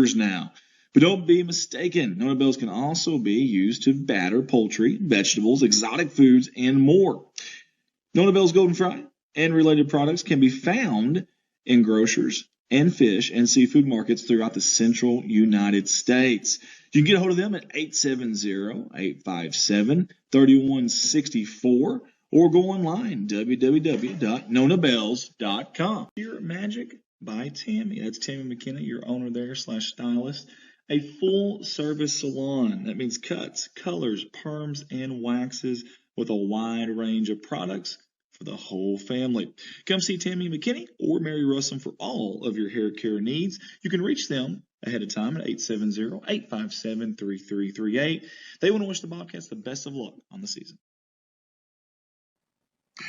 years now. But don't be mistaken, Nona Bells can also be used to batter poultry, vegetables, exotic foods, and more. Nona Bell's Golden Fry and related products can be found in grocers and fish and seafood markets throughout the central United States. You can get a hold of them at 870-857-3164 or go online, www.nonabells.com. Shear Magic by Tammy. That's Tammy McKenna, your owner there / stylist. A full-service salon. That means cuts, colors, perms, and waxes with a wide range of products for the whole family. Come see Tammy McKinney or Mary Russell for all of your hair care needs. You can reach them ahead of time at 870-857-3338. They want to wish the Bobcats the best of luck on the season.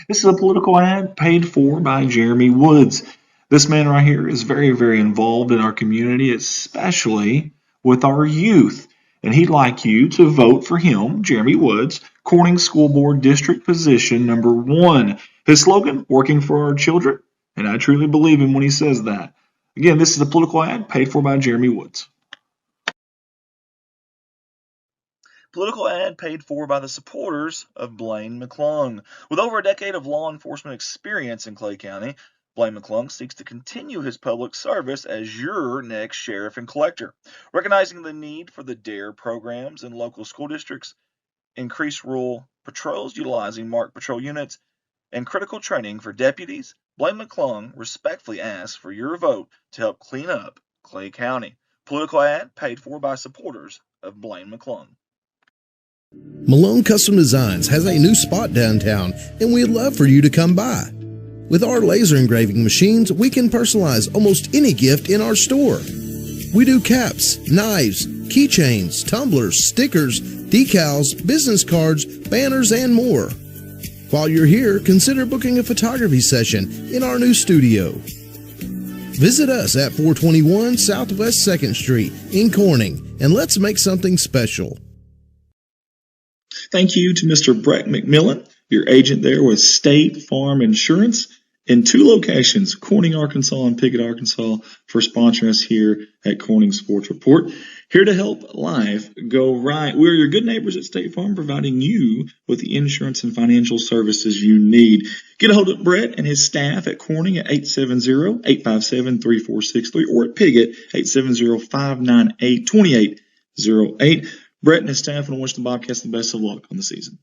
This is a political ad paid for by Jeremy Woods. This man right here is very, very involved in our community, especially with our youth. And he'd like you to vote for him, Jeremy Woods, Corning School Board District Position number 1. His slogan, working for our children, and I truly believe him when he says that. Again, this is a political ad paid for by Jeremy Woods. Political ad paid for by the supporters of Blaine McClung. With over a decade of law enforcement experience in Clay County, Blaine McClung seeks to continue his public service as your next sheriff and collector. Recognizing the need for the DARE programs in local school districts, increase rural patrols utilizing marked patrol units, and critical training for deputies, Blaine McClung respectfully asks for your vote to help clean up Clay County. Political ad paid for by supporters of Blaine McClung. Malone Custom Designs has a new spot downtown, and we'd love for you to come by. With our laser engraving machines, we can personalize almost any gift in our store. We do caps, knives, keychains, tumblers, stickers, decals, business cards, banners, and more. While you're here, consider booking a photography session in our new studio. Visit us at 421 Southwest 2nd Street in Corning, and let's make something special. Thank you to Mr. Brett McMillan, your agent there with State Farm Insurance in 2 locations, Corning, Arkansas and Pickett, Arkansas, for sponsoring us here at Corning Sports Report. Here to help life go right. We're your good neighbors at State Farm, providing you with the insurance and financial services you need. Get a hold of Brett and his staff at Corning at 870-857-3463 or at Pickett, 870-598-2808. Brett and his staff want to wish the Bobcats the best of luck on the season.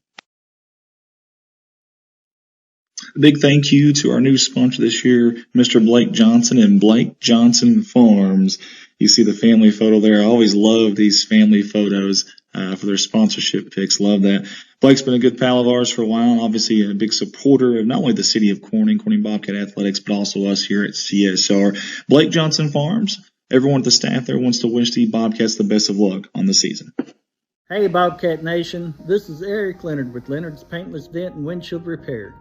A big thank you to our new sponsor this year, Mr. Blake Johnson and Blake Johnson Farms. You see the family photo there. I always love these family photos for their sponsorship picks. Love that. Blake's been a good pal of ours for a while. Obviously a big supporter of not only the city of Corning Bobcat Athletics, but also us here at CSR. Blake Johnson Farms, everyone at the staff there wants to wish the Bobcats the best of luck on the season. Hey Bobcat Nation, this is Eric Leonard with Leonard's Paintless Dent and Windshield Repair.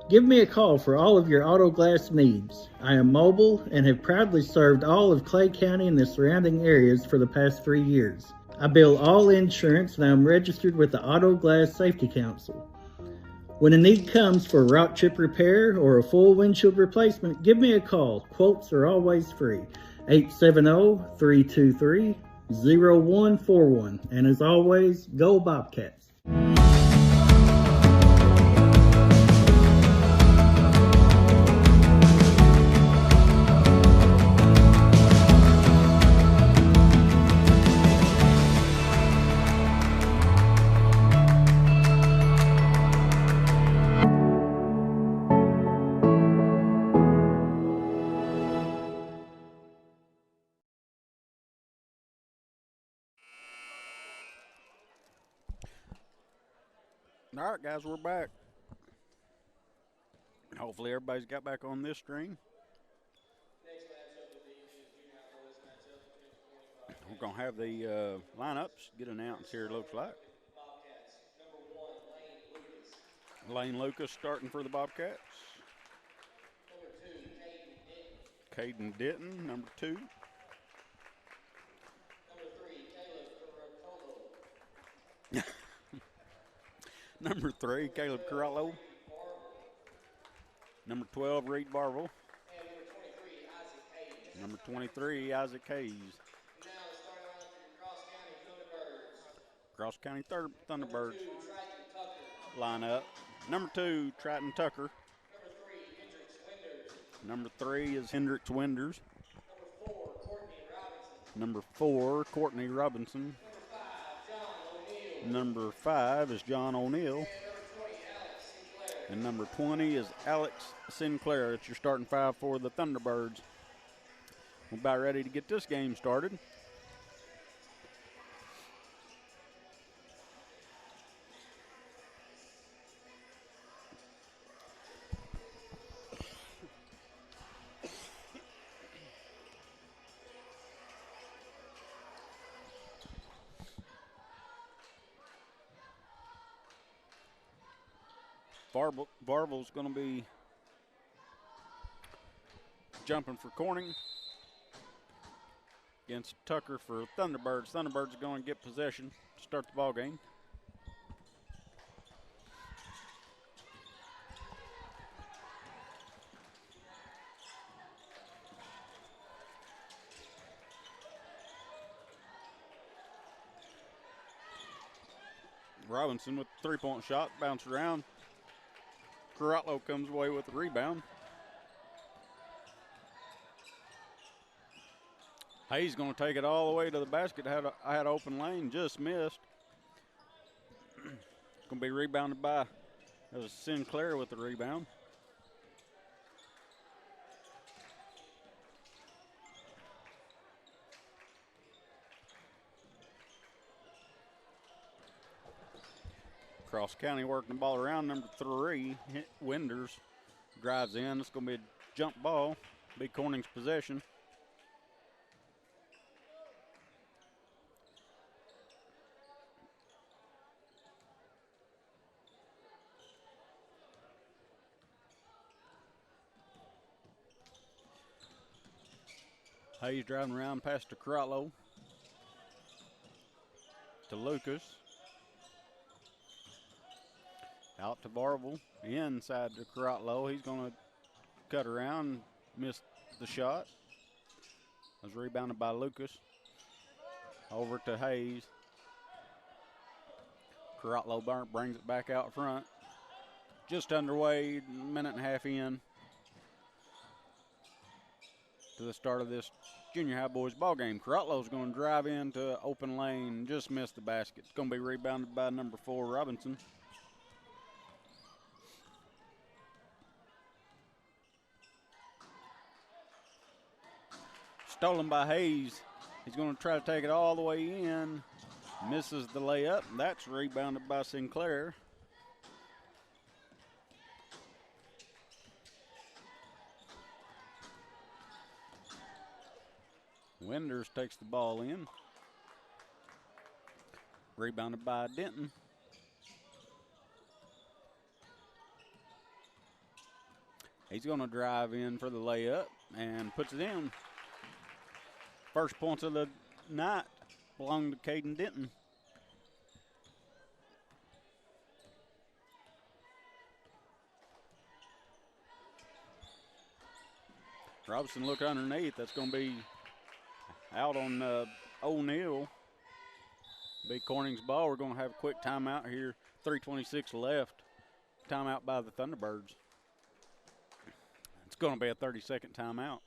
Give me a call for all of your auto glass needs. I am mobile and have proudly served all of Clay County and the surrounding areas for the past 3 years. I bill all insurance and I'm registered with the Auto Glass Safety Council. When a need comes for a rock chip repair or a full windshield replacement, give me a call. Quotes are always free. 870-323-0141. And as always, go Bobcats. All right, guys, we're back. Hopefully everybody's got back on this screen. We're going to have the lineups get announced here, it looks like. Lane Lucas starting for the Bobcats. Caden Denton, number 2. Number 3, Caleb Corallo. Number 12, Reed Barville. Number 23, Isaac Hayes. Cross County Thunderbirds line up. Number 2, Triton Tucker. Number 3 is Hendricks Winders. Number 4, Courtney Robinson. Number 5 is John O'Neill. And number 20 is Alex Sinclair. It's your starting 5 for the Thunderbirds. We're about ready to get this game started. Varvel's going to be jumping for Corning against Tucker for Thunderbirds. Thunderbirds are going to get possession to start the ball game. Robinson with a three-point shot, bounce around. Carotlo comes away with the rebound. Hayes going to take it all the way to the basket. Had an open lane, just missed. It's going to be rebounded by Sinclair with the rebound. Cross County working the ball around. Number 3, Winders, drives in. It's going to be a jump ball. Be Corning's possession. Hayes driving around past to Carotlo. To Lucas. Out to Varvel, inside to Carotlo. He's going to cut around, miss the shot. Was rebounded by Lucas. Over to Hayes. Carotlo brings it back out front. Just underway, minute and a half in to the start of this junior high boys ball game. Carotlo's going to drive into open lane, just missed the basket. It's going to be rebounded by number 4, Robinson. Stolen by Hayes. He's going to try to take it all the way in. Misses the layup. That's rebounded by Sinclair. Winders takes the ball in. Rebounded by Denton. He's going to drive in for the layup and puts it in. First points of the night belong to Caden Denton. Robinson look underneath. That's going to be out on O'Neal. Be Corning's ball. We're going to have a quick timeout here. 3:26 left. Timeout by the Thunderbirds. It's going to be a 30-second timeout.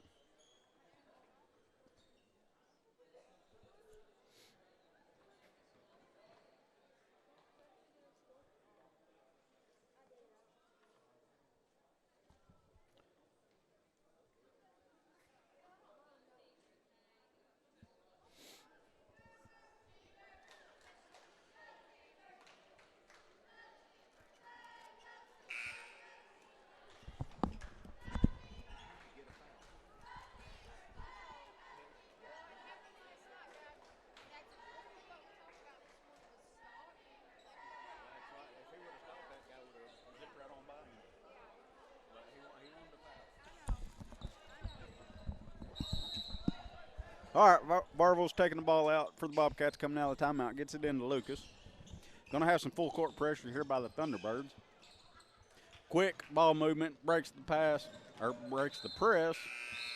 All right, Varvel's taking the ball out for the Bobcats coming out of the timeout. Gets it into Lucas. Going to have some full court pressure here by the Thunderbirds. Quick ball movement, breaks the pass, or breaks the press,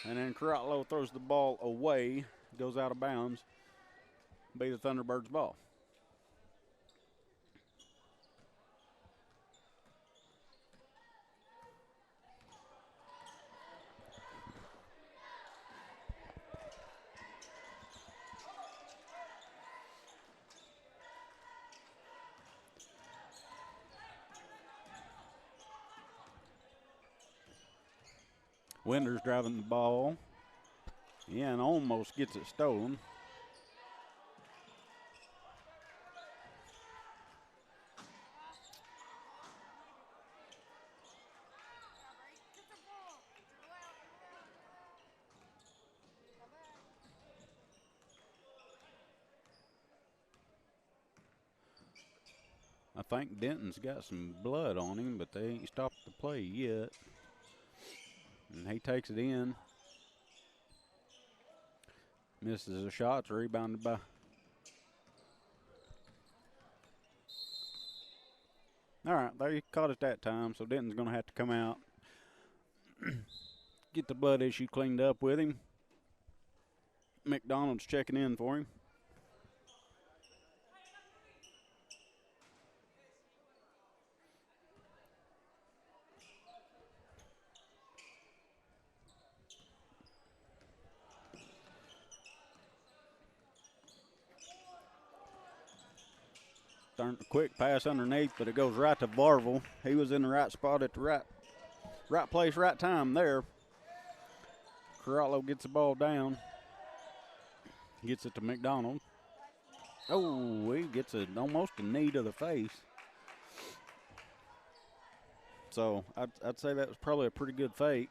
and then Carotlo throws the ball away, goes out of bounds. Be the Thunderbirds' ball. Winder's driving the ball. Yeah, and almost gets it stolen. I think Denton's got some blood on him, but they ain't stopped the play yet. And he takes it in. Misses a shot. It's rebounded by. All right, they caught it that time, so Denton's going to have to come out. Get the blood issue cleaned up with him. McDonald's checking in for him. A quick pass underneath, but it goes right to Varvel. He was in the right spot at the right place, right time there. Carallo gets the ball down. Gets it to McDonald. Oh, he gets almost a knee to the face. So I'd say that was probably a pretty good fake.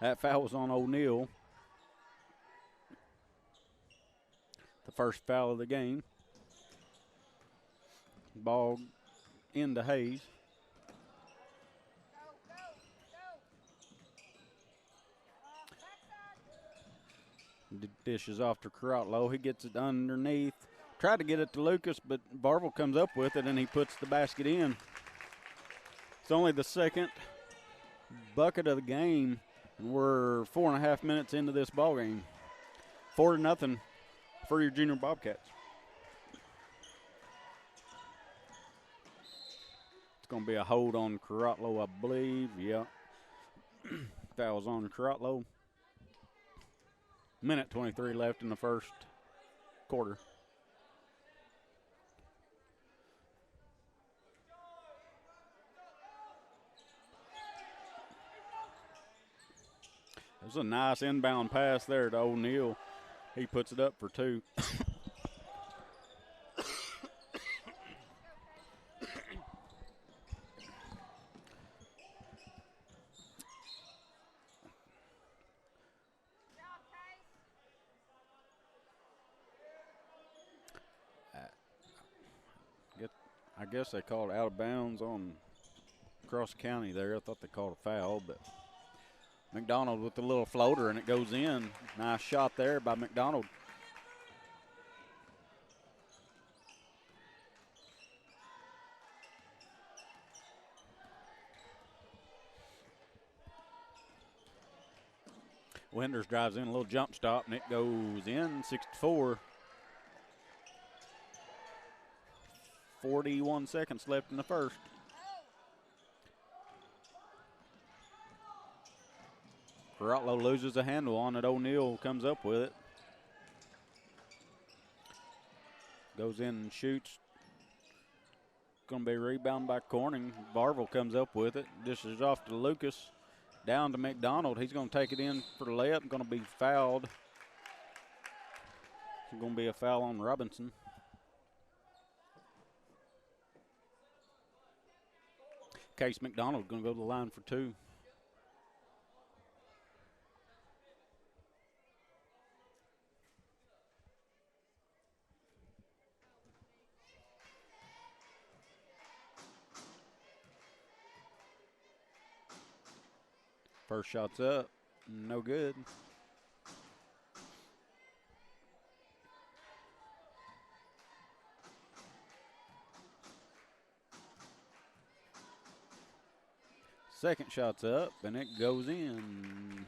That foul was on O'Neal. The first foul of the game. Ball into Hayes. Dishes off to Carotlo. He gets it underneath. Tried to get it to Lucas, but Varvel comes up with it, and he puts the basket in. It's only the second bucket of the game, and we're 4.5 minutes into this ball game. 4-0 for your junior Bobcats. It's going to be a hold on Carotlo, I believe. Yeah. Foul's on Carotlo. Minute 23 left in the first quarter. It was a nice inbound pass there to O'Neal. He puts it up for two. I guess they called out of bounds on across the county there. I thought they called a foul, but McDonald with the little floater, and it goes in. Nice shot there by McDonald. Winders drives in a little jump stop, and it goes in. 64. 41 seconds left in the first. Carotlo loses a handle on it. O'Neal comes up with it. Goes in and shoots. Going to be rebounded by Corning. Varvel comes up with it. Dishes off to Lucas. Down to McDonald. He's going to take it in for the layup. Going to be fouled. It's going to be a foul on Robinson. Case McDonald going to go to the line for two. First shot's up, no good. Second shot's up, and it goes in.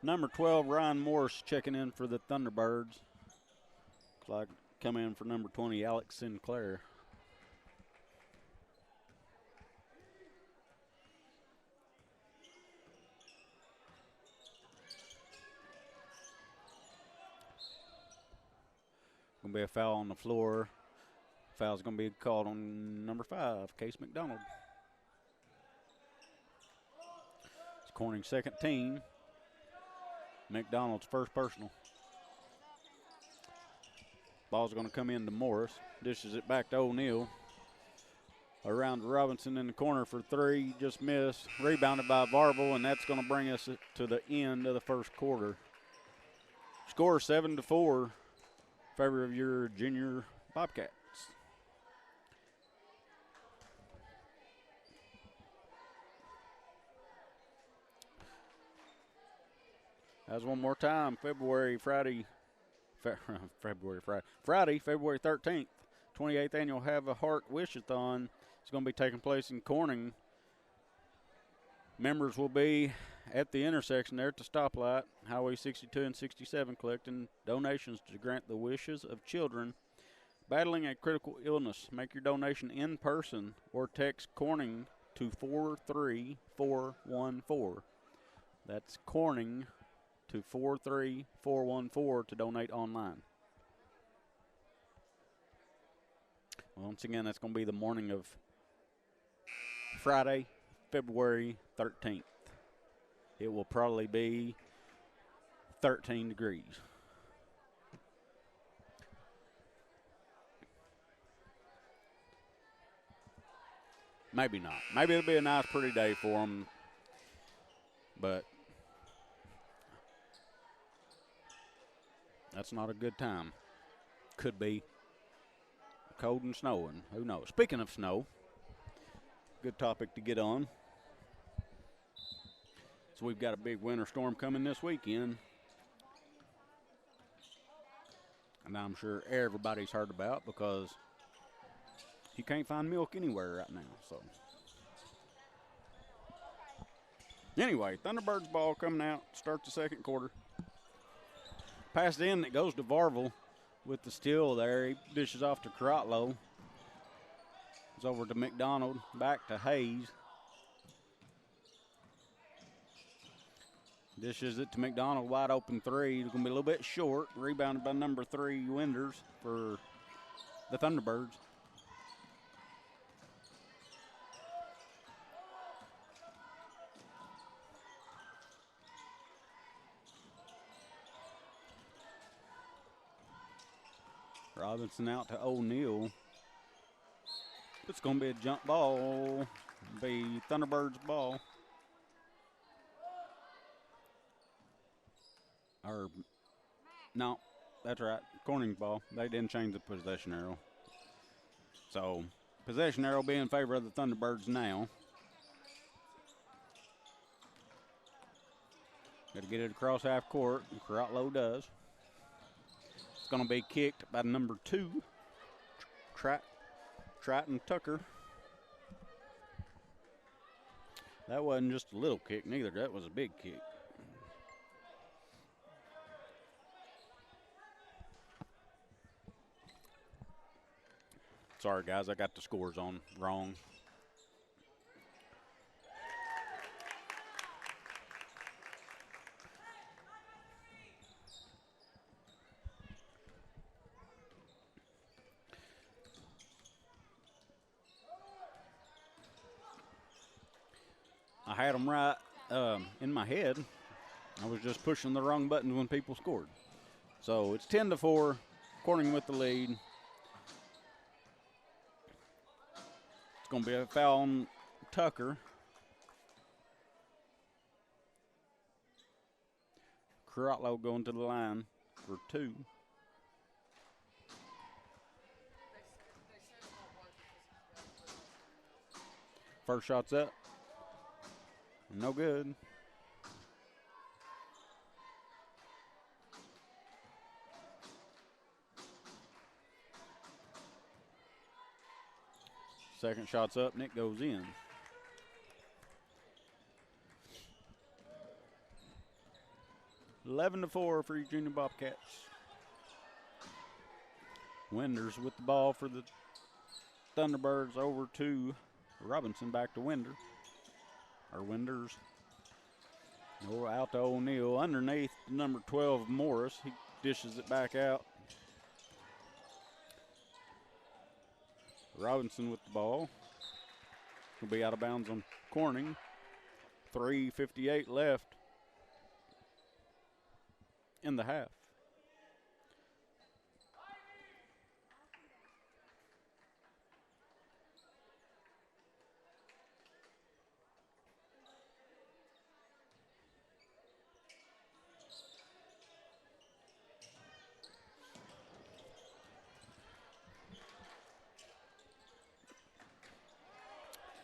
Number 12, Ryan Morse checking in for the Thunderbirds. Looks like come in for number 20, Alex Sinclair. Going to be a foul on the floor. Foul's going to be called on number 5, Case McDonald. Corning's second team. McDonald's first personal. Ball's going to come into Morris. Dishes it back to O'Neal. Around to Robinson in the corner for three. Just missed. Rebounded by Varvel, and that's going to bring us to the end of the first quarter. Score 7-4 in favor of your junior Bobcats. As one more time, Friday, February 13th, 28th annual Have a Heart Wishathon is going to be taking place in Corning. Members will be at the intersection there at the stoplight, Highway 62 and 67, collecting donations to grant the wishes of children battling a critical illness. Make your donation in person or text Corning to 43414. That's Corning to 43414 to donate online. Once again, that's going to be the morning of Friday, February 13th. It will probably be 13 degrees. Maybe not. Maybe it'll be a nice, pretty day for them. But that's not a good time. Could be cold and snowing. Who knows? Speaking of snow, good topic to get on. So we've got a big winter storm coming this weekend. And I'm sure everybody's heard about because you can't find milk anywhere right now. So anyway, Thunderbirds ball coming out, starts the second quarter. Passed in, it goes to Varvel with the steal there. He dishes off to Carotlow. It's over to McDonald, back to Hayes. Dishes it to McDonald, wide open three. It's going to be a little bit short. Rebounded by number 3, Winders, for the Thunderbirds. Robinson out to O'Neal. It's going to be a jump ball. It'll be Thunderbirds ball. Or, no, that's right. Corning's ball. They didn't change the possession arrow. So, possession arrow will be in favor of the Thunderbirds now. Got to get it across half court, and Carotlow does. It's going to be kicked by number 2, Triton Tucker. That wasn't just a little kick, neither. That was a big kick. Sorry, guys, I got the scores on wrong. I had them right in my head. I was just pushing the wrong buttons when people scored. So it's 10-4, Corning with the lead. It's going to be a foul on Tucker. Carotlow going to the line for 2. First shot's up. No good. Second shot's up and it goes in. (11-4) for your junior Bobcats. Winders with the ball for the Thunderbirds, over to Robinson, back to Winder. Or Winders. Out to O'Neal. Underneath number 12, Morris. He dishes it back out. Robinson with the ball. Will be out of bounds on Corning. 3:58 left in the half.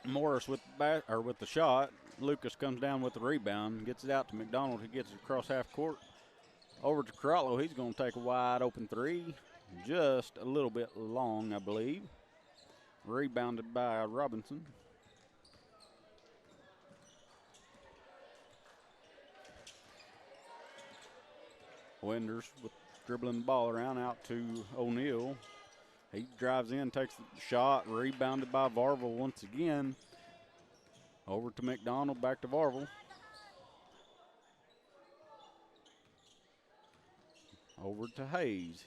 Morris with the shot. Lucas comes down with the rebound, gets it out to McDonald, who gets it across half court. Over to Carotlo, he's going to take a wide open three, just a little bit long, I believe. Rebounded by Robinson. Wenders with dribbling the ball around out to O'Neal. He drives in, takes the shot, rebounded by Varvel once again. Over to McDonald, back to Varvel. Over to Hayes.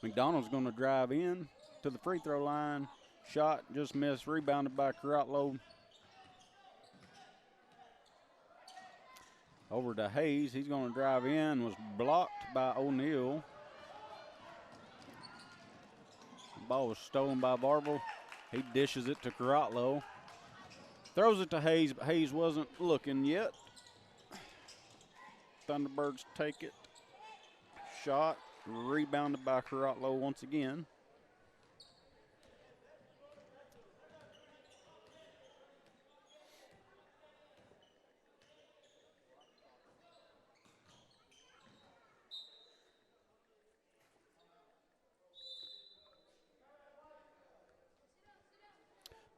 McDonald's going to drive in to the free throw line. Shot just missed, rebounded by Carotlo. Over to Hayes. He's going to drive in, was blocked by O'Neal. The ball was stolen by Varvel. He dishes it to Carotlo. Throws it to Hayes, but Hayes wasn't looking yet. Thunderbirds take it. Shot, rebounded by Carotlo once again.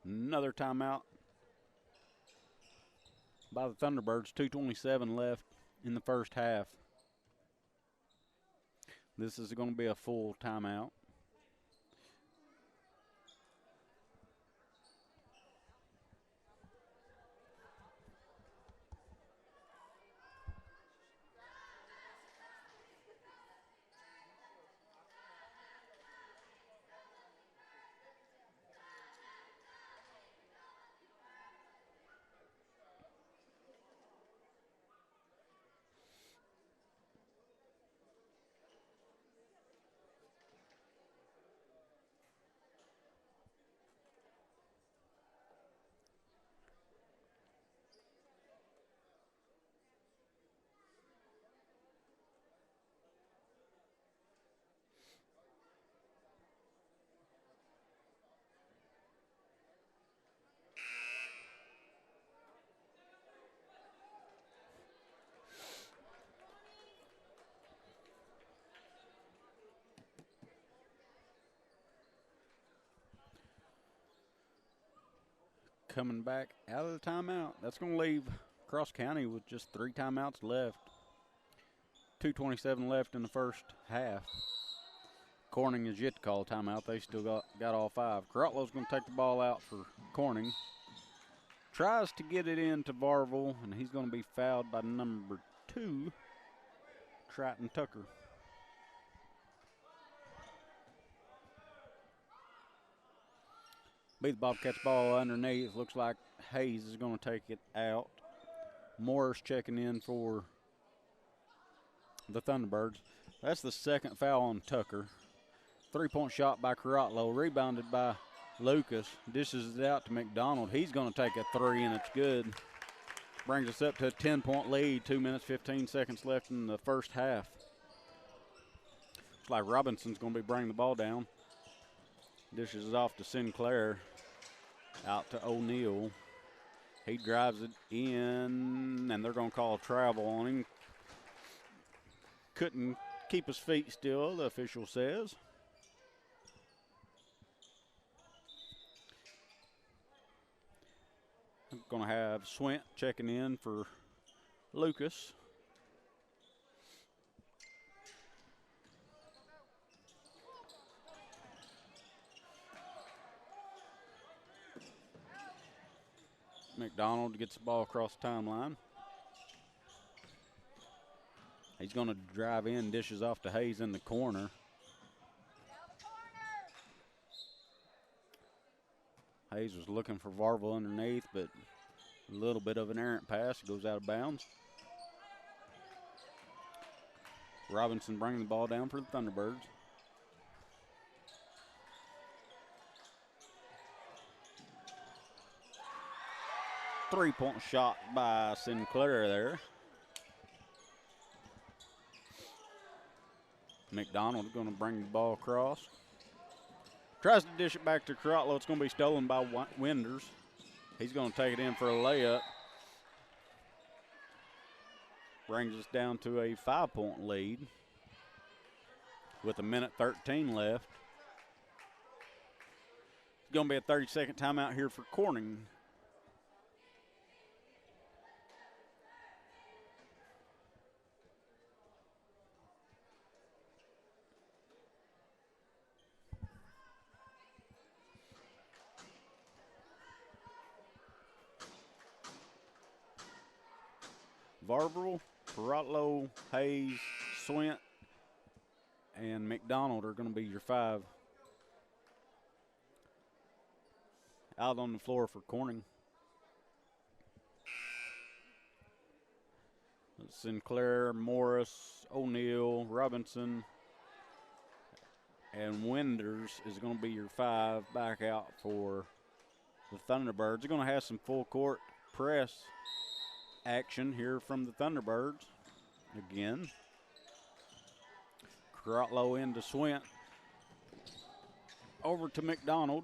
Another timeout by the Thunderbirds. 2:27 left in the first half. This is going to be a full timeout. Coming back out of the timeout. That's going to leave Cross County with just 3 timeouts left. 2:27 left in the first half. Corning is yet to call a timeout. They still got all 5. Carotlo's going to take the ball out for Corning. Tries to get it into Varvel, and he's going to be fouled by number 2, Triton Tucker. Be the Bobcats ball underneath. Looks like Hayes is going to take it out. Morris checking in for the Thunderbirds. That's the second foul on Tucker. 3-point shot by Carotlo. Rebounded by Lucas. Dishes it out to McDonald. He's going to take a 3, and it's good. Brings us up to a 10-point lead. 2 minutes, 15 seconds left in the first half. Looks like Robinson's going to be bringing the ball down. Dishes it off to Sinclair. Out to O'Neal. He drives it in, and they're going to call travel on him. Couldn't keep his feet still, the official says. I'm going to have Swint checking in for Lucas. McDonald gets the ball across the timeline. He's going to drive in, dishes off to Hayes in the corner. Hayes was looking for Varvel underneath, but A little bit of an errant pass. Goes out of bounds. Robinson bringing the ball down for the Thunderbirds. Three-point shot by Sinclair there. McDonald going to bring the ball across. Tries to dish it back to Carotlo. It's going to be stolen by Winders. He's going to take it in for a layup. Brings us down to a 5-point lead with 1:13 left. It's going to be a 30-second timeout here for Corning. Varvel, Carotlo, Hayes, Swint, and McDonald are going to be your 5. Out on the floor for Corning. Sinclair, Morris, O'Neal, Robinson, and Winders is going to be your 5 back out for the Thunderbirds. They're going to have some full court press action here from the Thunderbirds. Again, Carotlo into Swint. Over to McDonald.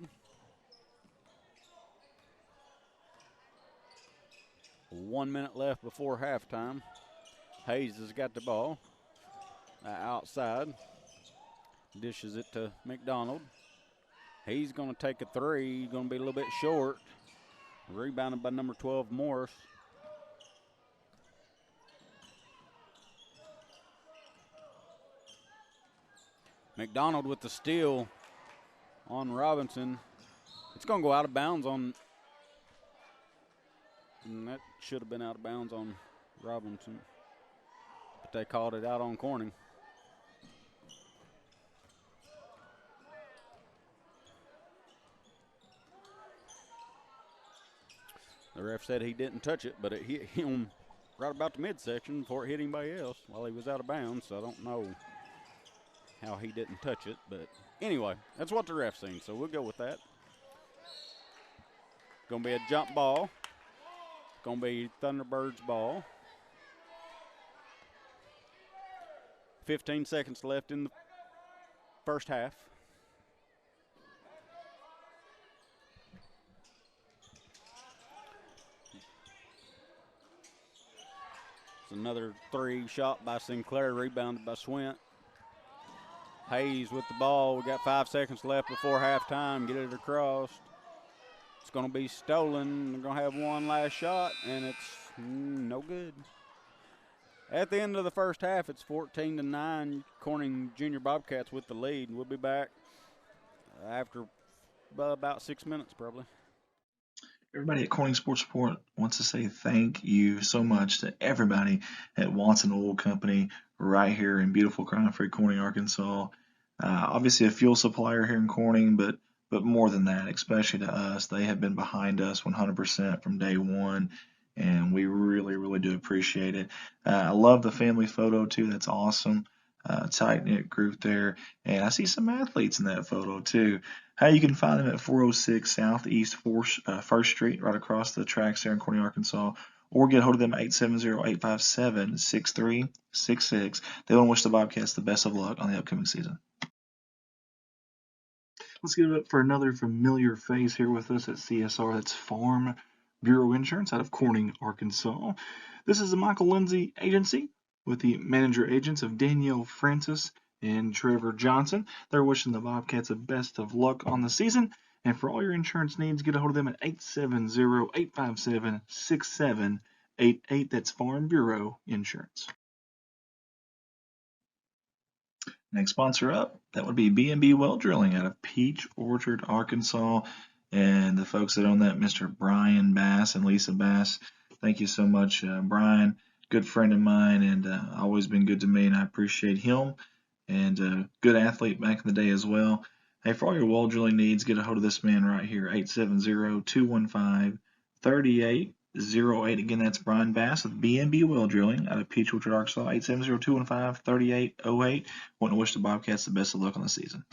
1 minute left before halftime. Hayes has got the ball outside. Dishes it to McDonald. He's going to take a 3. Going to be a little bit short. Rebounded by number 12, Morris. McDonald with the steal on Robinson. It's going to go out of bounds on, and that should have been out of bounds on Robinson, but they called it out on Corning. The ref said he didn't touch it, but it hit him right about the midsection before it hit anybody else while he was out of bounds, so I don't know how he didn't touch it, but anyway, that's what the ref seen, so we'll go with that. Gonna be a jump ball. Gonna be Thunderbirds ball. 15 seconds left in the first half. It's another 3 shot by Sinclair, rebounded by Swint. Hayes with the ball. We got 5 seconds left before halftime. Get it across. It's going to be stolen. They're going to have one last shot, and it's no good. At the end of the first half, it's 14-9. Corning Junior Bobcats with the lead. We'll be back after about 6 minutes probably. Everybody at Corning Sports Report wants to say thank you so much to everybody at Watson Oil Company right here in beautiful crime-free Corning, Arkansas. Obviously a fuel supplier here in Corning, but more than that, especially to us, they have been behind us 100% from day one, and we really, really do appreciate it. I love the family photo too. That's awesome. Tight-knit group there, and I see some athletes in that photo too. You can find them at 406 Southeast 1st Street, right across the tracks there in Corning, Arkansas, or get a hold of them at 870-857-6366. They want to wish the Bobcats the best of luck on the upcoming season. Let's give it up for another familiar face here with us at CSR. That's Farm Bureau Insurance out of Corning, Arkansas. This is the Michael Lindsay Agency with the manager agents of Danielle Francis and Trevor Johnson. They're wishing the Bobcats the best of luck on the season. And for all your insurance needs, get a hold of them at 870-857-6788. That's Farm Bureau Insurance. Next sponsor up, that would be B&B Well Drilling out of Peach Orchard, Arkansas. And the folks that own that, Mr. Brian Bass and Lisa Bass. Thank you so much, Brian. Good friend of mine, and always been good to me, and I appreciate him. And good athlete back in the day as well. Hey, for all your well drilling needs, get a hold of this man right here, 870-215-38 Again, that's Brian Bass with B&B Well Drilling out of Peach Orchard, Arkansas. 870-215-3808. Want to wish the Bobcats the best of luck on the season.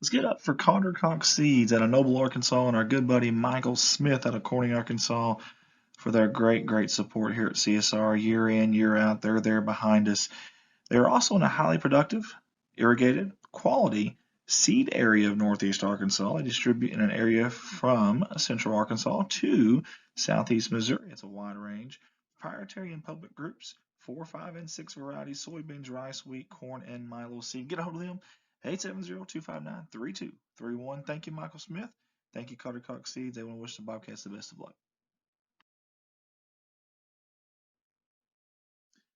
Let's get up for Carter Cox Seeds out of Noble, Arkansas, and our good buddy Michael Smith out of Corning, Arkansas, for their great support here at CSR year in, year out. They're there behind us. They're also in a highly productive, irrigated, quality seed area of northeast Arkansas. They distribute in an area from central Arkansas to southeast Missouri. It's a wide range. Proprietary and public groups, 4, 5, and 6 varieties: soybeans, rice, wheat, corn, and milo seed. Get a hold of them. 870-259-3231. Thank you, Michael Smith. Thank you, Carter Cox Seeds. They want to wish the Bobcats the best of luck.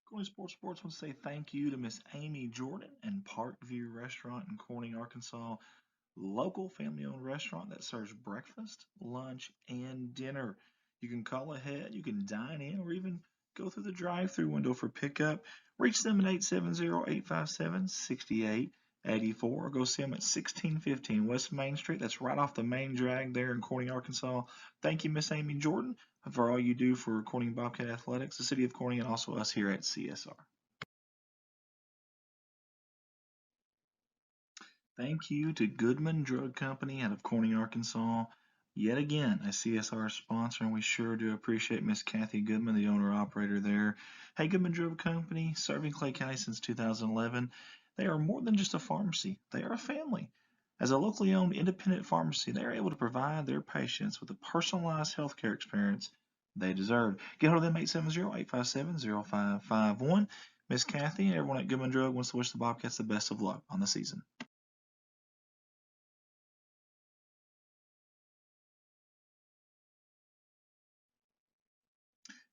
Corning Sports wants to say thank you to Miss Amy Jordan and Parkview Restaurant in Corning, Arkansas. Local family-owned restaurant that serves breakfast, lunch, and dinner. You can call ahead, you can dine in, or even go through the drive-through window for pickup. Reach them at 870-857-6884, or go see them at 1615 West Main Street. That's right off the main drag there in Corning, Arkansas. Thank you, Miss Amy Jordan, for all you do for Corning Bobcat Athletics, the city of Corning, and also us here at CSR. Thank you to Goodman Drug Company out of Corning, Arkansas. Yet again, a CSR sponsor, and we sure do appreciate Miss Kathy Goodman, the owner-operator there. Hey, Goodman Drug Company, serving Clay County since 2011. They are more than just a pharmacy. They are a family. As a locally owned independent pharmacy, they are able to provide their patients with the personalized healthcare experience they deserve. Get hold of them, 870-857-0551. Miss Kathy and everyone at Goodman Drug wants to wish the Bobcats the best of luck on the season.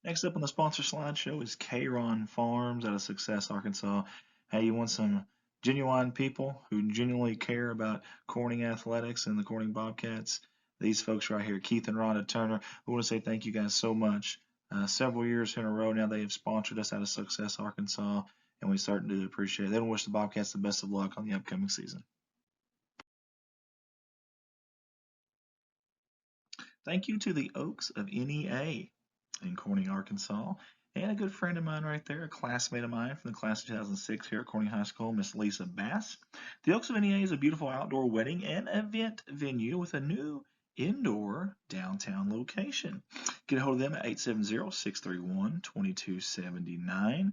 Next up on the sponsor slideshow is K-Ron Farms out of Success, Arkansas. Hey, you want some genuine people who genuinely care about Corning athletics and the Corning Bobcats? These folks right here, Keith and Rhonda Turner, we want to say thank you guys so much. Several years in a row now they have sponsored us out of Success, Arkansas, and we certainly do appreciate it. They wish the Bobcats the best of luck on the upcoming season. Thank you to the Oaks of NEA in Corning, Arkansas, and a good friend of mine right there, a classmate of mine from the class of 2006 here at Corning High School, Miss Lisa Bass. The Oaks of NEA is a beautiful outdoor wedding and event venue with a new indoor downtown location. Get a hold of them at 870-631-2279.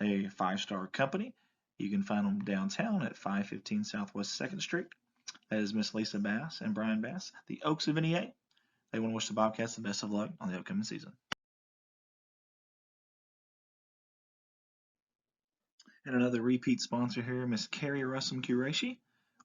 A 5-star company. You can find them downtown at 515 Southwest 2nd Street. That is Miss Lisa Bass and Brian Bass, the Oaks of NEA. They want to wish the Bobcats the best of luck on the upcoming season. And another repeat sponsor here, Miss Carrie Russum Qureshi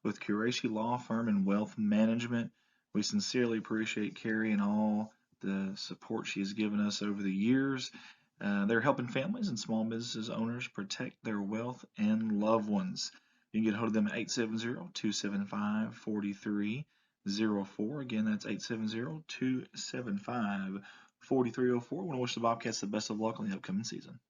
with Qureshi Law Firm and Wealth Management. We sincerely appreciate Carrie and all the support she has given us over the years. They're helping families and small businesses owners protect their wealth and loved ones. You can get a hold of them at 870-275-4304. Again, that's 870-275-4304. We want to wish the Bobcats the best of luck on the upcoming season.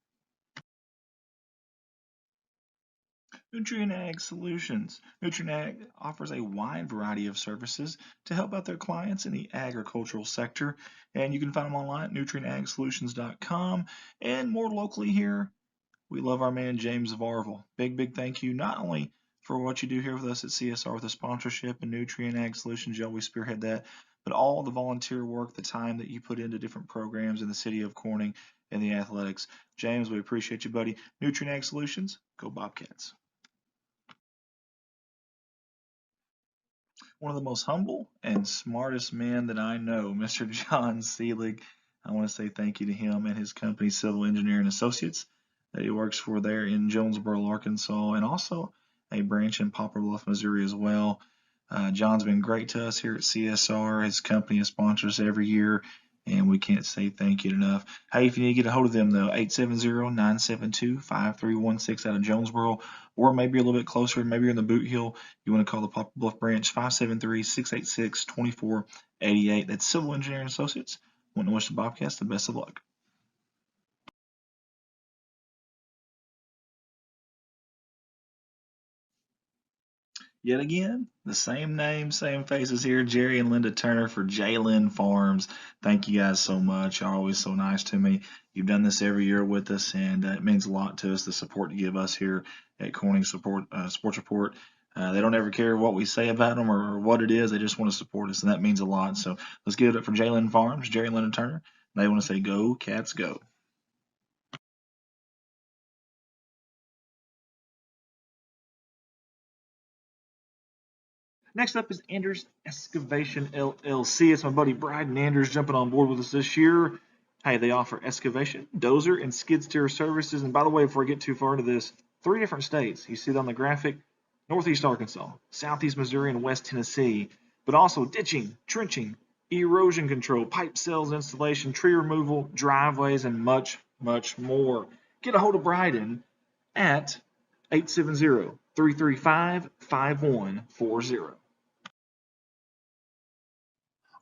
Nutrient Ag Solutions. Nutrient Ag offers a wide variety of services to help out their clients in the agricultural sector, and you can find them online at nutrientagsolutions.com. And more locally here, we love our man James Varvel. Big thank you not only for what you do here with us at CSR with the sponsorship and Nutrient Ag Solutions, you always spearhead that, but all the volunteer work, the time that you put into different programs in the city of Corning and the athletics. James, we appreciate you, buddy. Nutrient Ag Solutions, go Bobcats. One of the most humble and smartest men that I know, Mr. John Seelig. I want to say thank you to him and his company, Civil Engineering Associates, that he works for there in Jonesboro, Arkansas, and also a branch in Poplar Bluff, Missouri as well. John's been great to us here at CSR. His company has sponsored us every year, and we can't say thank you enough. Hey, if you need to get a hold of them, though, 870-972-5316 out of Jonesboro, or maybe a little bit closer, maybe you're in the Boot Hill, you want to call the Poplar Bluff branch, 573-686-2488. That's Civil Engineering Associates. Want to wish the Bobcats the best of luck. Yet again, the same name, same faces here, Jerry and Linda Turner for Jalen Farms. Thank you guys so much. You're always so nice to me. You've done this every year with us, and it means a lot to us, the support you give us here at Corning Sports Report. They don't ever care what we say about them or what it is. They just want to support us, and that means a lot. So let's give it up for Jalen Farms, Jerry and Linda Turner. They want to say, go, Cats, go. Next up is Anders Excavation LLC. It's my buddy Bryden Anders jumping on board with us this year. Hey, they offer excavation, dozer, and skid steer services. And by the way, before I get too far into this, 3 different states. You see it on the graphic: Northeast Arkansas, Southeast Missouri, and West Tennessee. But also ditching, trenching, erosion control, pipe sales installation, tree removal, driveways, and much, much more. Get a hold of Bryden at 870-335-5140.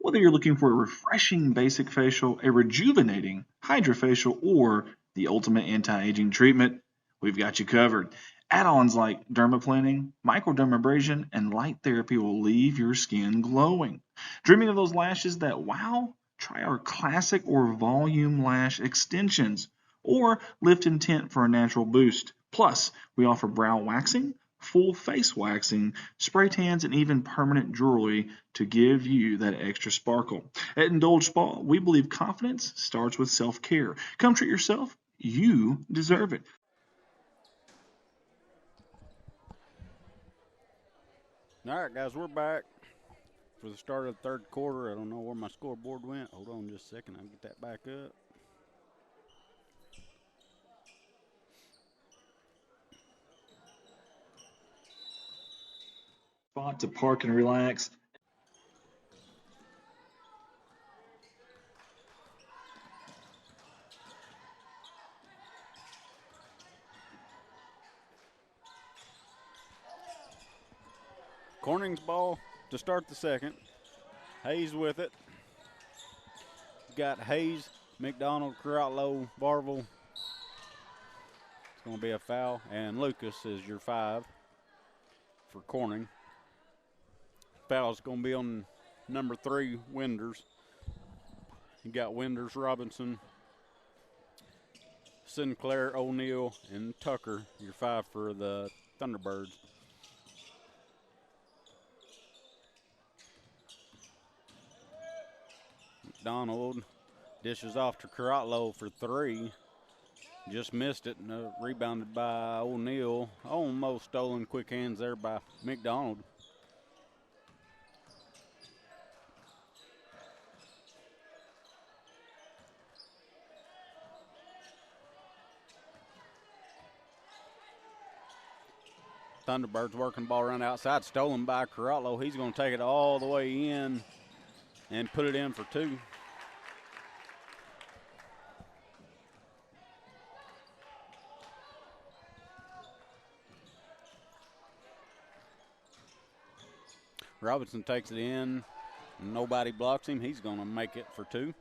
Whether you're looking for a refreshing basic facial, a rejuvenating hydrofacial, or the ultimate anti-aging treatment, we've got you covered. Add-ons like dermaplaning, microdermabrasion, and light therapy will leave your skin glowing. Dreaming of those lashes that wow? Try our classic or volume lash extensions, or lift and tint for a natural boost. Plus, we offer brow waxing, full face waxing, spray tans, and even permanent jewelry to give you that extra sparkle. At Indulge Spa, we believe confidence starts with self-care. Come treat yourself. You deserve it. All right, guys, we're back for the start of the third quarter. I don't know where my scoreboard went. Hold on just a second. I'll get that back up. Spot to park and relax. Corning's ball to start the second. Hayes with it. Got Hayes, McDonald, Carotlow, Barville. It's going to be a foul. And Lucas is your 5 for Corning. Foul's going to be on number 3, Winders. You got Winders, Robinson, Sinclair, O'Neill, and Tucker, your 5 for the Thunderbirds. McDonald dishes off to Carotlow for 3. Just missed it, and rebounded by O'Neill. Almost stolen, quick hands there by McDonald. Thunderbirds working ball around outside, stolen by Carotlow. He's going to take it all the way in and put it in for 2. Robinson takes it in. Nobody blocks him. He's going to make it for 2.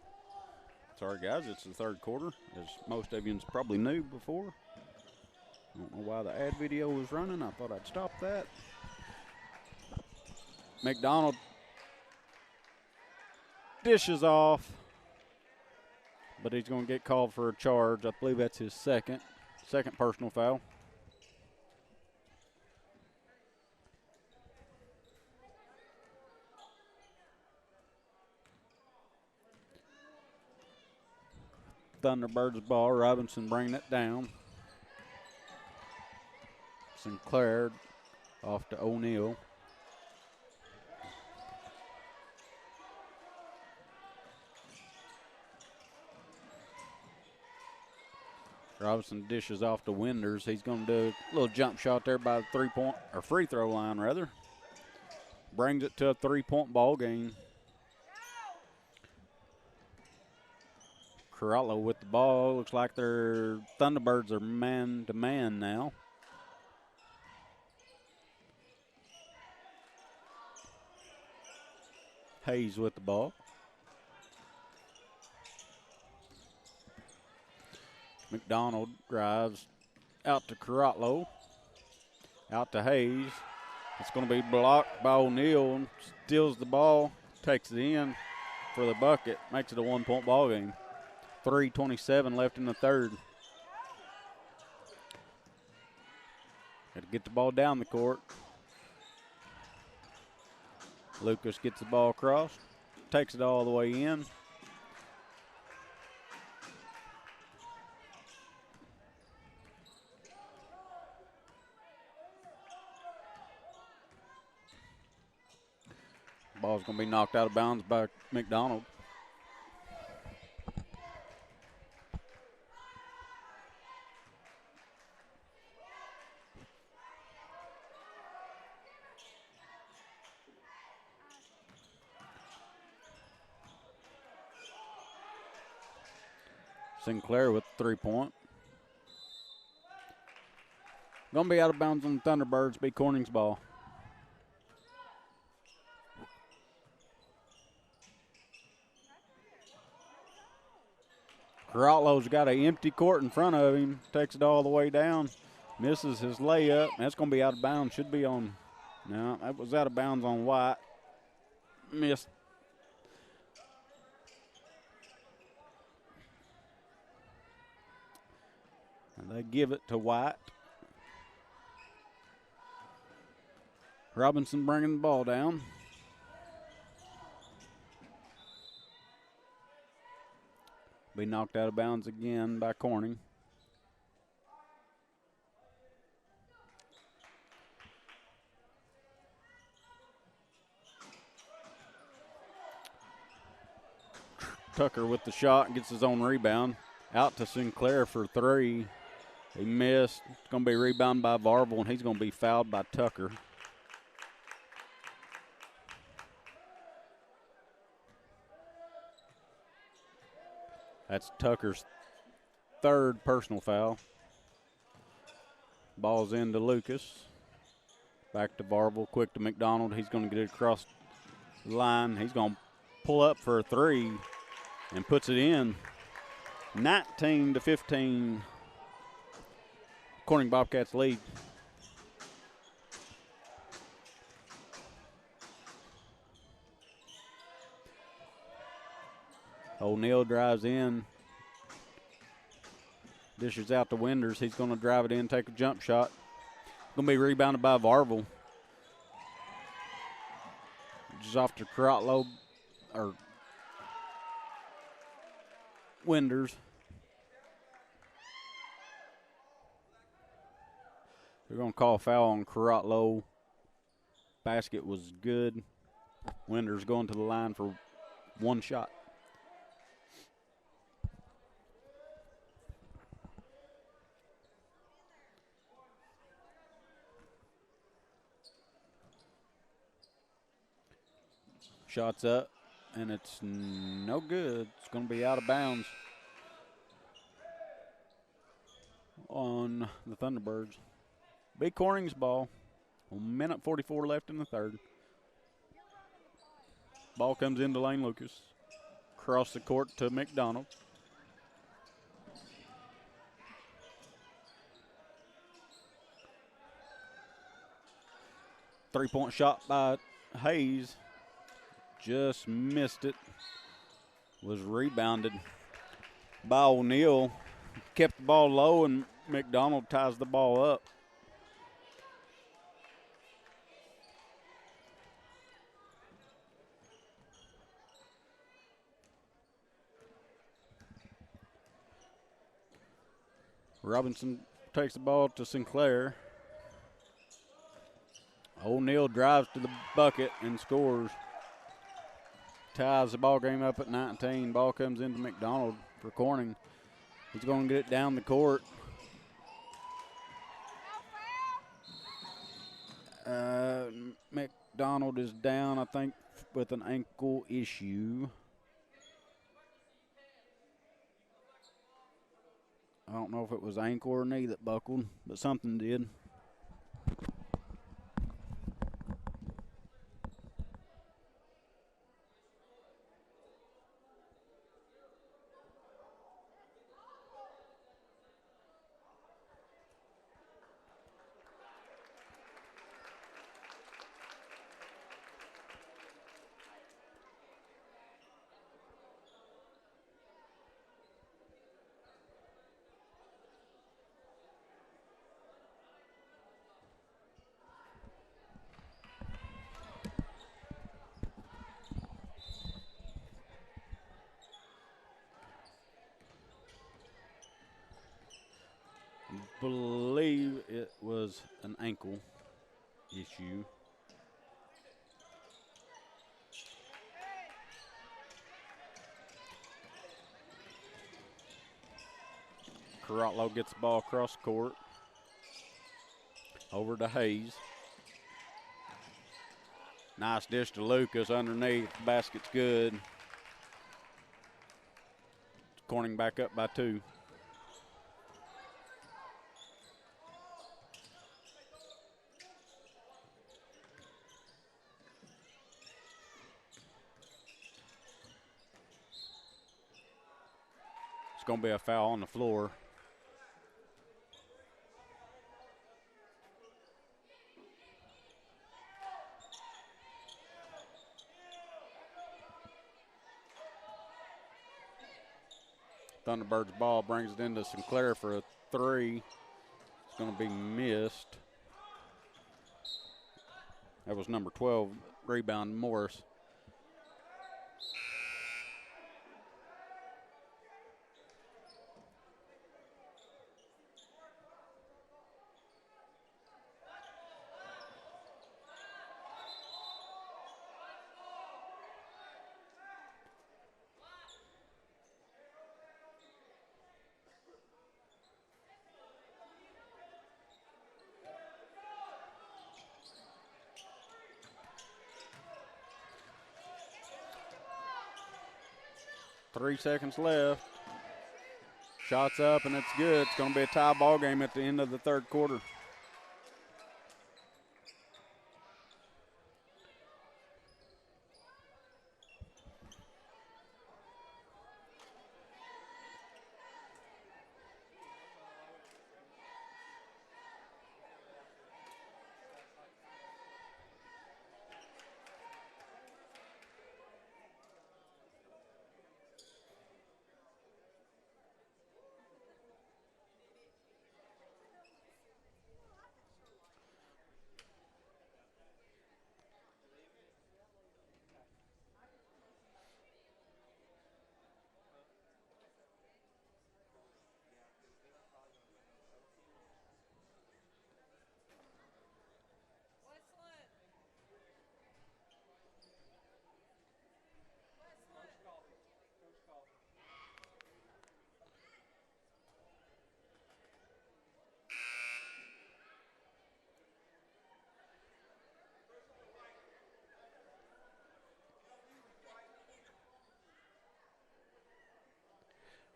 Sorry, guys, it's the third quarter, as most of you probably knew before. I don't know why the ad video was running. I thought I'd stop that. McDonald dishes off, but he's going to get called for a charge. I believe that's his second personal foul. Thunderbirds ball. Robinson bringing it down. Sinclair off to O'Neill. Robinson dishes off to Winders. He's going to do a little jump shot there by the free throw line, rather. Brings it to a 3-point ball game. Carotlow with the ball. Looks like their Thunderbirds are man-to-man now. Hayes with the ball. McDonald drives out to Carotlow. Out to Hayes. It's going to be blocked by O'Neal. Steals the ball, takes it in for the bucket, makes it a 1-point ball game. 3:27 left in the third. Got to get the ball down the court. Lucas gets the ball across, takes it all the way in. Ball's going to be knocked out of bounds by McDonald. Sinclair with the 3-point. Going to be out of bounds on the Thunderbirds, be Corning's ball. Carotlo's got an empty court in front of him, takes it all the way down, misses his layup. That's going to be out of bounds, should be on. No, that was out of bounds on White. Missed. And they give it to White. Robinson bringing the ball down. Be knocked out of bounds again by Corning. Tucker with the shot and gets his own rebound. Out to Sinclair for 3. He missed. It's going to be rebounded by Varvel, and he's going to be fouled by Tucker. That's Tucker's 3rd personal foul. Ball's into Lucas. Back to Varvel, quick to McDonald. He's going to get it across the line. He's going to pull up for a 3 and puts it in. 19-15. Corning Bobcats lead. O'Neal drives in. Dishes out to Winders. He's going to drive it in, take a jump shot. Going to be rebounded by Varvel. Just off to Carotlo, or Winders. They're going to call a foul on Carotlo. Basket was good. Winders going to the line for 1 shot. Shots up, and it's no good. It's going to be out of bounds on the Thunderbirds. Big Corning's ball. 1:44 left in the third. Ball comes into Lane Lucas. Across the court to McDonald. Three-point shot by Hayes. Just missed it. Was rebounded by O'Neal. Kept the ball low, and McDonald ties the ball up. Robinson takes the ball to Sinclair. O'Neal drives to the bucket and scores. Ties the ball game up at 19. Ball comes into McDonald for Corning. He's going to get it down the court. McDonald is down, I think, with an ankle issue. I don't know if it was ankle or knee that buckled, but something did. believe it was an ankle issue. Carotlo gets the ball across the court. Over to Hayes. Nice dish to Lucas underneath. Basket's good. Corning back up by 2. It's going to be a foul on the floor. Thunderbirds ball brings it into Sinclair for a 3. It's going to be missed. That was number 12, rebound Morris. Three seconds left. Shots up, and it's good. It's going to be a tie ball game at the end of the third quarter.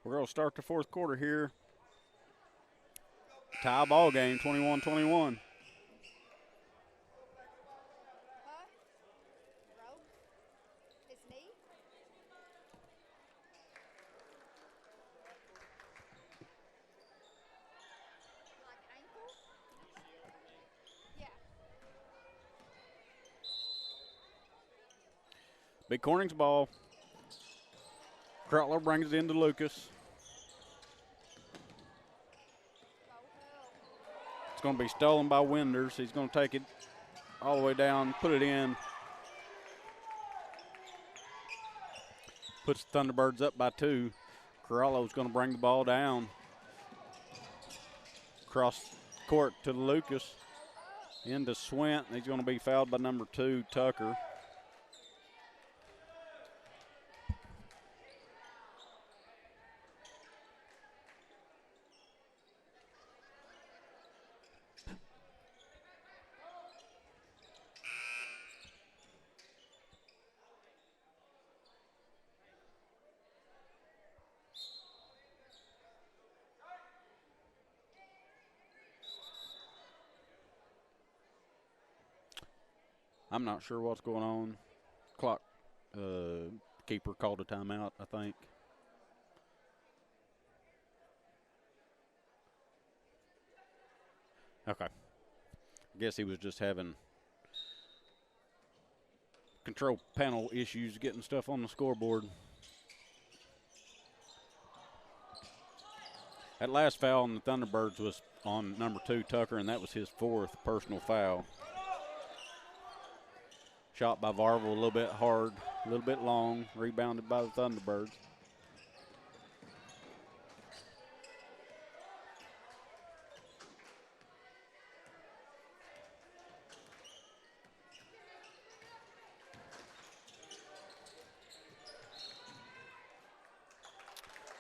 We're going to start the fourth quarter here. Tie ball game, 21-21. Big Corning's ball. Crowtler brings it into Lucas. It's going to be stolen by Winders. He's going to take it all the way down, put it in. Puts the Thunderbirds up by 2. Carollo's going to bring the ball down. Cross court to Lucas. Into Swint. He's going to be fouled by number 2, Tucker. I'm not sure what's going on. Clock keeper called a timeout, I think. Okay. I guess he was just having control panel issues getting stuff on the scoreboard. That last foul on the Thunderbirds was on number 2, Tucker, and that was his 4th personal foul. Shot by Varvel a little bit hard, a little bit long, rebounded by the Thunderbirds.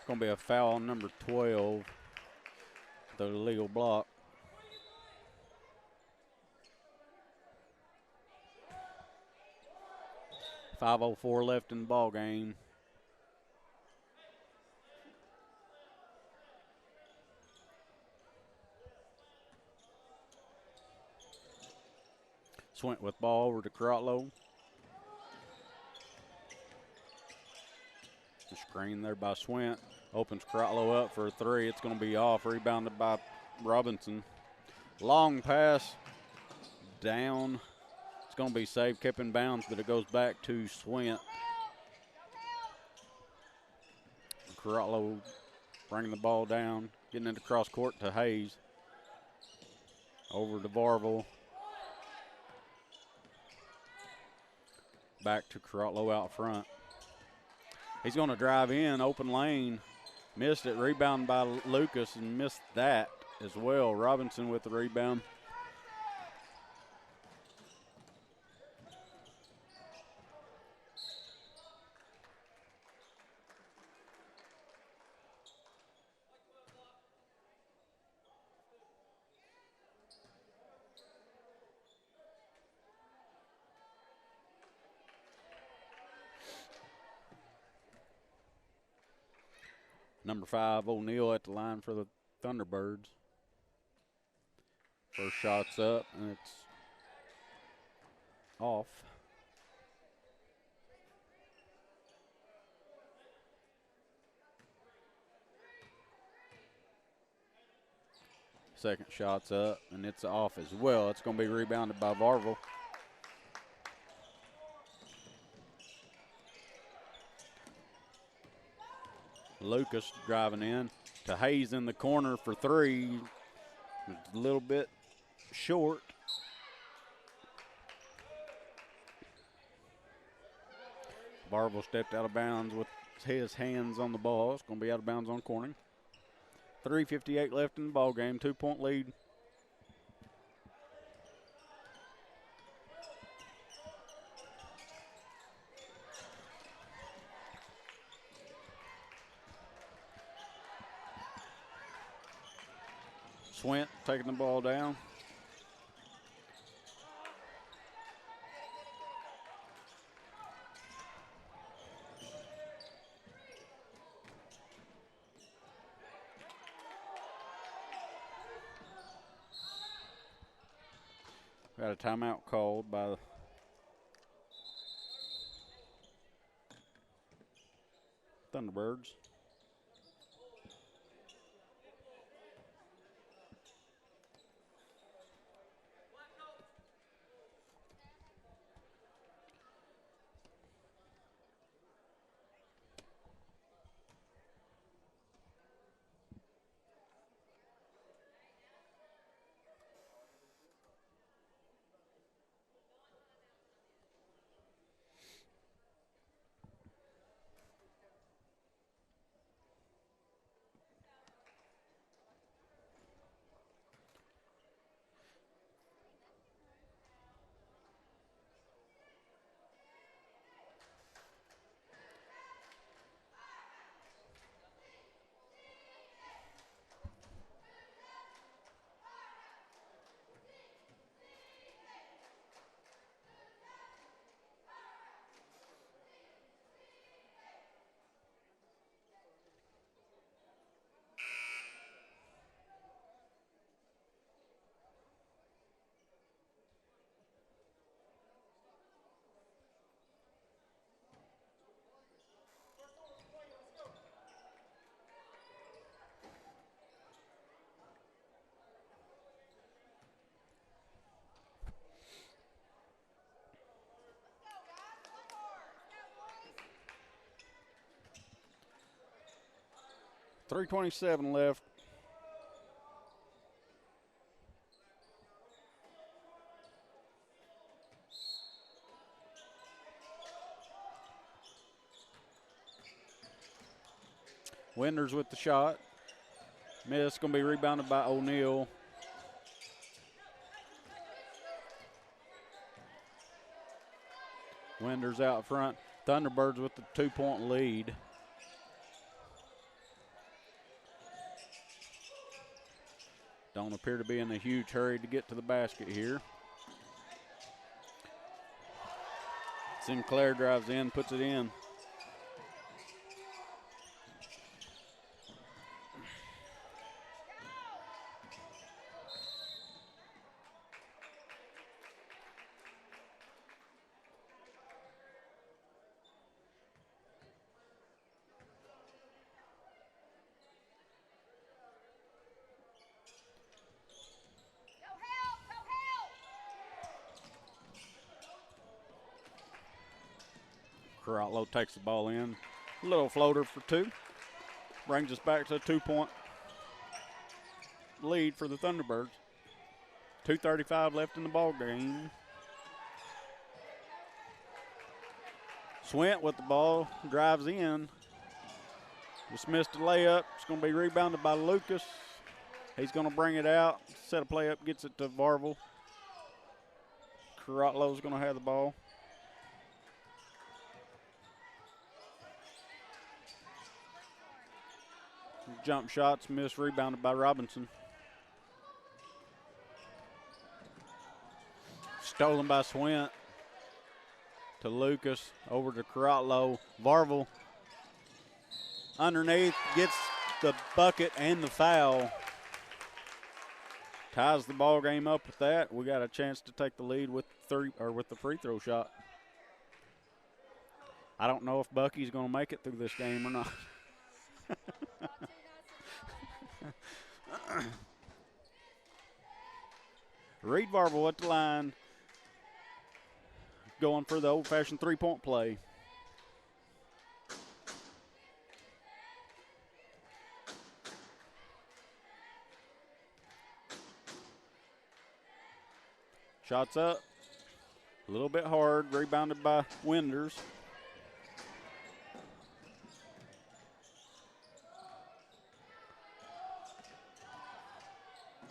going to be a foul on number 12, the illegal block. .504 left in the ball game. Swint with ball over to Crotlow. The screen there by Swint. Opens Crotlow up for a three. It's going to be off. Rebounded by Robinson. Long pass down. It's going to be saved, kept in bounds, but it goes back to Swint. Crotlow bringing the ball down, getting into cross court to Hayes. Over to Varvel. Back to Crotlow out front. He's going to drive in, open lane. Missed it, rebound by Lucas, and missed that as well. Robinson with the rebound. Number 5, O'Neal at the line for the Thunderbirds. First shot's up, and it's off. Second shot's up, and it's off as well. It's going to be rebounded by Varvel. Lucas driving in to Hayes in the corner for three. A little bit short. Varvel stepped out of bounds with his hands on the ball. It's going to be out of bounds on corner. 3:58 left in the ball game. 2-point lead. Swint taking the ball down. Got a timeout called by the Thunderbirds. .327 left. Winders with the shot. Miss, going to be rebounded by O'Neal. Winders out front. Thunderbirds with the 2-point lead. Don't appear to be in a huge hurry to get to the basket here. Sinclair drives in, puts it in. Carotlo takes the ball in. A little floater for two. Brings us back to a 2-point lead for the Thunderbirds. 2:35 left in the ball game. Swint with the ball, drives in. Just missed a layup. It's going to be rebounded by Lucas. He's going to bring it out. Set a play up, gets it to Varvel. Carotlo's going to have the ball. Jump shots missed, rebounded by Robinson. Stolen by Swint to Lucas, over to Carotlo. Varvel underneath, gets the bucket and the foul. Ties the ball game up with that. We got a chance to take the lead with the free throw shot. I don't know if Bucky's going to make it through this game or not. Reed Varvel at the line, going for the old-fashioned three-point play. Shots up, a little bit hard, rebounded by Winders.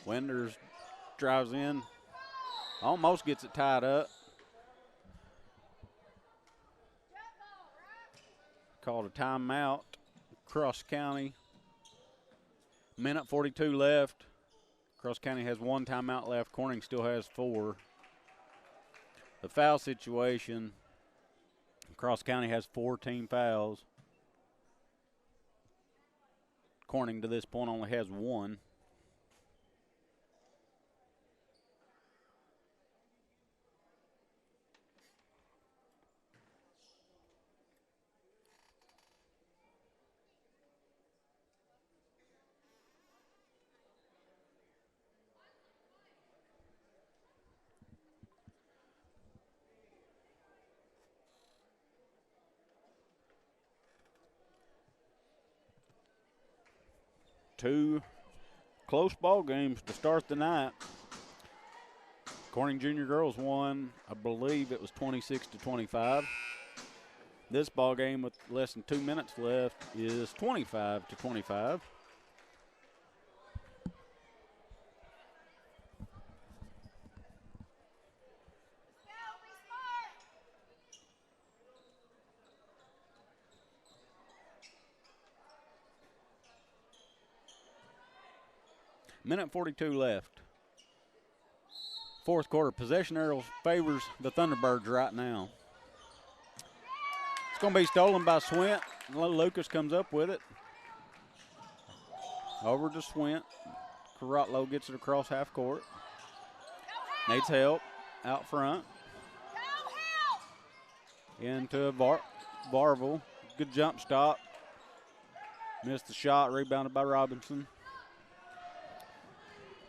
Winders drives in, almost gets it tied up. Called a timeout, Cross County. Minute 42 left. Cross County has one timeout left. Corning still has 4. The foul situation, Cross County has 4 team fouls. Corning to this point only has 1. Two close ball games to start the night. Corning Junior Girls won, I believe it was 26-25. This ball game with less than 2 minutes left is 25-25. Minute 42 left. Fourth quarter. Possession arrow favors the Thunderbirds right now. It's going to be stolen by Swint. Lucas comes up with it. Over to Swint. Carotlo gets it across half court. Needs help out front. Into Varvel. Good jump stop. Missed the shot. Rebounded by Robinson.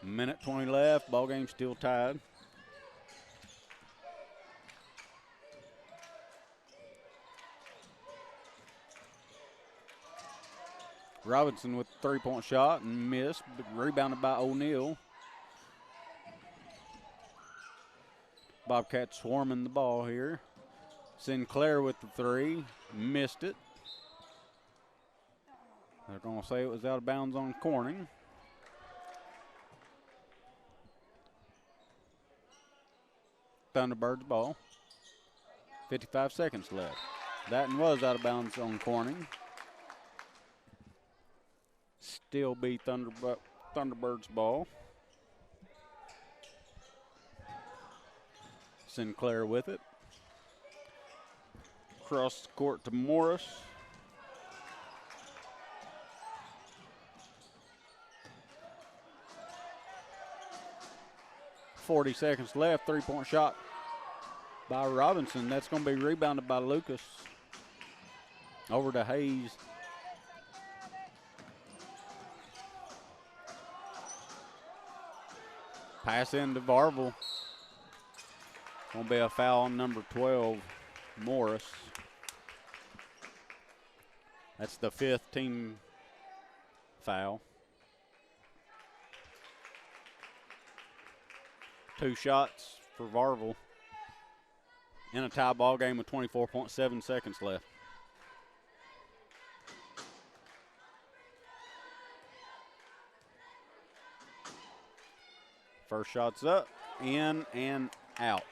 Minute 20 left. Ball game still tied. Robinson with a three-point shot and missed, but rebounded by O'Neal. Bobcats swarming the ball here. Sinclair with the three, missed it. They're going to say it was out of bounds on Corning. Thunderbirds ball. 55 seconds left. That one was out of bounds on Corning. Still be Thunderbirds ball. Sinclair with it. Across the court to Morris. .40 seconds left. 3-point shot by Robinson. That's going to be rebounded by Lucas. Over to Hayes. Pass into Varvel. Going to be a foul on number 12, Morris. That's the 5th team foul. 2 shots for Varvel in a tie ball game with 24.7 seconds left. First shot's up, in and out.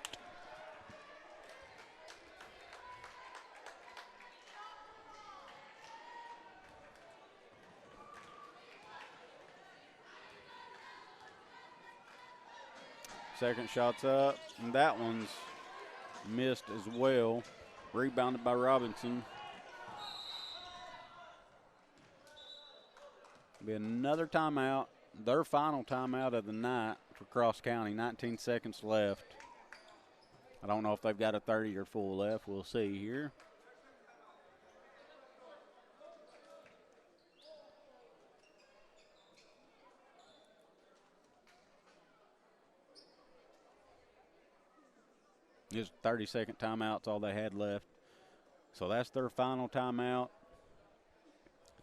Second shot's up, and that one's missed as well. Rebounded by Robinson. Be another timeout, their final timeout of the night for Cross County. 19 seconds left. I don't know if they've got a 30 or full left. We'll see here. Just 30-second timeout's all they had left. So that's their final timeout.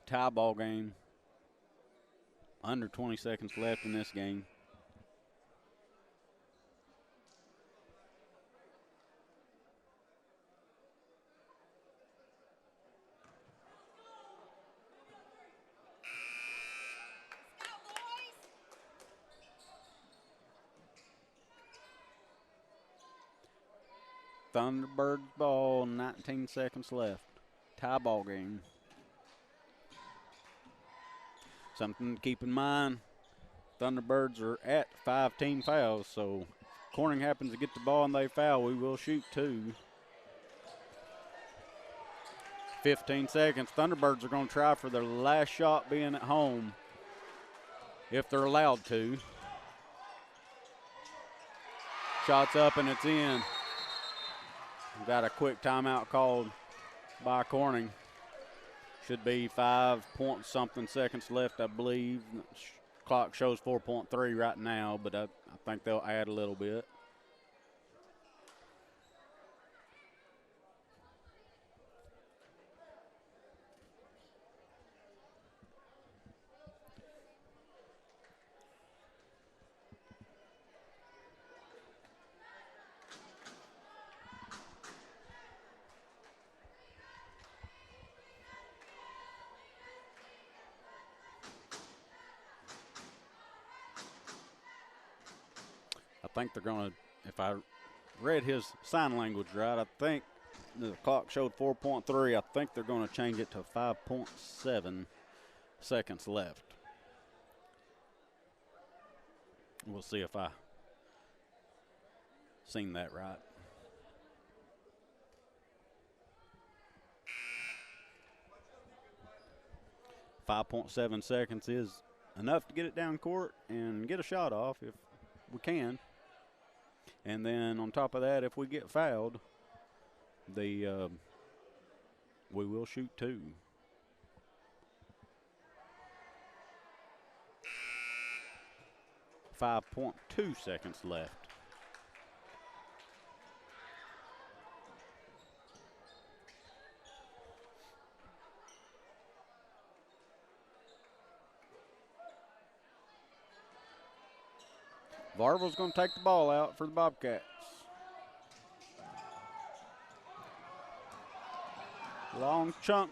Tie ball game. Under 20 seconds left in this game. Thunderbirds ball, 19 seconds left. Tie ball game. Something to keep in mind, Thunderbirds are at 5 team fouls, so if Corning happens to get the ball and they foul, we will shoot 2. 15 seconds. Thunderbirds are going to try for their last shot being at home, if they're allowed to. Shot's up and it's in. We've got a quick timeout called by Corning. Should be 5-point-something seconds left, I believe. Clock shows 4.3 right now, but I think they'll add a little bit. I think they're going to, if I read his sign language right, I think the clock showed 4.3. I think they're going to change it to 5.7 seconds left. We'll see if I seen that right. .7 seconds is enough to get it down court and get a shot off if we can. And then on top of that, if we get fouled, we will shoot 2. .2 seconds left. Varvel's going to take the ball out for the Bobcats. Long chunk.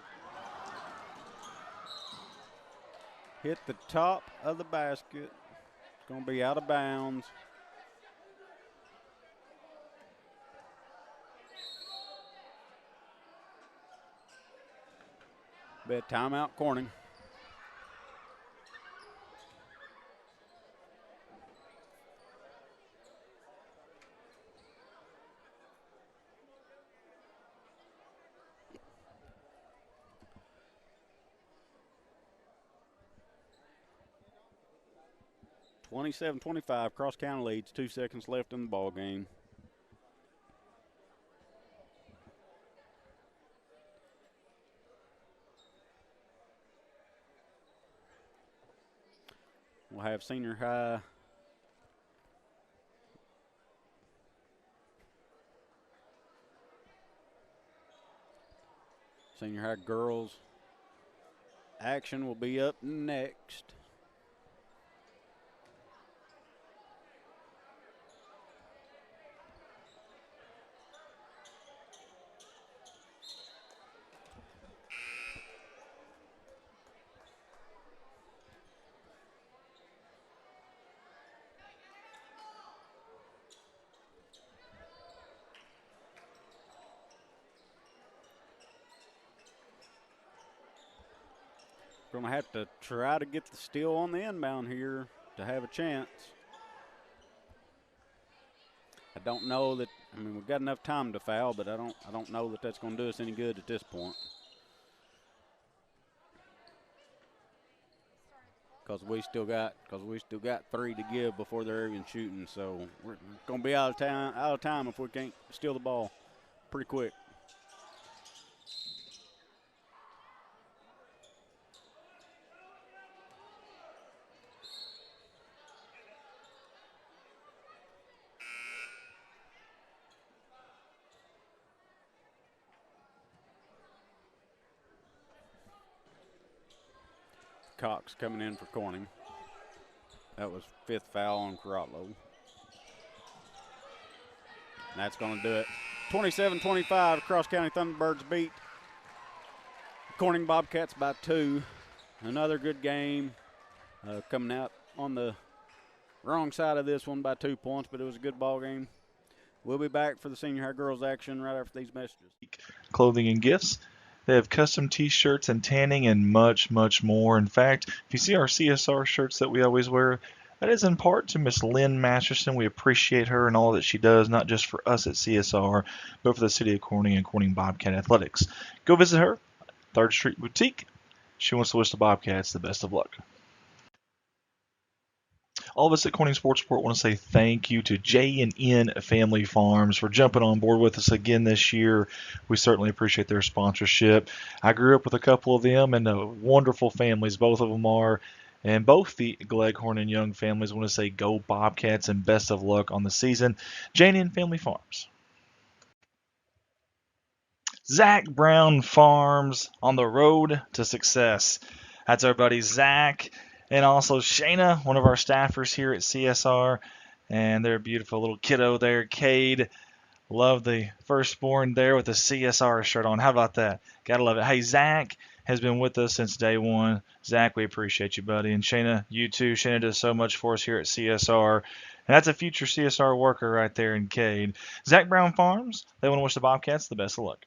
Hit the top of the basket. It's going to be out of bounds. Bad timeout, Corning. 27-25, Cross County leads, 2 seconds left in the ball game. We'll have senior high girls action will be up next. Going to have to try to get the steal on the inbound here to have a chance. I don't know that. I mean, we've got enough time to foul, but I don't know that that's going to do us any good at this point. Because we still got 3 to give before they're even shooting. So we're going to be out of time if we can't steal the ball pretty quick. Cox coming in for Corning. That was 5th foul on Carotlo. And that's going to do it. 27-25, Cross County Thunderbirds beat Corning Bobcats by 2. Another good game. Coming out on the wrong side of this one by 2 points, but it was a good ball game. We'll be back for the senior high girls action right after these messages. Clothing and gifts. They have custom t-shirts and tanning and much, much more. In fact, if you see our CSR shirts that we always wear, that is in part to Miss Lynn Masterson. We appreciate her and all that she does, not just for us at CSR, but for the city of Corning and Corning Bobcat Athletics. Go visit her, 3rd Street Boutique. She wants to wish the Bobcats the best of luck. All of us at Corning Sports Report want to say thank you to J&N Family Farms for jumping on board with us again this year. We certainly appreciate their sponsorship. I grew up with a couple of them, and wonderful families both of them are. And both the Gleghorn and Young families want to say go Bobcats and best of luck on the season. J&N Family Farms. Zach Brown Farms on the road to success. That's our buddy Zach. And also Shayna, one of our staffers here at CSR. And their beautiful little kiddo there, Cade. Love the firstborn there with the CSR shirt on. How about that? Gotta love it. Hey, Zach has been with us since day one. Zach, we appreciate you, buddy. And Shayna, you too. Shayna does so much for us here at CSR. And that's a future CSR worker right there in Cade. Zach Brown Farms, they want to wish the Bobcats the best of luck.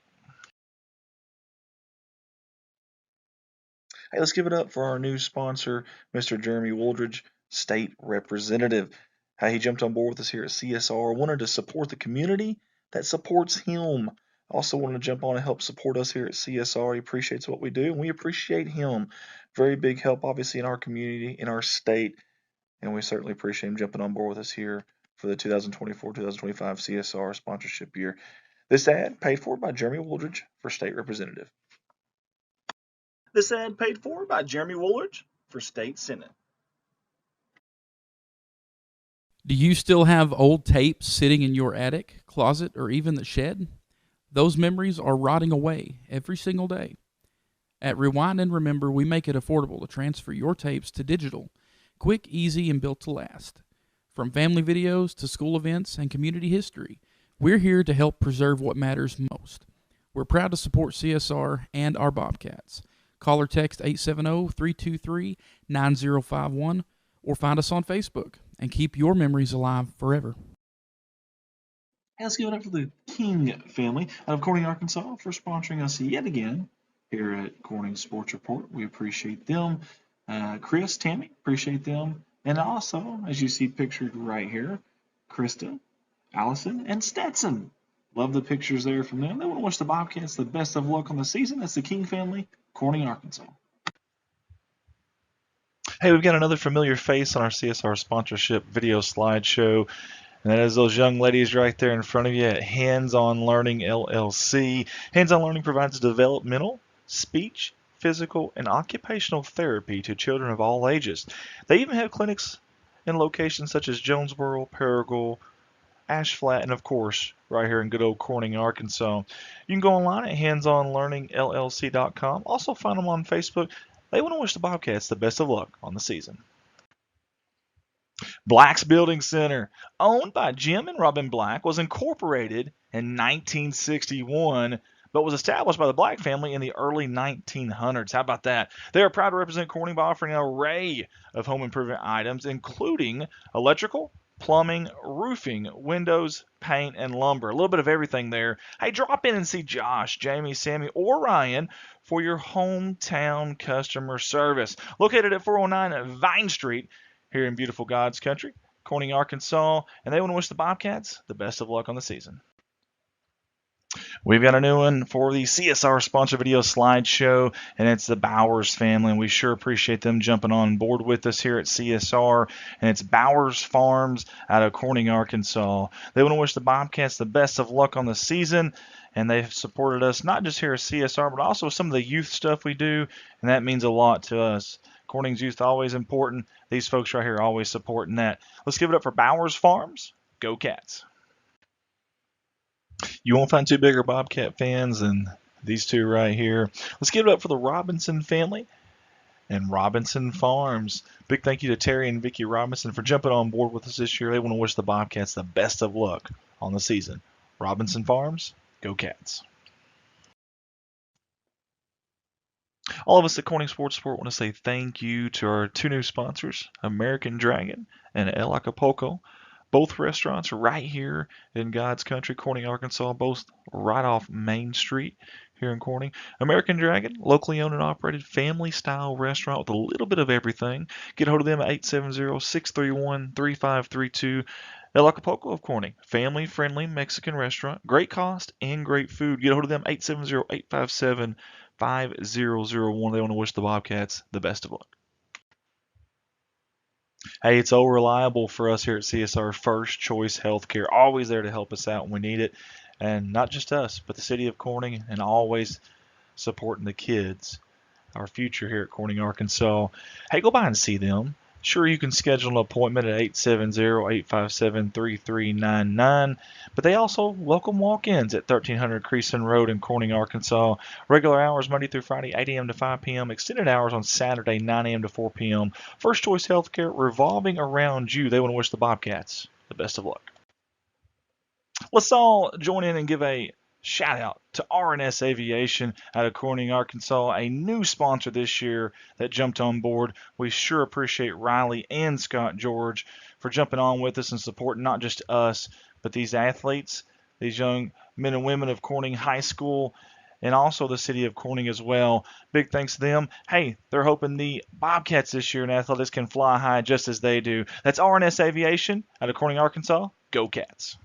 Hey, let's give it up for our new sponsor, Mr. Jeremy Wooldridge, State Representative. Hey, he jumped on board with us here at CSR, wanted to support the community that supports him. Also wanted to jump on and help support us here at CSR. He appreciates what we do, and we appreciate him. Very big help, obviously, in our community, in our state, and we certainly appreciate him jumping on board with us here for the 2024-2025 CSR sponsorship year. This ad paid for by Jeremy Wooldridge for State Representative. This ad paid for by Jeremy Wooldridge for State Senate. Do you still have old tapes sitting in your attic, closet, or even the shed? Those memories are rotting away every single day. At Rewind and Remember, we make it affordable to transfer your tapes to digital, quick, easy, and built to last. From family videos to school events and community history, we're here to help preserve what matters most. We're proud to support CSR and our Bobcats. Call or text 870-323-9051 or find us on Facebook and keep your memories alive forever. Let's give it up for the King family out of Corning, Arkansas for sponsoring us yet again here at Corning Sports Report. We appreciate them. Chris, Tammy, appreciate them. And also, as you see pictured right here, Krista, Allison, and Stetson. Love the pictures there from them. They want to wish the Bobcats the best of luck on the season. That's the King family, Corning, Arkansas. Hey, we've got another familiar face on our CSR sponsorship video slideshow, and that is those young ladies right there in front of you at Hands On Learning LLC. Hands On Learning provides developmental, speech, physical, and occupational therapy to children of all ages. They even have clinics in locations such as Jonesboro, Paragould, Ash Flat, and of course, right here in good old Corning, Arkansas. You can go online at handsonlearningllc.com. Also find them on Facebook. They want to wish the Bobcats the best of luck on the season. Black's Building Center, owned by Jim and Robin Black, was incorporated in 1961, but was established by the Black family in the early 1900s. How about that? They are proud to represent Corning by offering an array of home improvement items, including electrical, plumbing, roofing, windows, paint, and lumber. A little bit of everything there. Hey, drop in and see Josh, Jamie, Sammy, or Ryan for your hometown customer service. Located at 409 Vine Street here in beautiful God's country, Corning, Arkansas, and they want to wish the Bobcats the best of luck on the season. We've got a new one for the CSR sponsor video slideshow, and it's the Bowers family, and we sure appreciate them jumping on board with us here at CSR, and it's Bowers Farms out of Corning, Arkansas. They want to wish the Bobcats the best of luck on the season, and they've supported us not just here at CSR, but also some of the youth stuff we do, and that means a lot to us. Corning's youth always important. These folks right here are always supporting that. Let's give it up for Bowers Farms. Go Cats. You won't find two bigger Bobcat fans than these two right here. Let's give it up for the Robinson family and Robinson Farms. Big thank you to Terry and Vicki Robinson for jumping on board with us this year. They want to wish the Bobcats the best of luck on the season. Robinson Farms, go Cats. All of us at Corning Sports Sport want to say thank you to our two new sponsors, American Dragon and El Acapulco. Both restaurants right here in God's country, Corning, Arkansas, both right off Main Street here in Corning. American Dragon, locally owned and operated family-style restaurant with a little bit of everything. Get a hold of them at 870-631-3532. El Acapulco of Corning, family-friendly Mexican restaurant, great cost and great food. Get a hold of them, 870-857-5001. They want to wish the Bobcats the best of luck. Hey, it's all reliable for us here at CSR First Choice Healthcare. Always there to help us out when we need it. And not just us, but the city of Corning, and always supporting the kids, our future here at Corning, Arkansas. Hey, go by and see them. Sure, you can schedule an appointment at 870-857-3399. But they also welcome walk-ins at 1300 Creason Road in Corning, Arkansas. Regular hours Monday through Friday, 8 a.m. to 5 p.m. Extended hours on Saturday, 9 a.m. to 4 p.m. First Choice Healthcare revolving around you. They want to wish the Bobcats the best of luck. Let's all join in and give a shout out to R&S Aviation out of Corning, Arkansas, a new sponsor this year that jumped on board. We sure appreciate Riley and Scott George for jumping on with us and supporting not just us, but these athletes, these young men and women of Corning High School, and also the city of Corning as well. Big thanks to them. Hey, they're hoping the Bobcats this year in athletics can fly high just as they do. That's R&S Aviation out of Corning, Arkansas. Go Cats.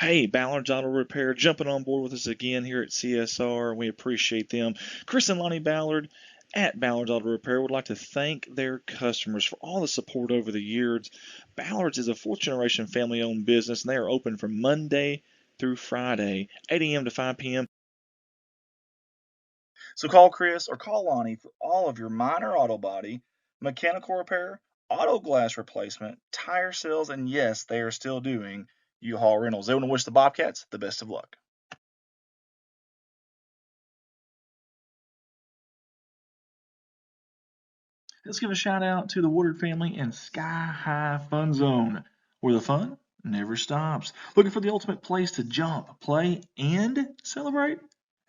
Hey, Ballard's Auto Repair jumping on board with us again here at CSR. We appreciate them. Chris and Lonnie Ballard at Ballard's Auto Repair would like to thank their customers for all the support over the years. Ballard's is a fourth-generation family-owned business, and they are open from Monday through Friday, 8 a.m. to 5 p.m. So call Chris or call Lonnie for all of your minor auto body, mechanical repair, auto glass replacement, tire sales, and yes, they are still doing U-Haul rentals. They want to wish the Bobcats the best of luck. Let's give a shout out to the Woodard family and Sky High Fun Zone, where the fun never stops. Looking for the ultimate place to jump, play, and celebrate?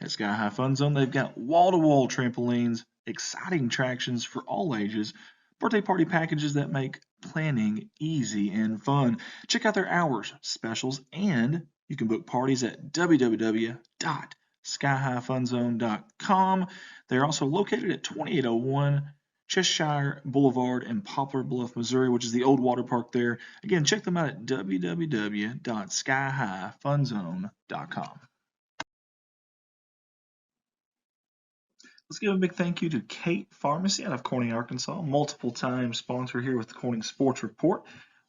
At Sky High Fun Zone, they've got wall-to-wall trampolines, exciting attractions for all ages, birthday party packages that make planning easy and fun. Check out their hours, specials, and you can book parties at www.skyhighfunzone.com. They're also located at 2801 Cheshire Boulevard in Poplar Bluff, Missouri, which is the old water park there. Again, check them out at www.skyhighfunzone.com. Let's give a big thank you to Kate Pharmacy out of Corning, Arkansas, multiple time sponsor here with the Corning Sports Report.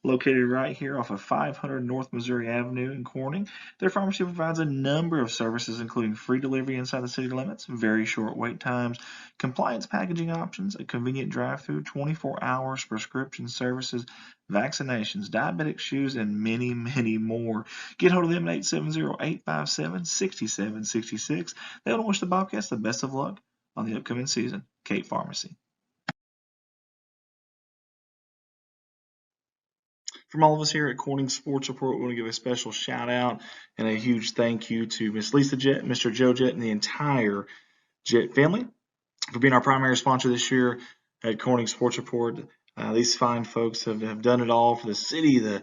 Located right here off of 500 North Missouri Avenue in Corning, their pharmacy provides a number of services, including free delivery inside the city limits, very short wait times, compliance packaging options, a convenient drive-through, 24 hours prescription services, vaccinations, diabetic shoes, and many, many more. Get hold of them at 870-857-6766. They want to wish the Bobcats the best of luck on the upcoming season. Kate Pharmacy. From all of us here at Corning Sports Report, we want to give a special shout out and a huge thank you to Miss Lisa Jett, Mr. Joe Jett, and the entire Jett family for being our primary sponsor this year at Corning Sports Report. These fine folks have done it all for the city, the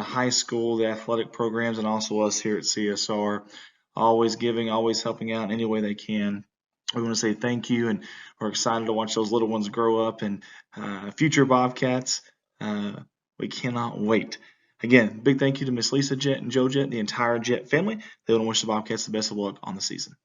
high school, the athletic programs, and also us here at CSR. Always giving, always helping out in any way they can. We want to say thank you, and we're excited to watch those little ones grow up and future Bobcats. We cannot wait. Again, big thank you to Miss Lisa Jett and Joe Jett and the entire Jett family. They want to wish the Bobcats the best of luck on the season.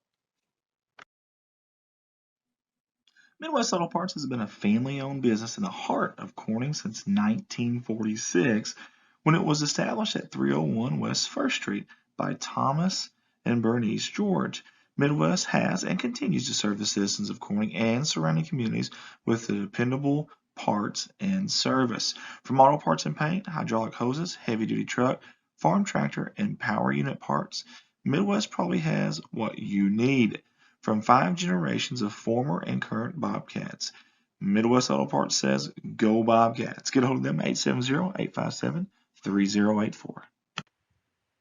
Midwest Auto Parts has been a family-owned business in the heart of Corning since 1946, when it was established at 301 West First Street by Thomas and Bernice George. Midwest has and continues to serve the citizens of Corning and surrounding communities with the dependable parts and service. From auto parts and paint, hydraulic hoses, heavy-duty truck, farm tractor, and power unit parts, Midwest probably has what you need. From 5 generations of former and current Bobcats, Midwest Auto Parts says, go Bobcats. Get a hold of them, 870-857-3084.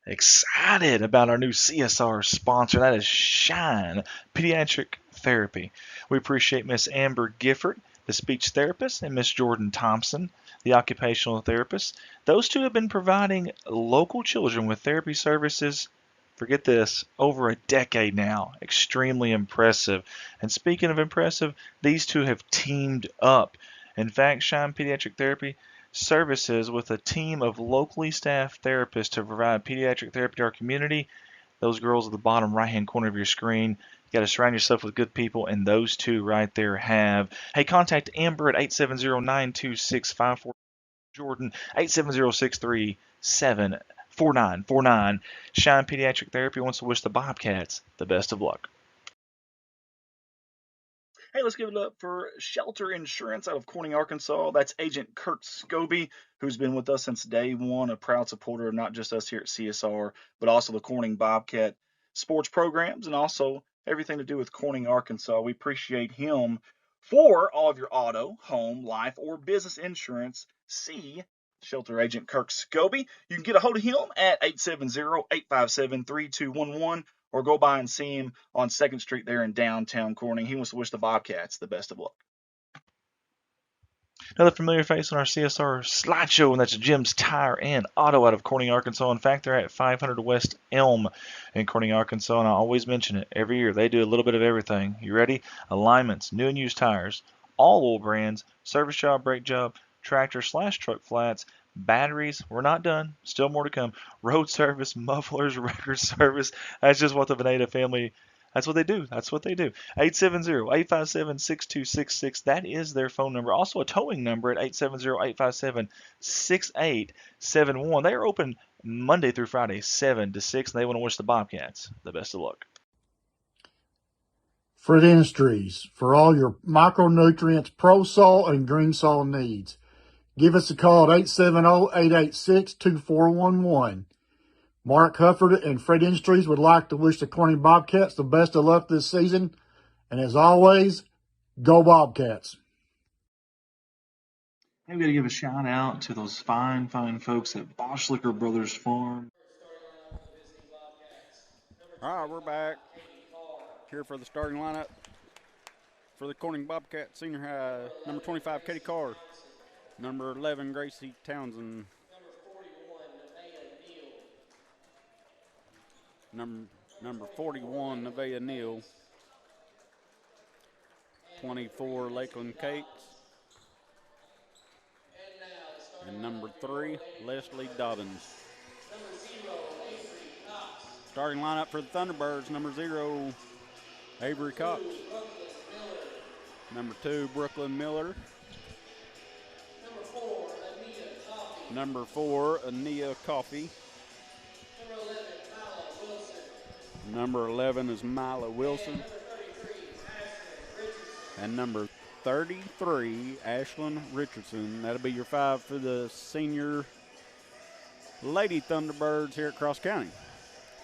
Excited about our new CSR sponsor. That is Shine Pediatric Therapy. We appreciate Miss Amber Gifford, the speech therapist, and Miss Jordan Thompson, the occupational therapist. Those two have been providing local children with therapy services, forget this, over a decade now. Extremely impressive. And speaking of impressive, these two have teamed up. In fact, Shine Pediatric Therapy services with a team of locally staffed therapists to provide pediatric therapy to our community. Those girls at the bottom right-hand corner of your screen. You got to surround yourself with good people, and those two right there have. Hey, contact Amber at 870-926-54. Jordan, 870-637-4949. Shine Pediatric Therapy wants to wish the Bobcats the best of luck. Hey, let's give it up for Shelter Insurance out of Corning, Arkansas. That's Agent Kurt Scobie, who's been with us since day one, a proud supporter of not just us here at CSR, but also the Corning Bobcat sports programs and also everything to do with Corning, Arkansas. We appreciate him for all of your auto, home, life, or business insurance. See Shelter Agent Kirk Scobie. You can get a hold of him at 870-857-3211 or go by and see him on 2nd Street there in downtown Corning. He wants to wish the Bobcats the best of luck. Another familiar face on our CSR slideshow, and that's Jim's Tire and Auto out of Corning, Arkansas. In fact, they're at 500 West Elm in Corning, Arkansas, and I always mention it every year. They do a little bit of everything. You ready? Alignments, new and used tires, all oil brands, service job, brake job, tractor/truck flats, batteries. We're not done. Still more to come. Road service, mufflers, record service. That's just what the Veneta family, that's what they do. That's what they do. 870-857-6266. That is their phone number. Also a towing number at 870-857-6871. They are open Monday through Friday, 7 to 6, and they want to wish the Bobcats the best of luck. Fred Industries, for all your micronutrients, pro soil, and green soil needs. Give us a call at 870-886-2411. Mark Hufford and Fred Industries would like to wish the Corning Bobcats the best of luck this season. And as always, go Bobcats. Hey, we got to give a shout out to those fine folks at Boschlicker Brothers Farm. All right, we're back here for the starting lineup for the Corning Bobcat Senior High. Number 25, Katie Carr. Number 11, Gracie Townsend. Number 41, Nevaeh Neal. 24, Lakeland Cates. And number 3, Leslie Dobbins. Starting lineup for the Thunderbirds, number 0, Avery Cox. Number 2, Brooklyn Miller. Number 4, Ania Coffey. Number 11 is Mila Wilson. And number 33, Ashlyn Richardson. That'll be your 5 for the senior Lady Thunderbirds here at Cross County.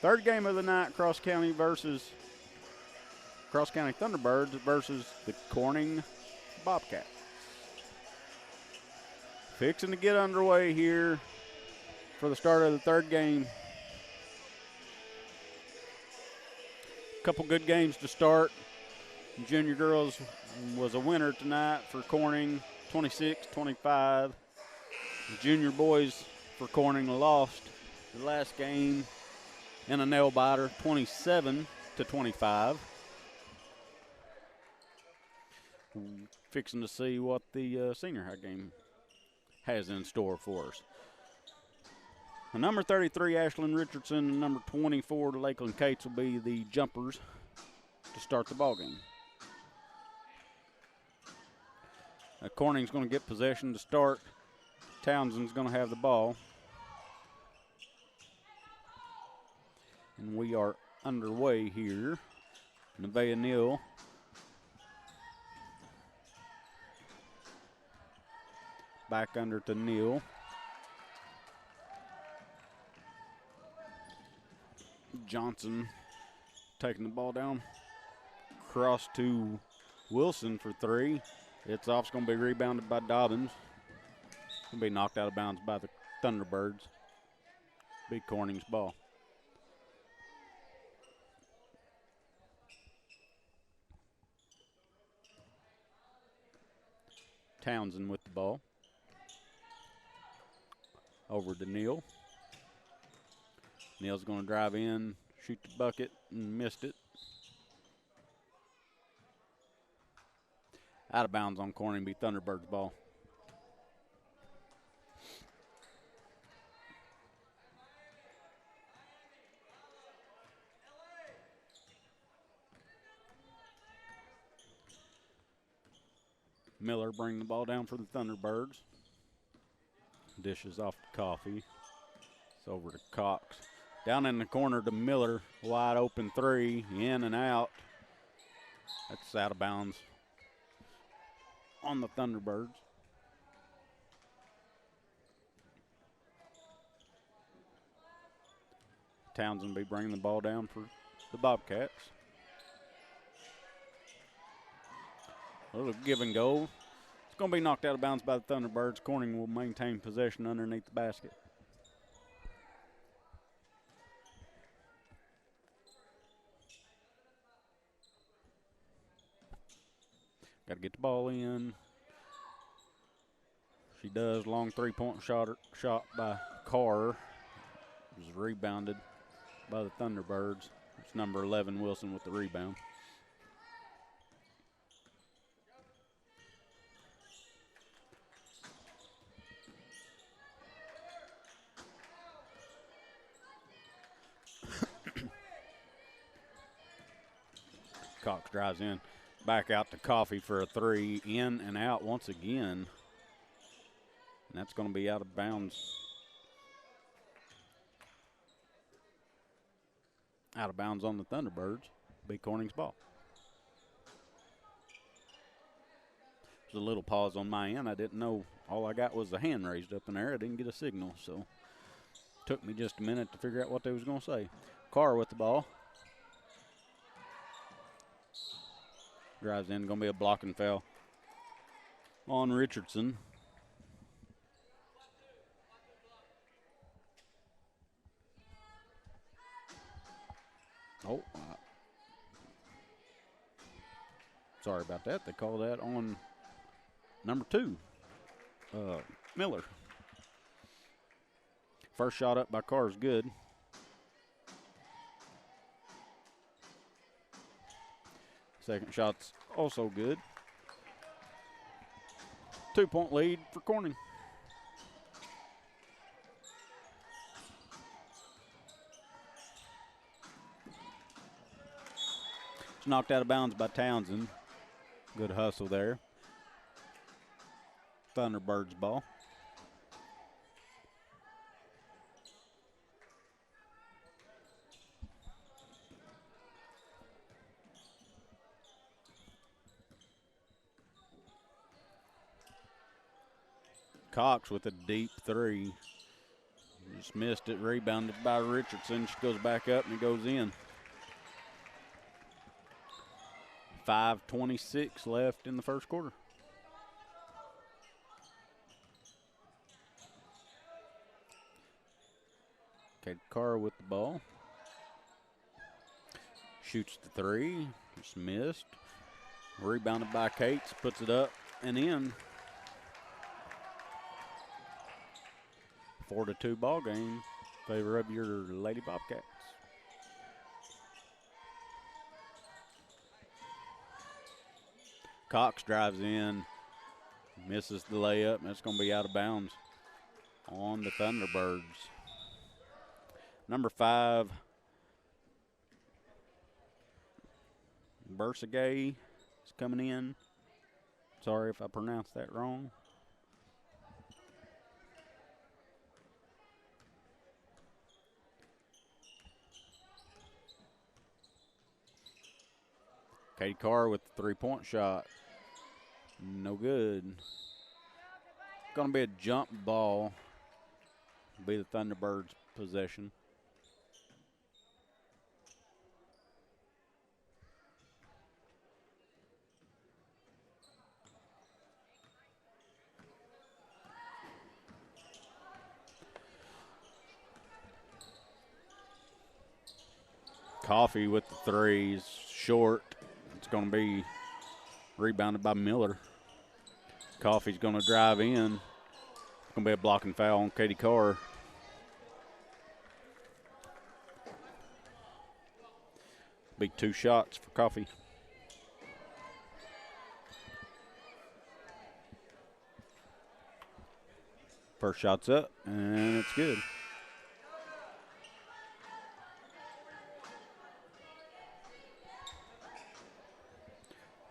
Third game of the night, Cross County Thunderbirds versus the Corning Bobcats. Fixing to get underway here for the start of the third game. Couple good games to start. Junior girls was a winner tonight for Corning, 26-25. Junior boys for Corning lost the last game in a nail biter, 27-25. Fixing to see what the senior high game has in store for us. The number 33, Ashlyn Richardson, and number 24, Lakeland Cates will be the jumpers to start the ball game. Corning's going to get possession to start. Townsend's going to have the ball. And we are underway here. Nevaeh Neal. Back under to Neal. Johnson taking the ball down. Cross to Wilson for 3. It's off. It's going to be rebounded by Dobbins. Going to be knocked out of bounds by the Thunderbirds. Be Corning's ball. Townsend with the ball. Over to Neal. Neal's going to drive in, shoot the bucket, and missed it. Out of bounds on Corning, be Thunderbirds ball. Miller bring the ball down for the Thunderbirds. Dishes off to Coffey. It's over to Cox. Down in the corner to Miller. Wide open 3. In and out. That's out of bounds on the Thunderbirds. Townsend be bringing the ball down for the Bobcats. A little give and go. It's going to be knocked out of bounds by the Thunderbirds. Corning will maintain possession underneath the basket. Got to get the ball in. She does. Long three-point shot by Carr. It was rebounded by the Thunderbirds. It's number 11, Wilson, with the rebound. Cox drives in. Back out to Coffey for a 3. In and out once again. And that's going to be out of bounds. Out of bounds on the Thunderbirds. Be Corning's ball. There's a little pause on my end. I didn't know. All I got was the hand raised up in there. I didn't get a signal, so took me just a minute to figure out what they was going to say. Carr with the ball. Drives in, going to be a blocking foul on Richardson. Oh, sorry about that. They called that on number 2, Miller. First shot up by Carr is good. Second shot's also good. 2-point lead for Corning. It's knocked out of bounds by Townsend. Good hustle there. Thunderbirds ball. Cox with a deep three. Just missed it, rebounded by Richardson. She goes back up and it goes in. 5:26 left in the first quarter. Katie Carr with the ball. Shoots the three, just missed. Rebounded by Cates, puts it up and in. 4-2 ball game. Favor of your Lady Bobcats. Cox drives in, misses the layup, and it's going to be out of bounds on the Thunderbirds. Number 5, Bursagay is coming in. Sorry if I pronounced that wrong. Katie Carr with the three-point shot. No good. Going to be a jump ball. Be the Thunderbirds' possession. Coffee with the threes, short. It's going to be rebounded by Miller. Coffee's going to drive in. It's going to be a blocking foul on Katie Carr. Be 2 shots for Coffee. First shot's up, and it's good.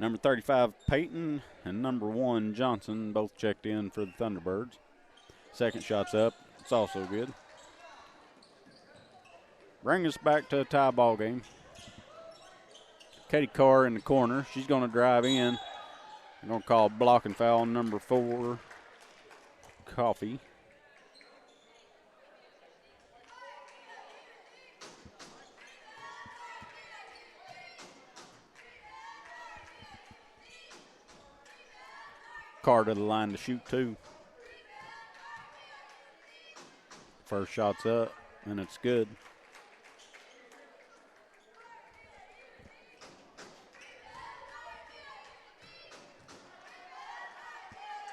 Number 35, Peyton, and number 1, Johnson, both checked in for the Thunderbirds. Second shot's up. It's also good. Bring us back to a tie ball game. Katie Carr in the corner. She's going to drive in. I'm going to call blocking foul on number 4, Coffee. Carr to the line to shoot 2. First shot's up, and it's good.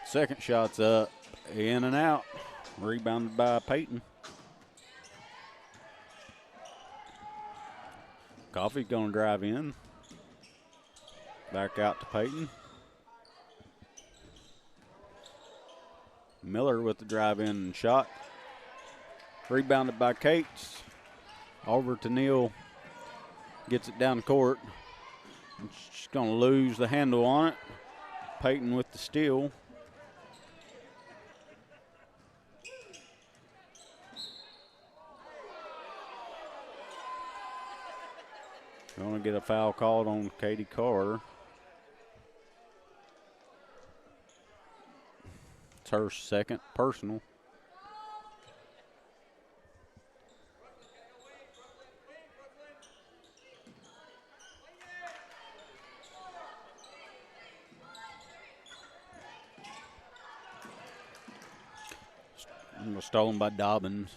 Second shot's up, in and out. Rebounded by Peyton. Coffee's going to drive in. Back out to Peyton. Miller with the drive-in shot. Rebounded by Cates. Over to Neal. Gets it down the court. She's going to lose the handle on it. Peyton with the steal. Going to get a foul called on Katie Carr. It's her second personal. Stolen by Dobbins.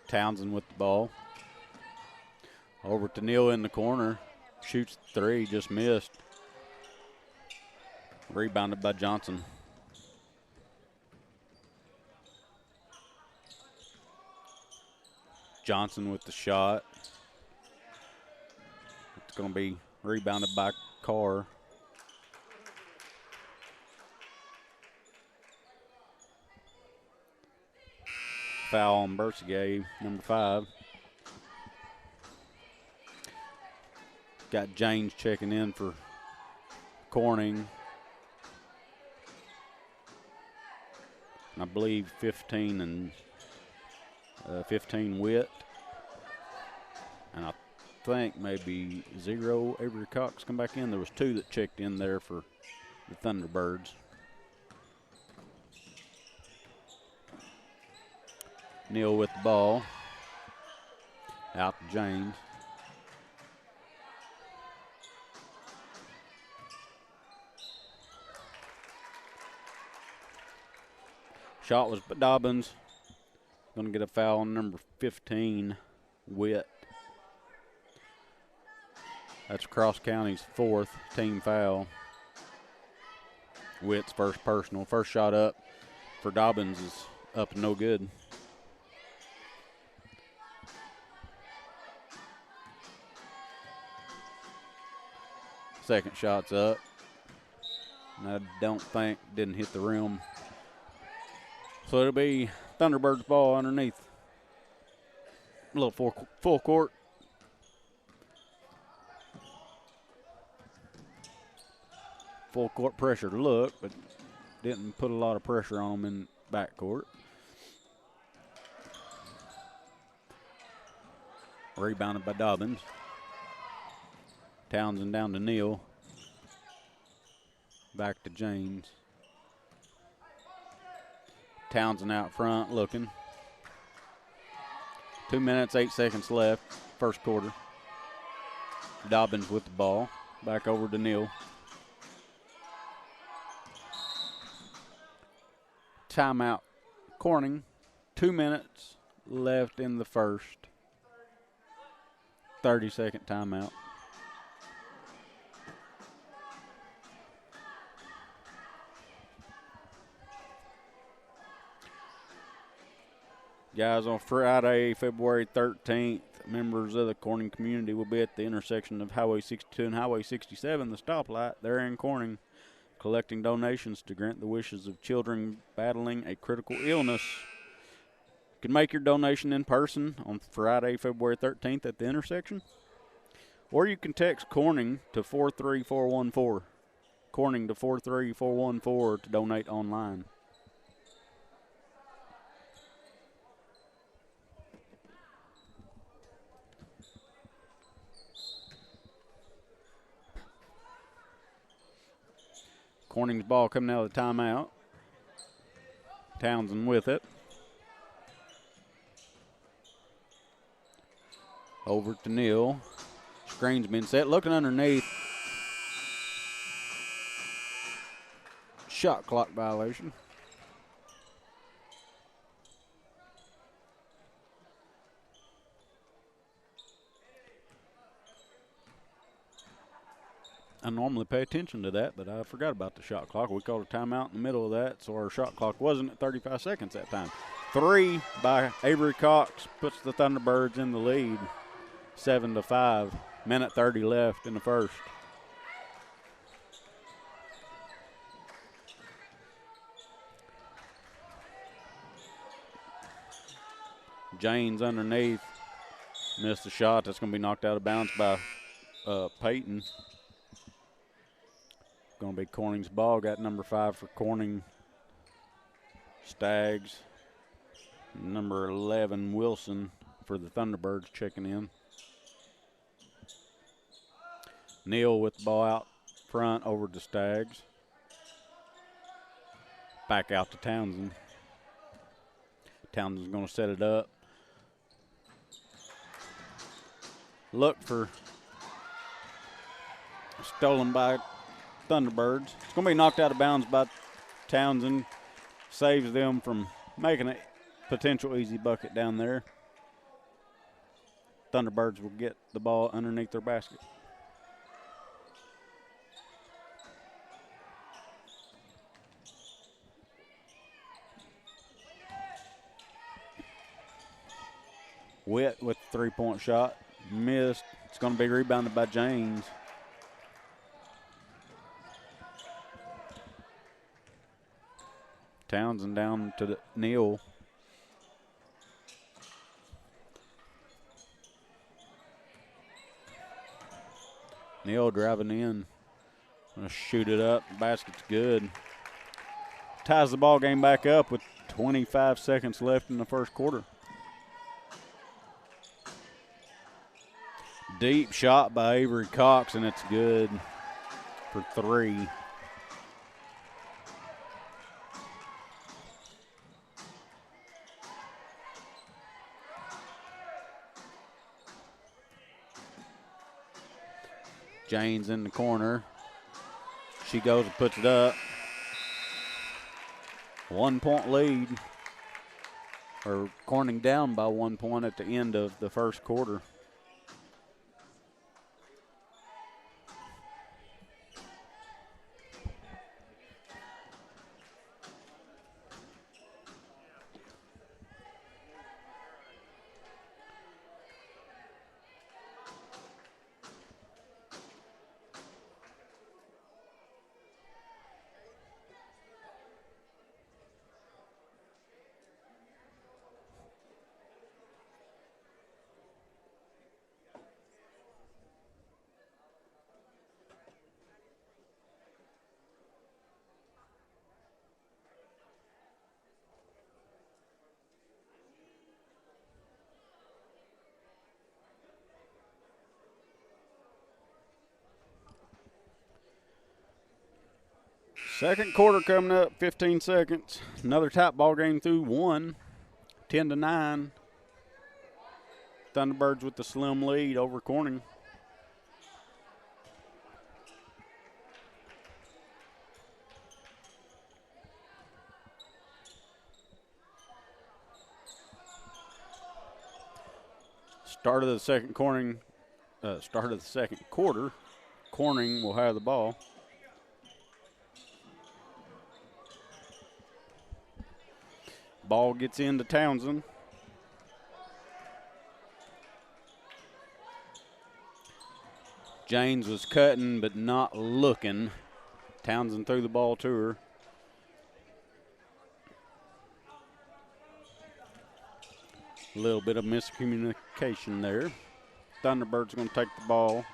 Townsend with the ball. Over to Neal in the corner. Shoots 3, just missed. Rebounded by Johnson. Johnson with the shot. It's going to be rebounded by Carr. Foul on Bursagay, number 5. Got James checking in for Corning. I believe 15 and 15 Witt. And I think maybe 0 Avery Cox come back in. There was 2 that checked in there for the Thunderbirds. Neal with the ball. Out to James. Shot was Dobbins. Going to get a foul on number 15, Witt. That's Cross County's 4th team foul. Witt's first personal. First shot up for Dobbins is up and no good. Second shot's up. And I don't think didn't hit the rim. So it'll be Thunderbirds ball underneath. A little full court. Full court pressure look, but didn't put a lot of pressure on them in backcourt. Rebounded by Dobbins. Townsend down to Neal. Back to James. Townsend out front looking. 2 minutes, 8 seconds left, first quarter. Dobbins with the ball. Back over to Neal. Timeout. Corning. 2 minutes left in the first. 30-second timeout. Guys, on Friday, February 13th, members of the Corning community will be at the intersection of Highway 62 and Highway 67, the stoplight there in Corning, collecting donations to grant the wishes of children battling a critical illness. You can make your donation in person on Friday, February 13th at the intersection, or you can text Corning to 43414. Corning to 43414 to donate online. Corning's ball coming out of the timeout. Townsend with it. Over to Neal. Screen's been set. Looking underneath. Shot clock violation. I normally pay attention to that, but I forgot about the shot clock. We called a timeout in the middle of that, so our shot clock wasn't at 35 seconds that time. 3 by Avery Cox puts the Thunderbirds in the lead, 7-5. Minute 30 left in the first. James underneath. Missed the shot. That's going to be knocked out of bounds by Peyton. Going to be Corning's ball. Got number 5 for Corning. Staggs. Number 11, Wilson, for the Thunderbirds checking in. Neal with the ball out front over to Staggs. Back out to Townsend. Townsend's going to set it up. Look for stolen by Thunderbirds. It's going to be knocked out of bounds by Townsend. Saves them from making a potential easy bucket down there. Thunderbirds will get the ball underneath their basket. Witt with the three-point shot. Missed. It's going to be rebounded by James. Townsend down to Neal. Neal driving in. Gonna shoot it up. Basket's good. Ties the ball game back up with 25 seconds left in the first quarter. Deep shot by Avery Cox, and it's good for 3. Jane's in the corner. She goes and puts it up. 1 point lead. Or Corning down by 1 point at the end of the first quarter. Second quarter coming up, 15 seconds. Another tight ball game through 1, 10-9. Thunderbirds with the slim lead over Corning. Start of the second quarter, Corning will have the ball. Ball gets into Townsend. James was cutting but not looking. Townsend threw the ball to her. A little bit of miscommunication there. Thunderbirds going to take the ball.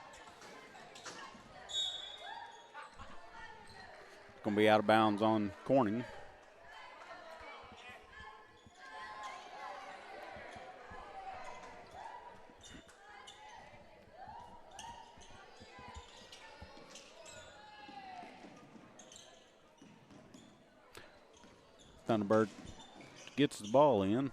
It's going to be out of bounds on Corning. Thunderbird gets the ball in.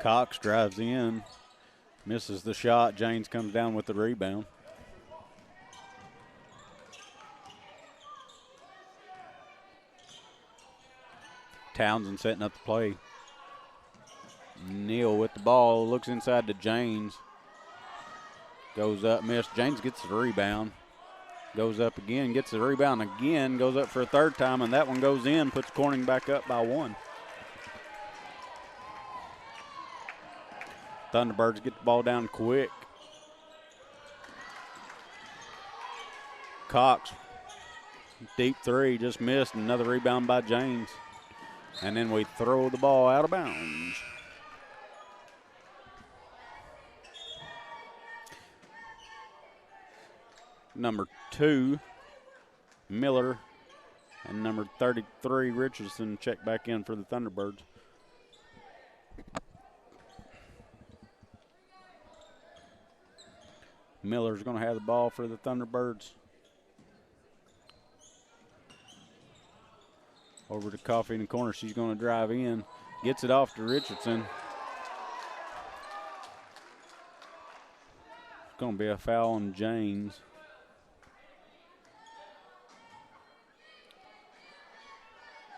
Cox drives in, misses the shot. James comes down with the rebound. Townsend setting up the play. Neal with the ball, looks inside to James. Goes up, missed. James gets the rebound. Goes up again, gets the rebound again, goes up for a third time, and that one goes in, puts Corning back up by 1. Thunderbirds get the ball down quick. Cox, deep 3, just missed. Another rebound by James. And then we throw the ball out of bounds. Number 2, Miller, and number 33, Richardson, check back in for the Thunderbirds. Miller's going to have the ball for the Thunderbirds. Over to Coffee in the corner. She's going to drive in. Gets it off to Richardson. It's going to be a foul on James.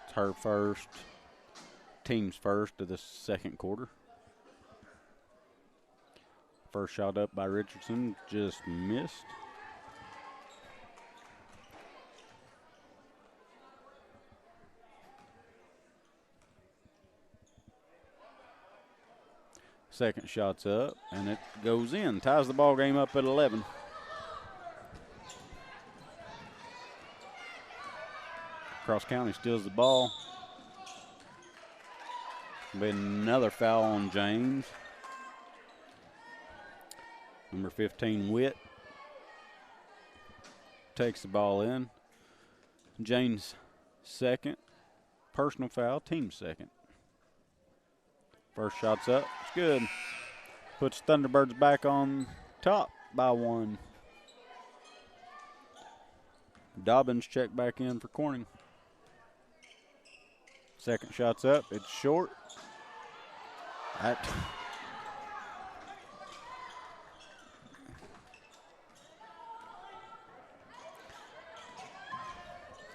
It's her first. Team's first of the second quarter. First shot up by Richardson, just missed. Second shot's up, and it goes in. Ties the ball game up at 11. Cross County steals the ball. Be another foul on James. Number 15, Witt, takes the ball in. James second. Personal foul, team second. First shot's up. It's good. Puts Thunderbirds back on top by 1. Dobbins checked back in for Corning. Second shot's up. It's short.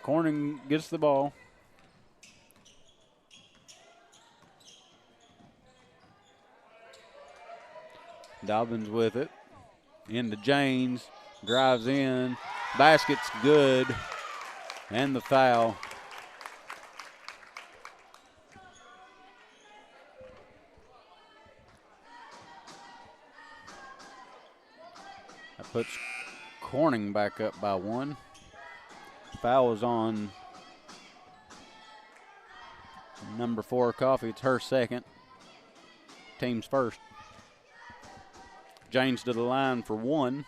Corning gets the ball. Dobbins with it. Into James. Drives in. Basket's good. And the foul. That puts Corning back up by 1. Foul is on number 4, Coffee. It's her second. Team's first. James to the line for 1.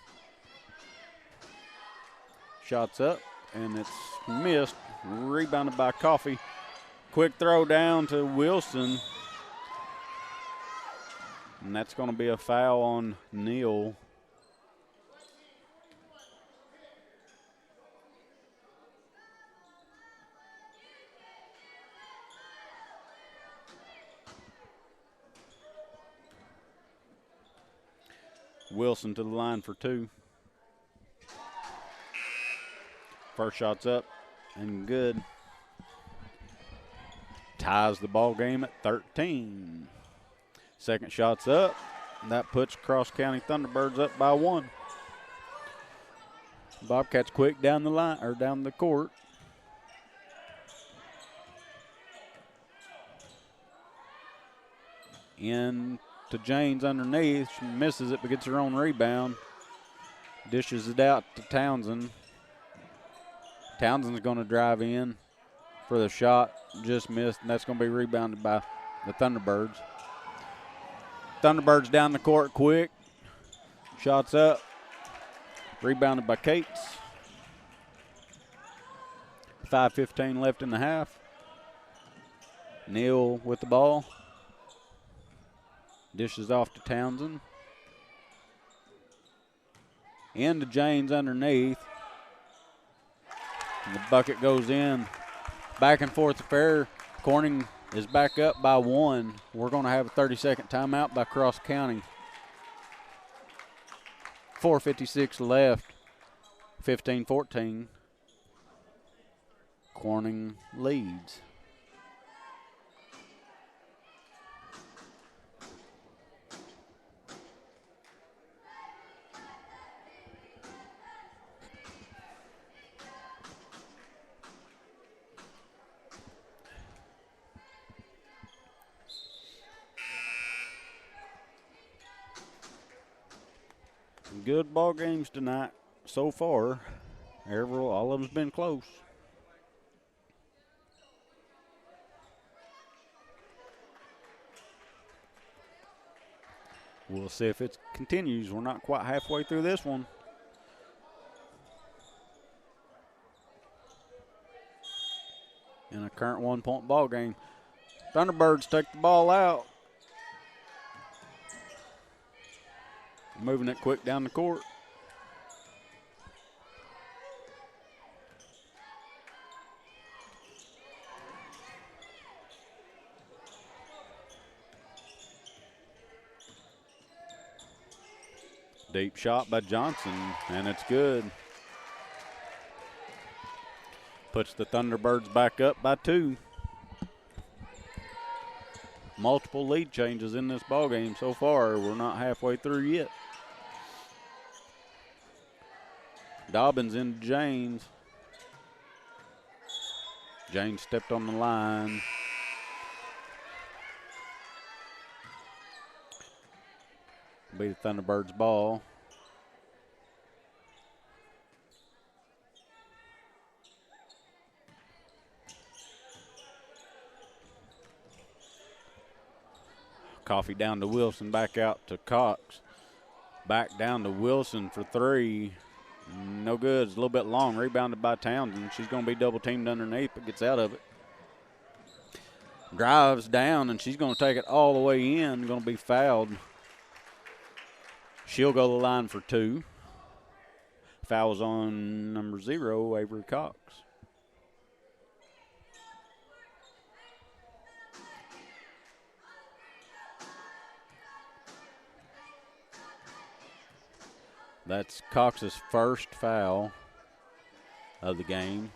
Shots up, and it's missed. Rebounded by Coffee. Quick throw down to Wilson. And that's going to be a foul on Neal. Wilson to the line for 2. First shot's up and good. Ties the ball game at 13. Second shot's up. That puts Cross County Thunderbirds up by 1. Bobcats quick down the line or down the court. In to James underneath. She misses it but gets her own rebound. Dishes it out to Townsend. Townsend's going to drive in for the shot. Just missed, and that's going to be rebounded by the Thunderbirds. Thunderbirds down the court quick. Shots up. Rebounded by Cates. 5:15 left in the half. Neal with the ball. Dishes off to Townsend. Into James underneath. And the bucket goes in. Back and forth affair. Corning is back up by 1. We're going to have a 30-second timeout by Cross County. 4:56 left. 15-14. Corning leads. Good ball games tonight so far. All of them's been close. We'll see if it continues. We're not quite halfway through this one. In a current 1-point ball game. Thunderbirds take the ball out. Moving it quick down the court. Deep shot by Johnson, and it's good. Puts the Thunderbirds back up by 2. Multiple lead changes in this ball game so far. We're not halfway through yet. Dobbins into James. James stepped on the line. Be the Thunderbirds' ball. Coffee down to Wilson, back out to Cox. Back down to Wilson for three. No good. It's a little bit long. Rebounded by Townsend. She's going to be double teamed underneath, but gets out of it. Drives down, and she's going to take it all the way in. Going to be fouled. She'll go to the line for two. Fouls on number 0, Avery Cox. That's Cox's first foul of the game.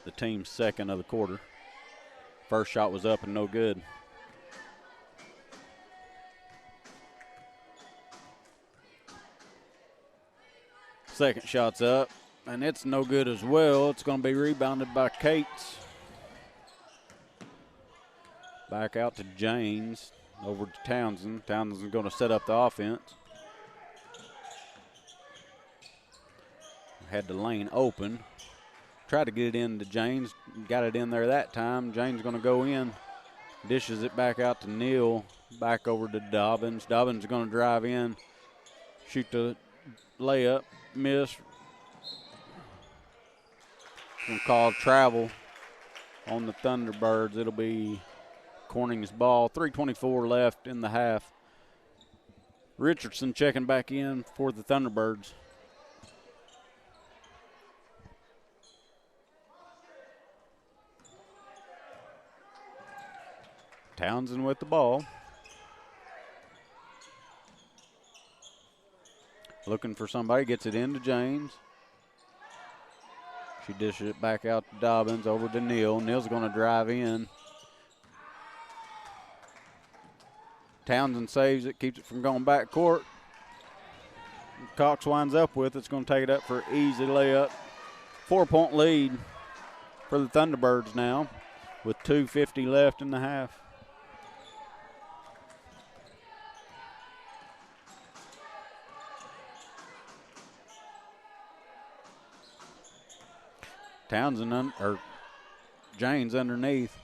The team's second of the quarter. First shot was up and no good. Second shot's up, and it's no good as well. It's going to be rebounded by Cates. Back out to James, over to Townsend. Townsend's going to set up the offense. Had the lane open. Tried to get it into James. Got it in there that time. James going to go in. Dishes it back out to Neal. Back over to Dobbins. Dobbins is going to drive in. Shoot the layup. Miss. Going to call travel on the Thunderbirds. It'll be Corning's ball. 3:24 left in the half. Richardson checking back in for the Thunderbirds. Townsend with the ball. Looking for somebody, gets it into James. She dishes it back out to Dobbins, over to Neal. Neal's going to drive in. Townsend saves it, keeps it from going back court. Cox winds up with it. It's going to take it up for an easy layup. 4-point lead for the Thunderbirds now with 2:50 left in the half. Townsend or James underneath.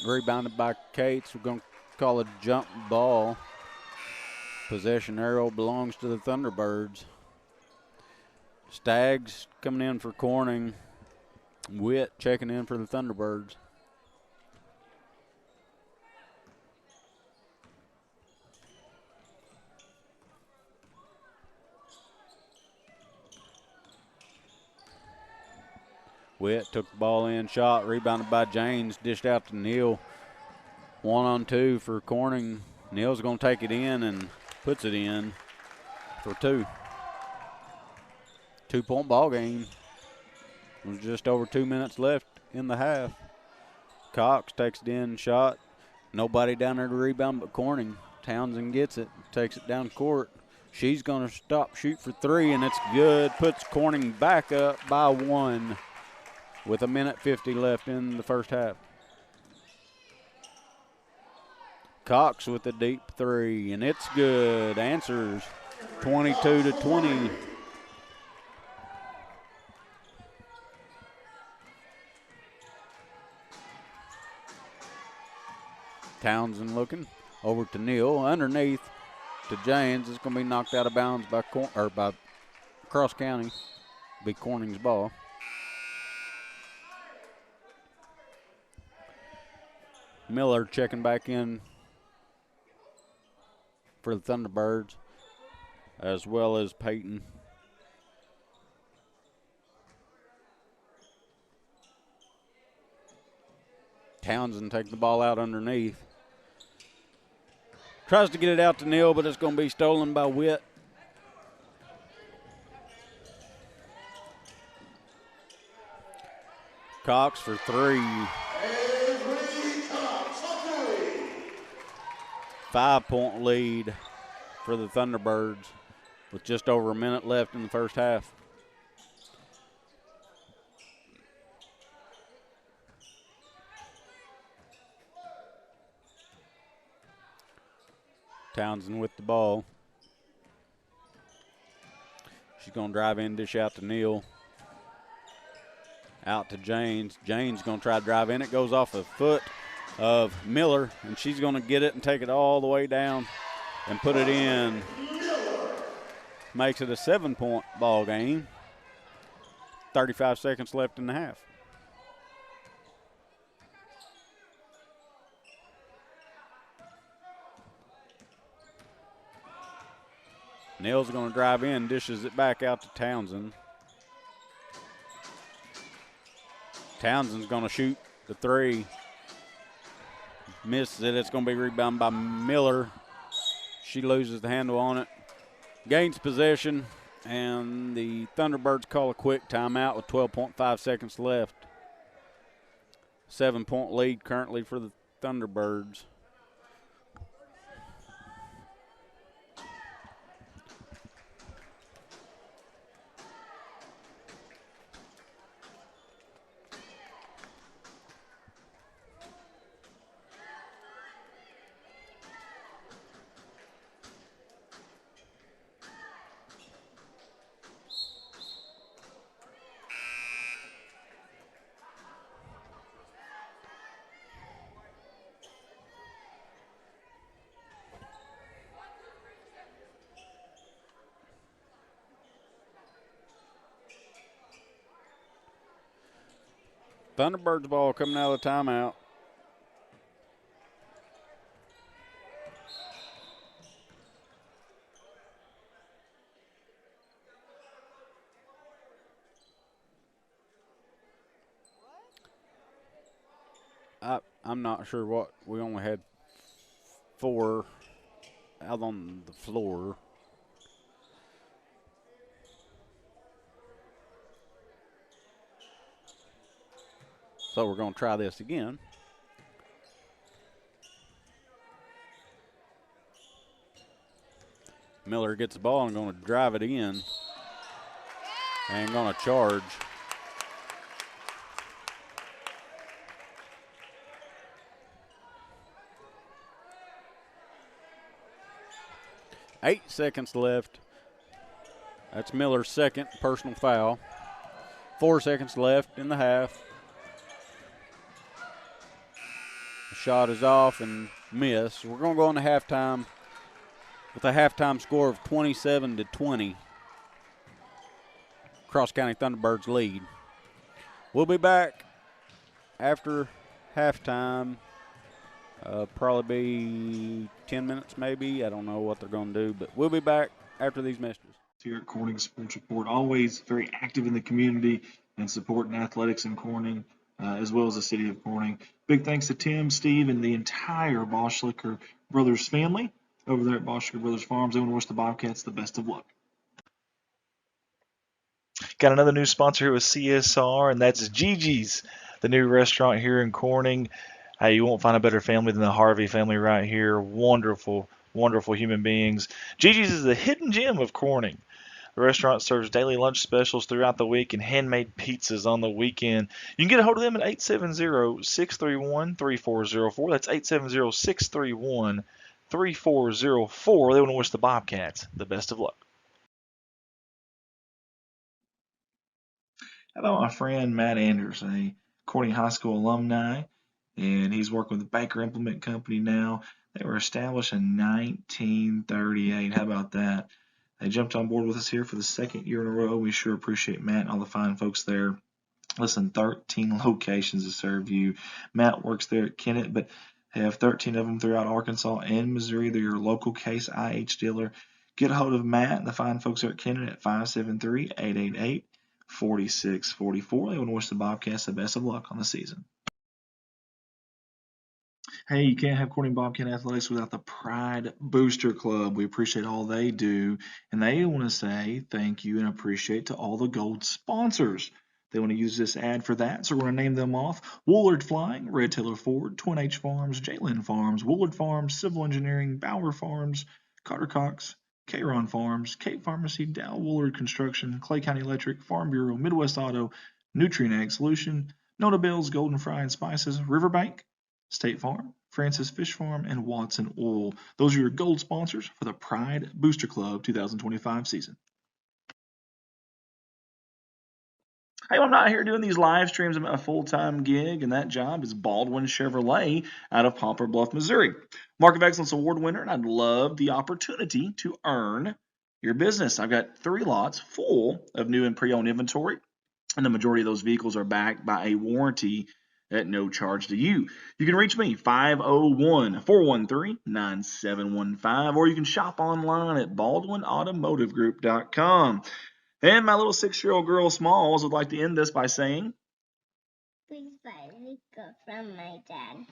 Rebounded by Cates. We're going to call a jump ball. Possession arrow belongs to the Thunderbirds. Staggs coming in for Corning. Witt checking in for the Thunderbirds. Witt took the ball in, shot, rebounded by James, dished out to Neal. 1-on-2 for Corning. Neal's going to take it in and puts it in for two. 2-point ball game. There's just over 2 minutes left in the half. Cox takes it in, shot. Nobody down there to rebound but Corning. Townsend gets it, takes it down court. She's going to stop, shoot for three, and it's good. Puts Corning back up by 1 with 1:50 left in the first half. Cox with a deep three, and it's good. Answers 22-20. Townsend looking over to Neal, underneath to James. It's going to be knocked out of bounds by Cross County. Be Corning's ball. Miller checking back in for the Thunderbirds, as well as Peyton. Townsend taking the ball out underneath. Tries to get it out to Neal, but it's going to be stolen by Witt. Cox for three. 5-point lead for the Thunderbirds with just over a minute left in the first half. Townsend with the ball. She's going to drive in, dish out to Neal. Out to James. James going to try to drive in. It goes off a foot of Miller, and she's going to get it and take it all the way down and put it in. Makes it a 7-point ball game. 35 seconds left in the half. Nell's going to drive in, dishes it back out to Townsend. Townsend's going to shoot the three. Misses it. It's going to be rebounded by Miller. She loses the handle on it. Gains possession, and the Thunderbirds call a quick timeout with 12.5 seconds left. 7-point lead currently for the Thunderbirds. Thunderbirds ball coming out of the timeout. I'm not sure what. We only had 4 out on the floor. So we're going to try this again. Miller gets the ball and going to drive it in and going to charge. Eight seconds left. That's Miller's second personal foul. 4 seconds left in the half. The shot is off and missed. We're going to go into halftime with a halftime score of 27-20. Cross County Thunderbirds lead. We'll be back after halftime. Probably be 10 minutes maybe. I don't know what they're going to do, but we'll be back after these messages. Here at Corning Sports Report, always very active in the community and supporting athletics in Corning, as well as the city of Corning. Big thanks to Tim, Steve, and the entire Boschlicker Brothers family over there at Boschlicker Brothers Farms. They want to wish the Bobcats the best of luck. Got another new sponsor here with CSR, and that's Gigi's, the new restaurant here in Corning. Hey, you won't find a better family than the Harvey family right here. Wonderful, wonderful human beings. Gigi's is the hidden gem of Corning. The restaurant serves daily lunch specials throughout the week and handmade pizzas on the weekend. You can get a hold of them at 870-631-3404. That's 870-631-3404. They want to wish the Bobcats the best of luck. How about my friend Matt Anders, a Corning High School alumni, and he's working with the Baker Implement Company now. They were established in 1938. How about that? They jumped on board with us here for the second year in a row. We sure appreciate Matt and all the fine folks there. Listen, 13 locations to serve you. Matt works there at Kennett, but they have 13 of them throughout Arkansas and Missouri. They're your local Case IH dealer. Get a hold of Matt and the fine folks there at Kennett at 573-888-4644. They want to wish the Bobcats the best of luck on the season. Hey, you can't have Corning Bobcat Athletics without the Pride Booster Club. We appreciate all they do, and they want to say thank you and appreciate to all the gold sponsors. They want to use this ad for that, so we're going to name them off. Woolard Flying, Red Taylor Ford, Twin H Farms, Jalen Farms, Woolard Farms, Civil Engineering, Bauer Farms, Carter Cox, Caron Farms, Cape Pharmacy, Dow Woolard Construction, Clay County Electric, Farm Bureau, Midwest Auto, Nutrient Ag Solution, Nona Belle's Golden Fry and Spices, Riverbank, State Farm, Francis Fish Farm, and Watson Oil. Those are your gold sponsors for the Pride Booster Club 2025 season. Hey, I'm not here doing these live streams. I'm at a full-time gig, and that job is Baldwin Chevrolet out of Poplar Bluff, Missouri. Mark of Excellence Award winner, and I'd love the opportunity to earn your business. I've got 3 lots full of new and pre-owned inventory, and the majority of those vehicles are backed by a warranty at no charge to you. You can reach me 501-413-9715, or you can shop online at baldwinautomotivegroup.com. And my little 6-year-old girl Smalls would like to end this by saying, please buy Rico from my dad.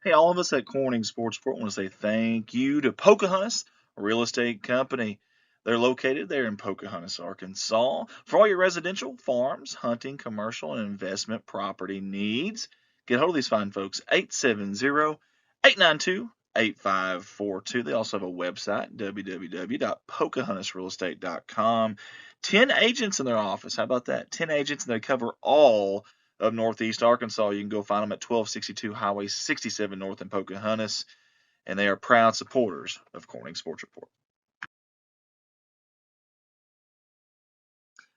hey, all of us at Corning Sports Report want to say thank you to Pocahontas Real Estate Company. They're located there in Pocahontas, Arkansas. For all your residential, farms, hunting, commercial, and investment property needs, get a hold of these fine folks, 870-892-8542. They also have a website, www.pocahontasrealestate.com. 10 agents in their office. How about that? 10 agents, and they cover all of Northeast Arkansas. You can go find them at 1262 Highway 67 North in Pocahontas, and they are proud supporters of Corning Sports Report.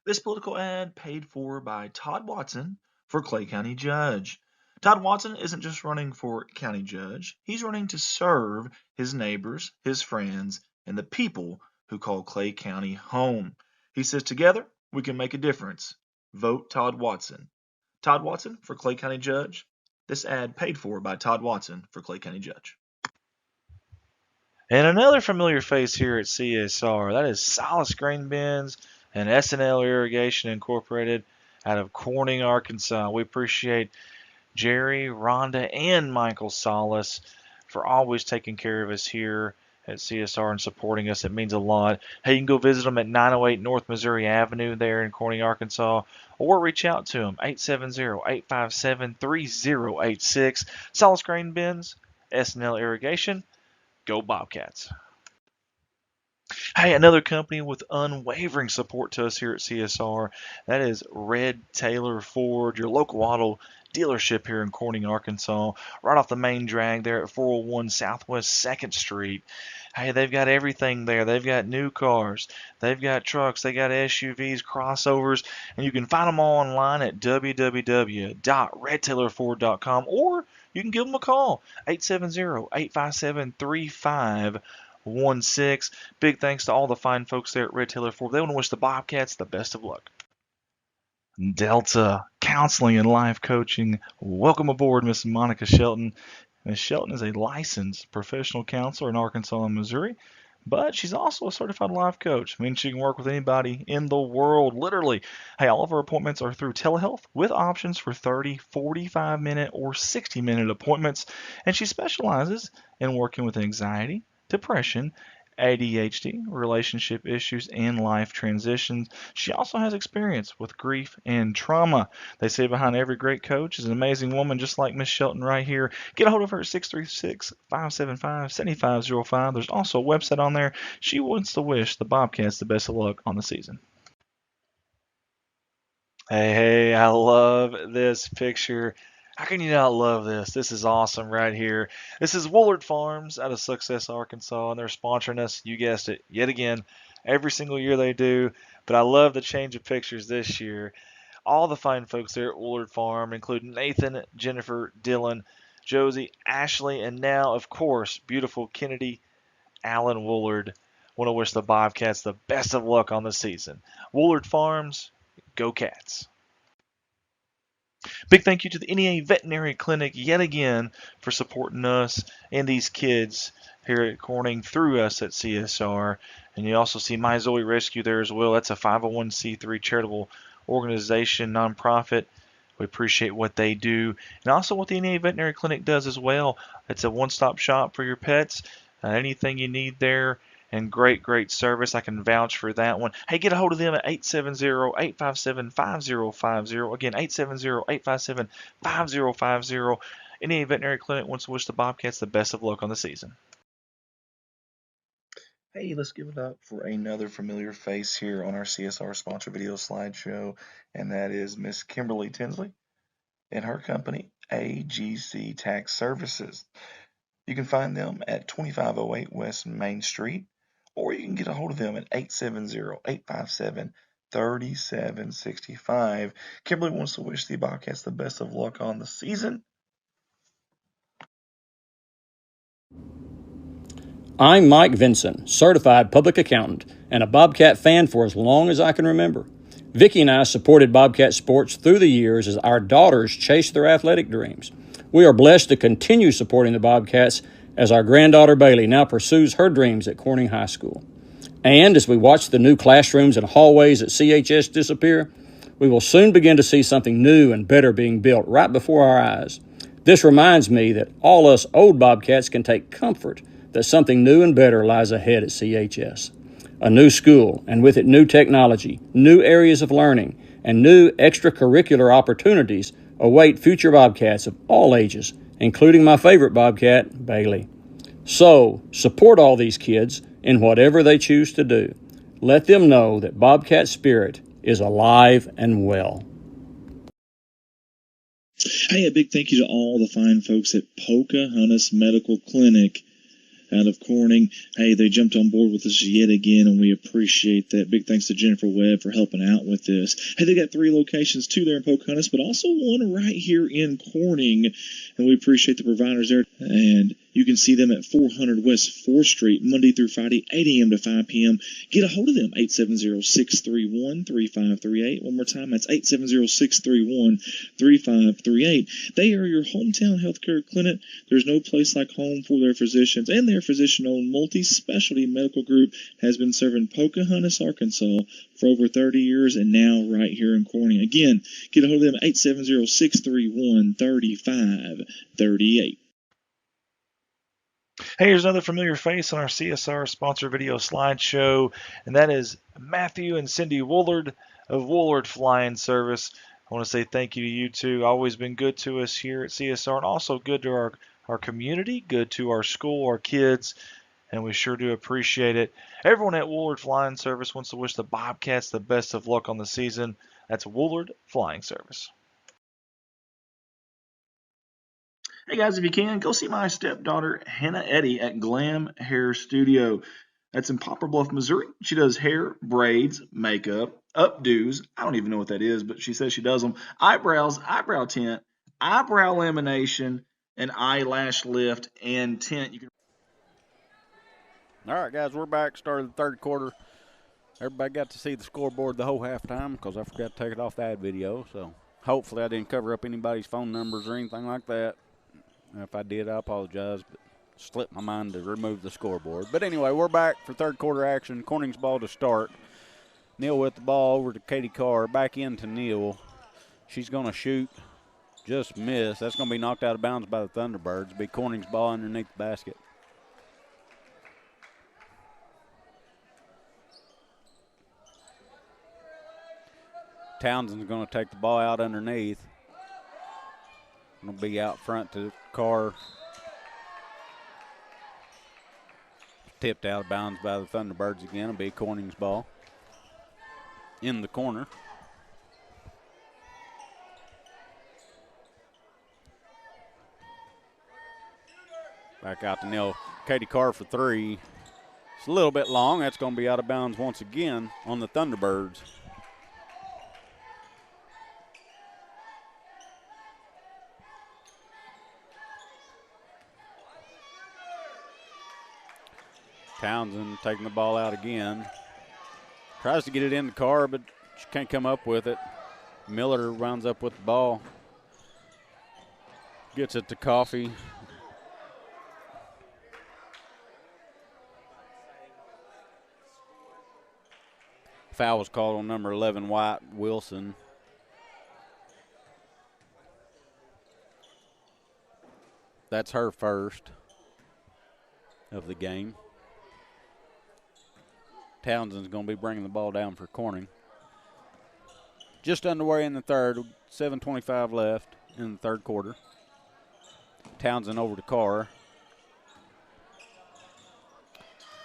This political ad paid for by Todd Watson for Clay County Judge. Todd Watson isn't just running for county judge, he's running to serve his neighbors, his friends, and the people who call Clay County home. He says, together we can make a difference. Vote Todd Watson. Todd Watson for Clay County Judge. This ad paid for by Todd Watson for Clay County Judge. And another familiar face here at CSR, that is Solace Grain Bins and S&L Irrigation Incorporated out of Corning, Arkansas. We appreciate Jerry, Rhonda, and Michael Solace for always taking care of us here at CSR and supporting us. It means a lot. Hey, you can go visit them at 908 North Missouri Avenue there in Corning, Arkansas, or reach out to them, 870-857-3086. Solace Grain Bins, S&L Irrigation, go Bobcats. Hey, another company with unwavering support to us here at CSR, that is Red Taylor Ford, your local auto dealership here in Corning, Arkansas, right off the main drag there at 401 Southwest 2nd Street. Hey, they've got everything there. They've got new cars, they've got trucks, they got SUVs, crossovers, and you can find them all online at www.redtaylorford.com, or you can give them a call, 870-857-3516. Big thanks to all the fine folks there at Red Taylor Ford. They want to wish the Bobcats the best of luck. Delta Counseling and Life Coaching. Welcome aboard, Miss Monica Shelton. Miss Shelton is a licensed professional counselor in Arkansas and Missouri, but she's also a certified life coach. I mean, she can work with anybody in the world, literally. Hey, all of our appointments are through telehealth with options for 30, 45-minute, or 60-minute appointments, and she specializes in working with anxiety, depression, ADHD, relationship issues, and life transitions. She also has experience with grief and trauma. They say behind every great coach is an amazing woman just like Miss Shelton right here. Get a hold of her at 636-575-7505. There's also a website on there. She wants to wish the Bobcats the best of luck on the season. Hey, I love this picture. How can you not love this? This is awesome right here. This is Woolard Farms out of Success, Arkansas, and they're sponsoring us, you guessed it, yet again. Every single year they do, but I love the change of pictures this year. All the fine folks there at Woolard Farm, including Nathan, Jennifer, Dylan, Josie, Ashley, and now, of course, beautiful Kennedy Allen Woolard. Want to wish the Bobcats the best of luck on the season. Woolard Farms, go Cats. Big thank you to the NEA Veterinary Clinic yet again for supporting us and these kids here at Corning through us at CSR. And you also see My Zoe Rescue there as well. That's a 501c3 charitable organization, nonprofit. We appreciate what they do. And also what the NEA Veterinary Clinic does as well. It's a one-stop shop for your pets. Anything you need there. And great, great service. I can vouch for that one. Hey, get a hold of them at 870-857-5050. Again, 870-857-5050. NEA Veterinary Clinic wants to wish the Bobcats the best of luck on the season. Hey, let's give it up for another familiar face here on our CSR sponsor video slideshow, and that is Miss Kimberly Tinsley and her company, AGC Tax Services. You can find them at 2508 West Main Street, or you can get a hold of them at 870-857-3765. Kimberly wants to wish the Bobcats the best of luck on the season. I'm Mike Vinson, certified public accountant and a Bobcat fan for as long as I can remember. Vicki and I supported Bobcat sports through the years as our daughters chased their athletic dreams. We are blessed to continue supporting the Bobcats as our granddaughter Bailey now pursues her dreams at Corning High School. And as we watch the new classrooms and hallways at CHS disappear, we will soon begin to see something new and better being built right before our eyes. This reminds me that all us old Bobcats can take comfort that something new and better lies ahead at CHS. A new school, and with it new technology, new areas of learning, and new extracurricular opportunities await future Bobcats of all ages, including my favorite Bobcat, Bailey. So, support all these kids in whatever they choose to do. Let them know that Bobcat spirit is alive and well. Hey, a big thank you to all the fine folks at Pocahontas Medical Clinic out of Corning. Hey, they jumped on board with us yet again, and we appreciate that. Big thanks to Jennifer Webb for helping out with this. Hey, they got 3 locations, 2 there in Pocahontas, but also 1 right here in Corning, and we appreciate the providers there. And you can see them at 400 West 4th Street, Monday through Friday, 8 a.m. to 5 p.m. Get a hold of them, 870-631-3538. One more time, that's 870-631-3538. They are your hometown healthcare clinic. There's no place like home for their physicians, and their physician-owned multi-specialty medical group has been serving Pocahontas, Arkansas for over 30 years, and now right here in Corning. Again, get a hold of them, 870-631-3538. Hey, here's another familiar face on our CSR sponsor video slideshow, and that is Matthew and Cindy Woolard of Woolard Flying Service. I want to say thank you to you two. Always been good to us here at CSR, and also good to our community, good to our school, our kids, and we sure do appreciate it. Everyone at Woolard Flying Service wants to wish the Bobcats the best of luck on the season. That's Woolard Flying Service. Hey guys, if you can, go see my stepdaughter Hannah Eddy at Glam Hair Studio. That's in Poplar Bluff, Missouri. She does hair, braids, makeup, updos. I don't even know what that is, but she says she does them. Eyebrows, eyebrow tint, eyebrow lamination, and eyelash lift and tint. All right, guys, we're back. Started the third quarter. Everybody got to see the scoreboard the whole halftime because I forgot to take it off the ad video. So hopefully I didn't cover up anybody's phone numbers or anything like that. If I did, I apologize, but slipped my mind to remove the scoreboard. But anyway, we're back for third quarter action. Corning's ball to start. Neal with the ball over to Katie Carr. Back into Neal. She's going to shoot. Just miss. That's going to be knocked out of bounds by the Thunderbirds. Be Corning's ball underneath the basket. Townsend's going to take the ball out underneath. Going to be out front to Carr. Tipped out of bounds by the Thunderbirds again. It'll be Corning's ball. In the corner. Back out to Neal. Katie Carr for 3. It's a little bit long. That's going to be out of bounds once again on the Thunderbirds. Townsend taking the ball out again. Tries to get it in the Carr, but she can't come up with it. Miller rounds up with the ball. Gets it to Coffey. Foul was called on number 11, White Wilson. That's her first of the game. Townsend's going to be bringing the ball down for Corning. Just underway in the third, 7:25 left in the third quarter. Townsend over to Carr.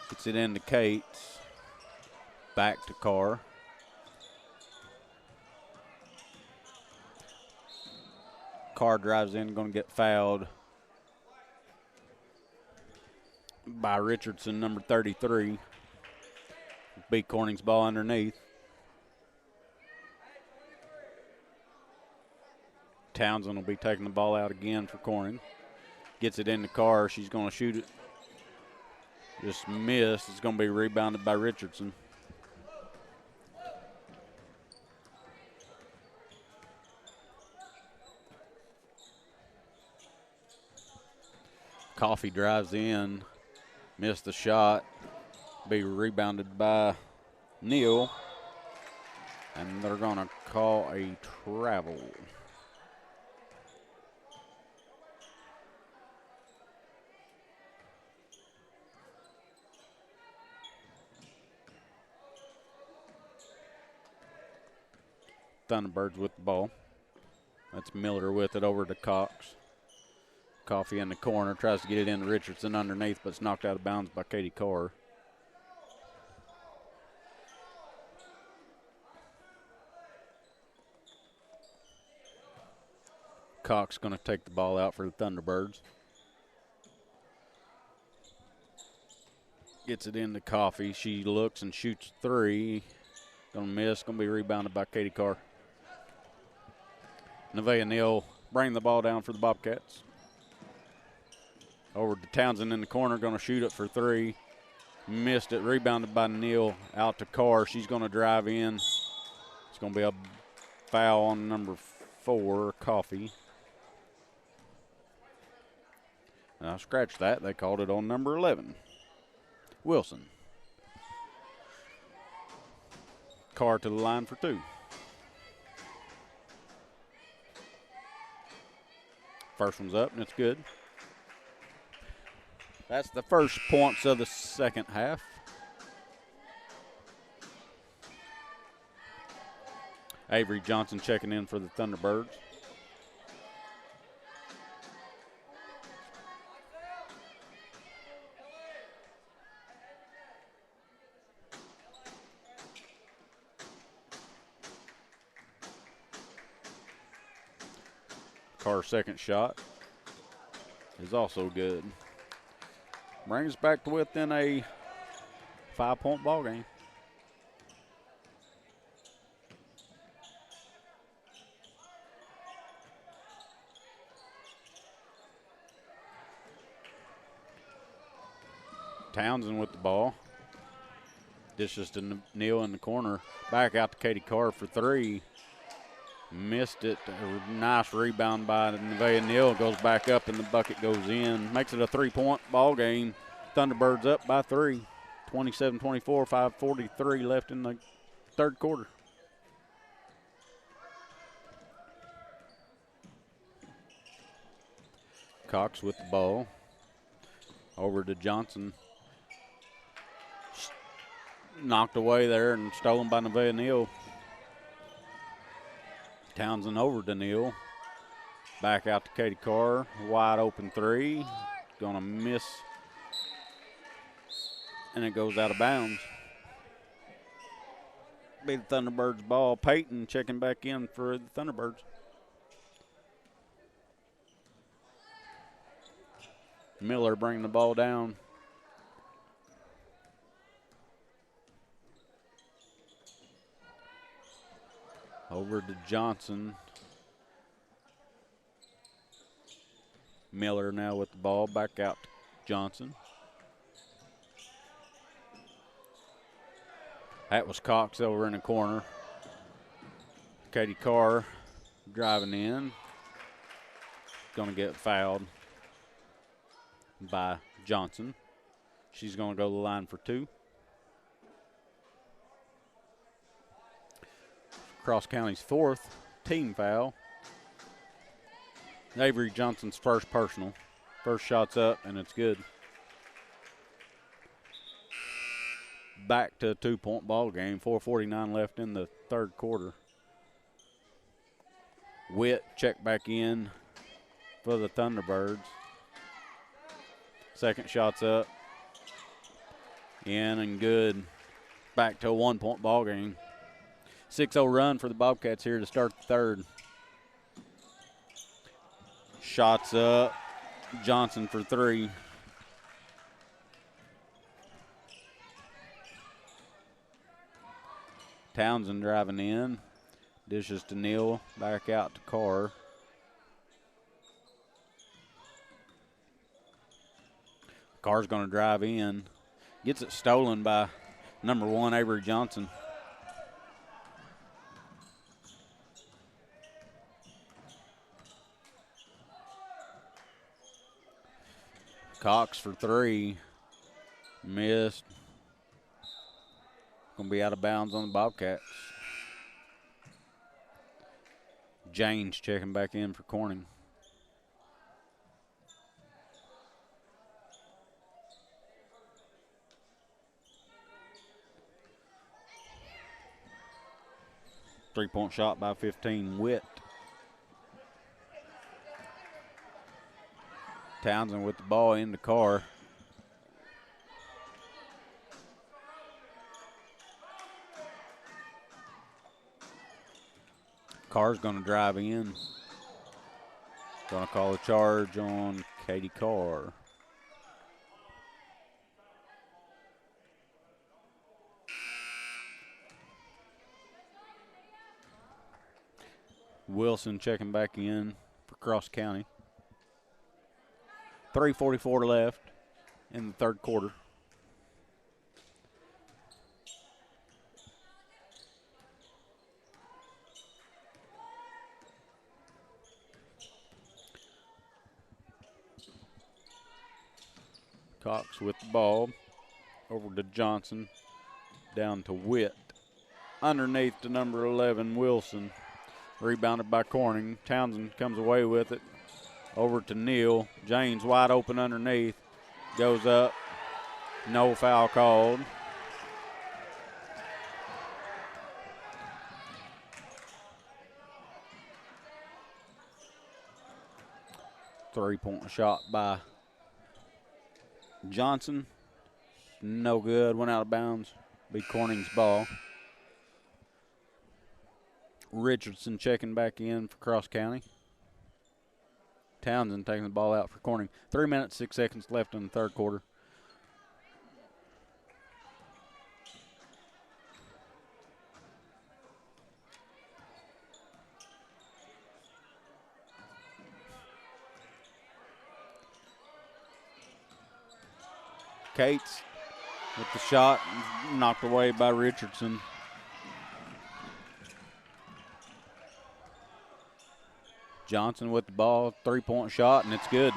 Gets it into Cates. Back to Carr. Carr drives in, going to get fouled. by Richardson, number 33. B. Corning's ball underneath. Townsend will be taking the ball out again for Corning. Gets it in the car. She's going to shoot it. Just missed. It's going to be rebounded by Richardson. Coffee drives in. Missed the shot. Be rebounded by Neal. And they're going to call a travel. Thunderbirds with the ball. That's Miller with it over to Cox. Coffee in the corner, tries to get it into Richardson underneath, but it's knocked out of bounds by Katie Carr. Cox going to take the ball out for the Thunderbirds. Gets it into Coffee. She looks and shoots three. Going to miss. Going to be rebounded by Katie Carr. Nevaeh Neal bring the ball down for the Bobcats. Over to Townsend in the corner. Going to shoot it for three. Missed it. Rebounded by Neal. Out to Carr. She's going to drive in. It's going to be a foul on number 4, Coffee. Now, scratch that. They called it on number 11, Wilson. Carr to the line for 2. First one's up, and it's good. That's the first points of the second half. Avery Johnson checking in for the Thunderbirds. Carr's second shot is also good. Brings back to within a 5-point ball game. Townsend with the ball. Dishes to Neal in the corner. Back out to Katie Carr for 3. Missed it. A nice rebound by Nevaeh Neal. Goes back up and the bucket goes in. Makes it a 3-point ball game. Thunderbirds up by 3. 27-24, 5:43 left in the third quarter. Cox with the ball. Over to Johnson. Knocked away there and stolen by Nevaeh Neal. Townsend over to Neal. Back out to Katie Carr. Wide open 3. Gonna miss. And it goes out of bounds. Be the Thunderbirds ball. Peyton checking back in for the Thunderbirds. Miller bringing the ball down. Over to Johnson. Miller now with the ball. Back out to Johnson. That was Cox over in the corner. Katie Carr driving in. Going to get fouled by Johnson. She's going to go to the line for 2. Cross County's 4th team foul. Avery Johnson's first personal. First shot's up, and it's good. Back to a 2-point ball game. 4:49 left in the third quarter. Witt check back in for the Thunderbirds. Second shot's up. In and good. Back to a 1-point ball game. 6-0 run for the Bobcats here to start the third. Shots up. Johnson for 3. Townsend driving in. Dishes to Neal. Back out to Carr. Carr's going to drive in. Gets it stolen by number 1, Avery Johnson. Cox for 3. Missed. Going to be out of bounds on the Bobcats. James checking back in for Corning. Three-point shot by 15, Witt. Townsend with the ball in the Carr. Carr's going to drive in. Going to call a charge on Katie Carr. Wilson checking back in for Cross County. 3:44 left in the third quarter. Cox with the ball. Over to Johnson. Down to Witt. Underneath to number 11, Wilson. Rebounded by Corning. Townsend comes away with it. Over to Neal. James wide open underneath. Goes up. No foul called. Three-point shot by Johnson. No good. Went out of bounds. Be Corning's ball. Richardson checking back in for Cross County. Townsend taking the ball out for Corning. 3 minutes, 6 seconds left in the third quarter. Cates with the shot, knocked away by Richardson. Johnson with the ball, three-point shot, and it's good.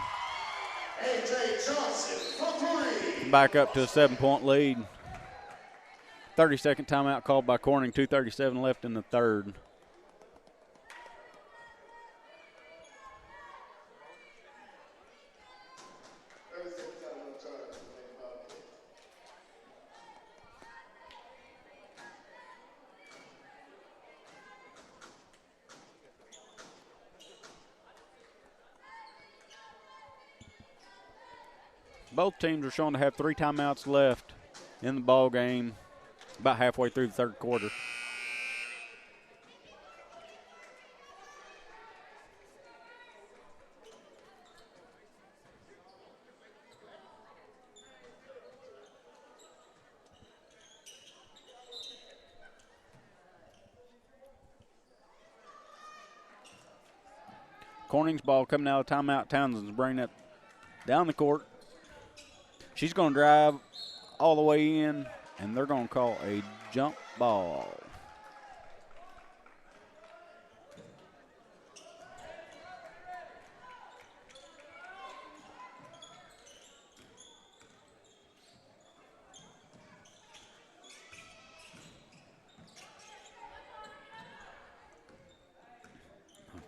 Back up to a 7-point lead. 30-second timeout called by Corning, 2:37 left in the third. Both teams are shown to have 3 timeouts left in the ball game, about halfway through the third quarter. Corning's ball coming out of timeout. Townsend's bringing it down the court. She's going to drive all the way in, and they're going to call a jump ball.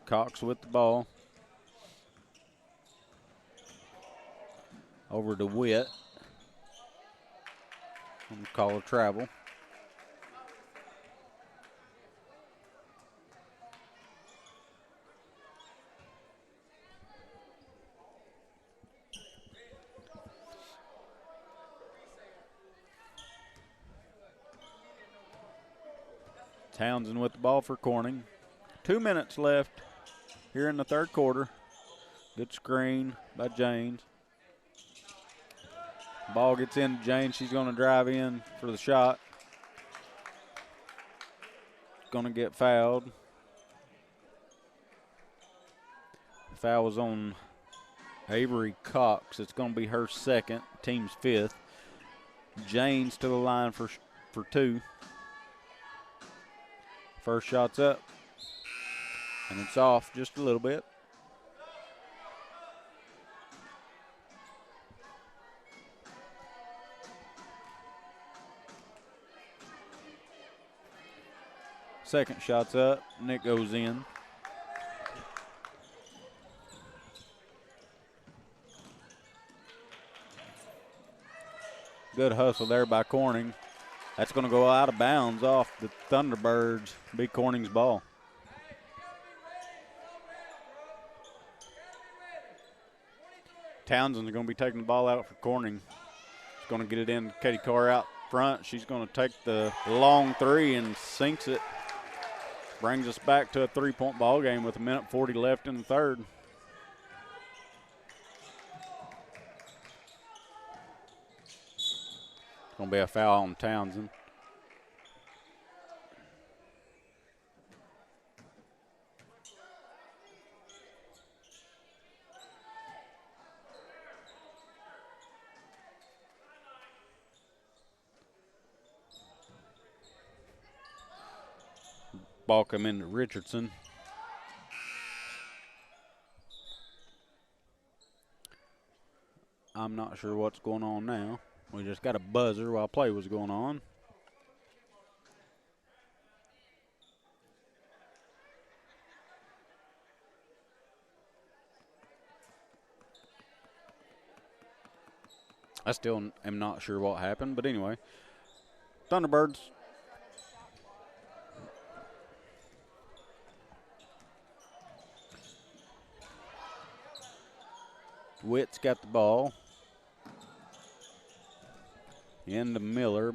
Cox with the ball. Over to Witt. Call a travel. Townsend with the ball for Corning. 2 minutes left here in the third quarter. Good screen by James. Ball gets into Jane. She's going to drive in for the shot. going to get fouled. Foul was on Avery Cox. It's going to be her second, team's fifth. Janes to the line for two. First shot's up, and it's off just a little bit. Second shot's up, and it goes in. Good hustle there by Corning. That's going to go out of bounds off the Thunderbirds. Be Corning's ball. Townsend's going to be taking the ball out for Corning. She's going to get it in. Katie Carr out front. She's going to take the long three and sinks it. Brings us back to a 3-point ball game with 1:40 left in the third. Going to be a foul on Townsend. Ball come into Richardson. I'm not sure what's going on now. We just got a buzzer while play was going on. I still am not sure what happened, but anyway. Thunderbirds. Witt's got the ball. Into Miller.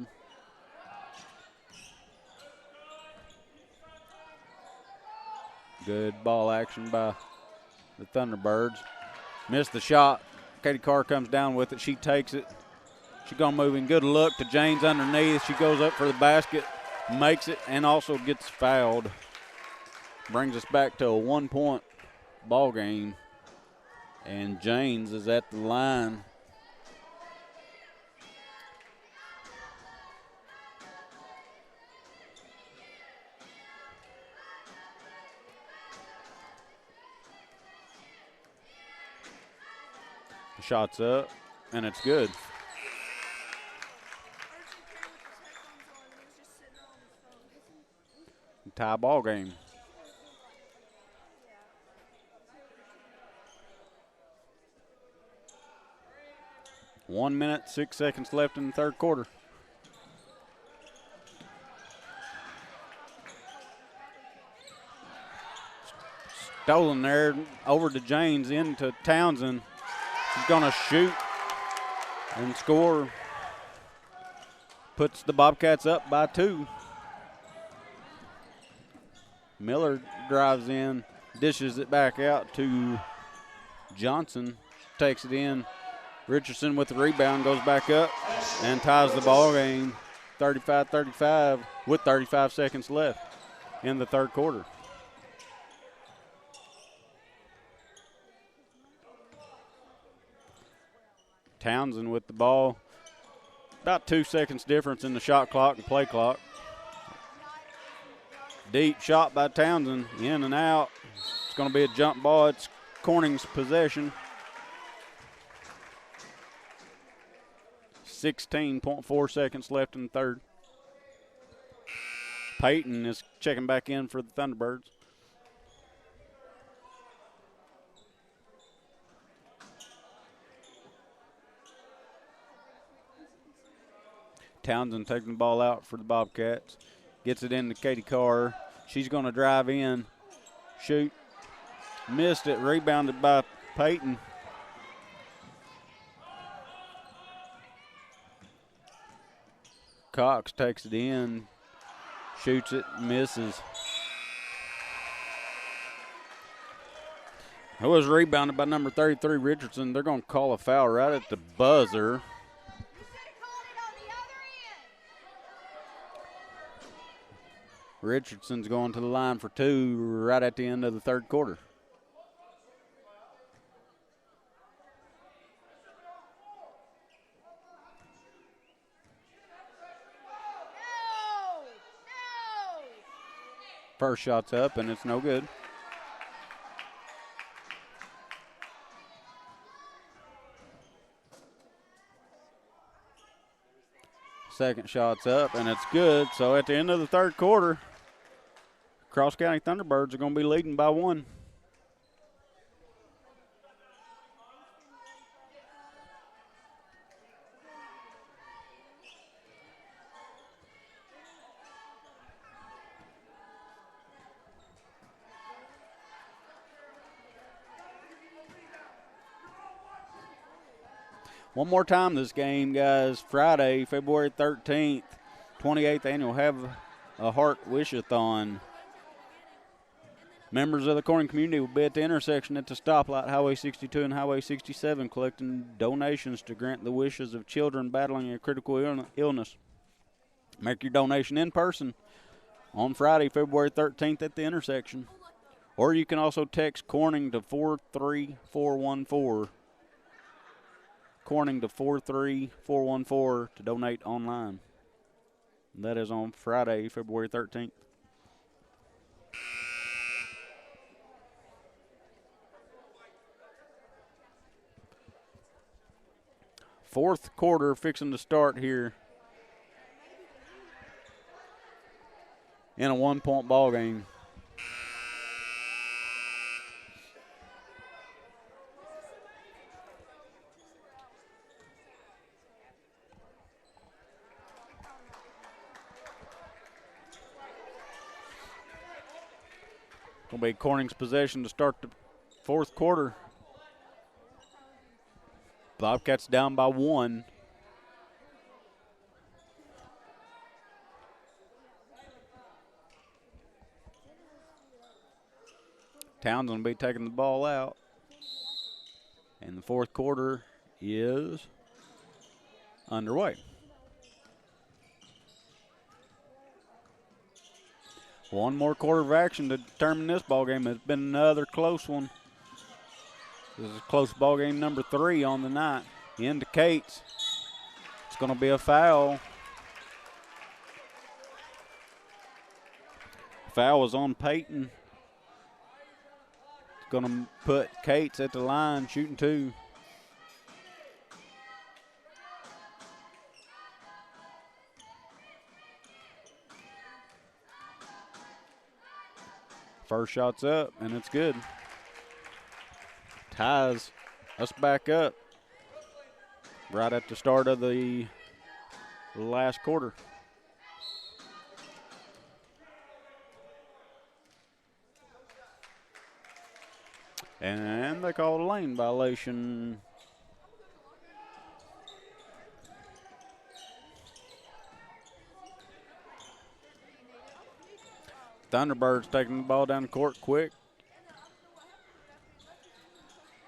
Good ball action by the Thunderbirds. Missed the shot. Katie Carr comes down with it. She takes it. She's going to move in. Good look to Janes underneath. She goes up for the basket, makes it, and also gets fouled. Brings us back to a 1-point ball game. And Janes is at the line. The shot's up, and it's good. Tie ball game. One minute, 6 seconds left in the third quarter. Stolen there over to Janes, into Townsend. She's going to shoot and score. Puts the Bobcats up by 2. Miller drives in, dishes it back out to Johnson. Takes it in. Richardson with the rebound, goes back up and ties the ball game 35-35 with 35 seconds left in the third quarter. Townsend with the ball. About 2 seconds difference in the shot clock and play clock. Deep shot by Townsend, in and out. It's going to be a jump ball. It's Corning's possession. 16.4 seconds left in the third. Peyton is checking back in for the Thunderbirds. Townsend taking the ball out for the Bobcats. Gets it into Katie Carr. She's going to drive in, shoot. Missed it, rebounded by Peyton. Cox takes it in, shoots it, misses. It was rebounded by number 33, Richardson. They're going to call a foul right at the buzzer. Richardson's going to the line for 2 right at the end of the third quarter. First shot's up, and it's no good. Second shot's up, and it's good. So at the end of the third quarter, Cross County Thunderbirds are going to be leading by 1. One more time this game, guys. Friday, February 13th, 28th annual Have a Heart Wishathon. Members of the Corning community will be at the intersection at the stoplight, Highway 62 and Highway 67, collecting donations to grant the wishes of children battling a critical illness. Make your donation in person on Friday, February 13th at the intersection. Or you can also text Corning to 43414. Corning to 43414 to donate online. That is on Friday, February 13th. Fourth quarter fixing to start here in a 1-point ball game. Going to be Corning's possession to start the fourth quarter. Bobcats down by 1. Townsend will be taking the ball out. And the fourth quarter is underway. One more quarter of action to determine this ball game. It's been another close one. This is close ball game number 3 on the night. Indicates it's going to be a foul. Foul was on Peyton. It's going to put Cates at the line, shooting 2. First shot's up, and it's good. Ties us back up right at the start of the last quarter. And they called a lane violation. Thunderbirds taking the ball down the court quick.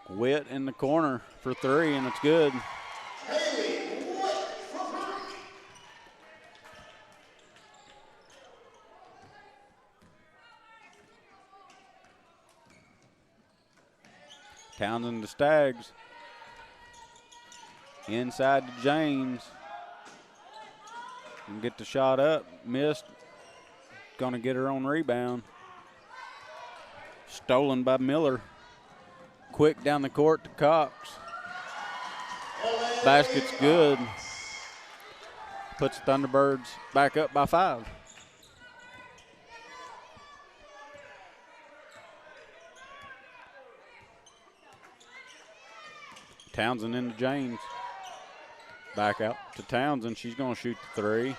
Witt in the corner for 3, and it's good. Townsend to Staggs. Inside to James. And get the shot up. Missed. Going to get her own rebound. Stolen by Miller. Quick down the court to Cox. Basket's good. Puts the Thunderbirds back up by 5. Townsend into James. Back out to Townsend. She's going to shoot the 3.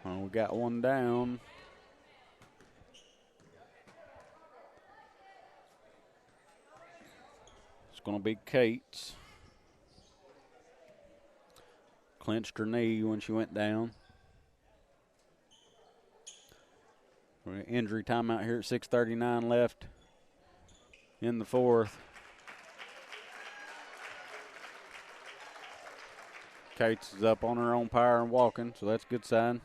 Well, we got one down. It's going to be Cates. Clenched her knee when she went down. Injury timeout here at 6:39 left in the fourth. Cates is up on her own power and walking, so that's a good sign.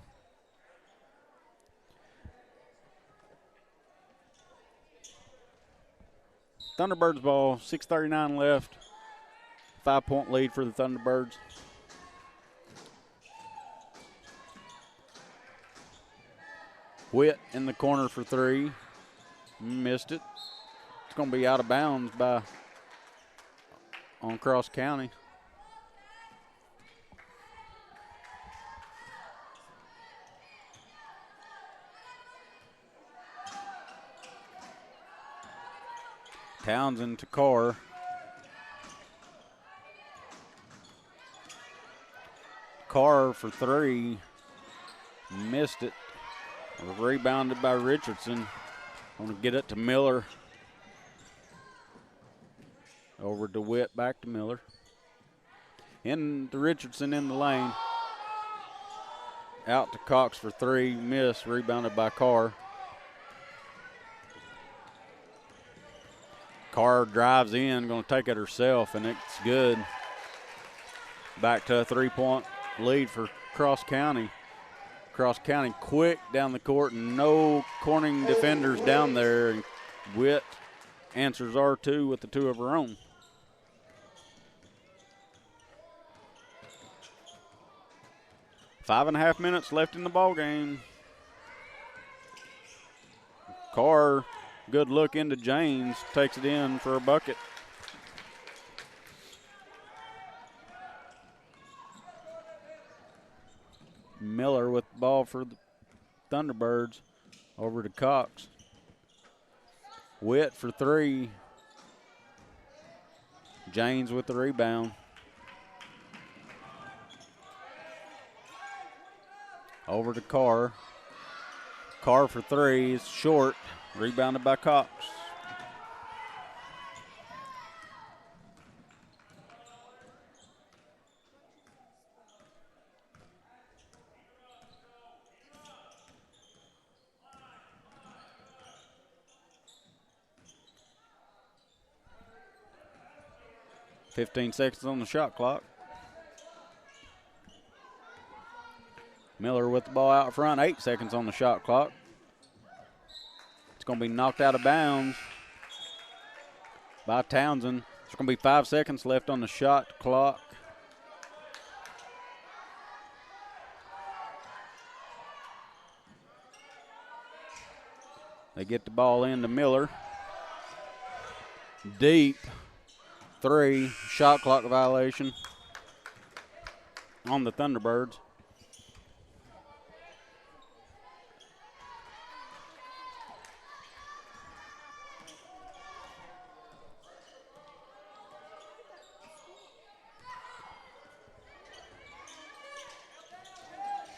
Thunderbirds ball, 6:39 left. 5-point lead for the Thunderbirds. Witt in the corner for three. Missed it. It's going to be out of bounds on Cross County. Townsend to Carr. Carr for three. Missed it. Rebounded by Richardson. Going to get it to Miller. Over to Witt, back to Miller. In to Richardson in the lane. Out to Cox for three. Miss. Rebounded by Carr. Carr drives in, going to take it herself, and it's good. Back to a 3-point lead for Cross County. Cross County quick down the court, and no Corning defenders down there. And Witt answers R2 with the two of her own. Five and a half minutes left in the ball game. Carr, good look into James, takes it in for a bucket. Miller with the ball for the Thunderbirds. Over to Cox. Witt for three. James with the rebound. Over to Carr. Carr for three is short. Rebounded by Cox. $15 seconds on the shot clock. Miller with the ball out front, 8 seconds on the shot clock. It's going to be knocked out of bounds by Townsend. There's going to be 5 seconds left on the shot clock. They get the ball into Miller. Deep. 3, shot clock violation on the Thunderbirds.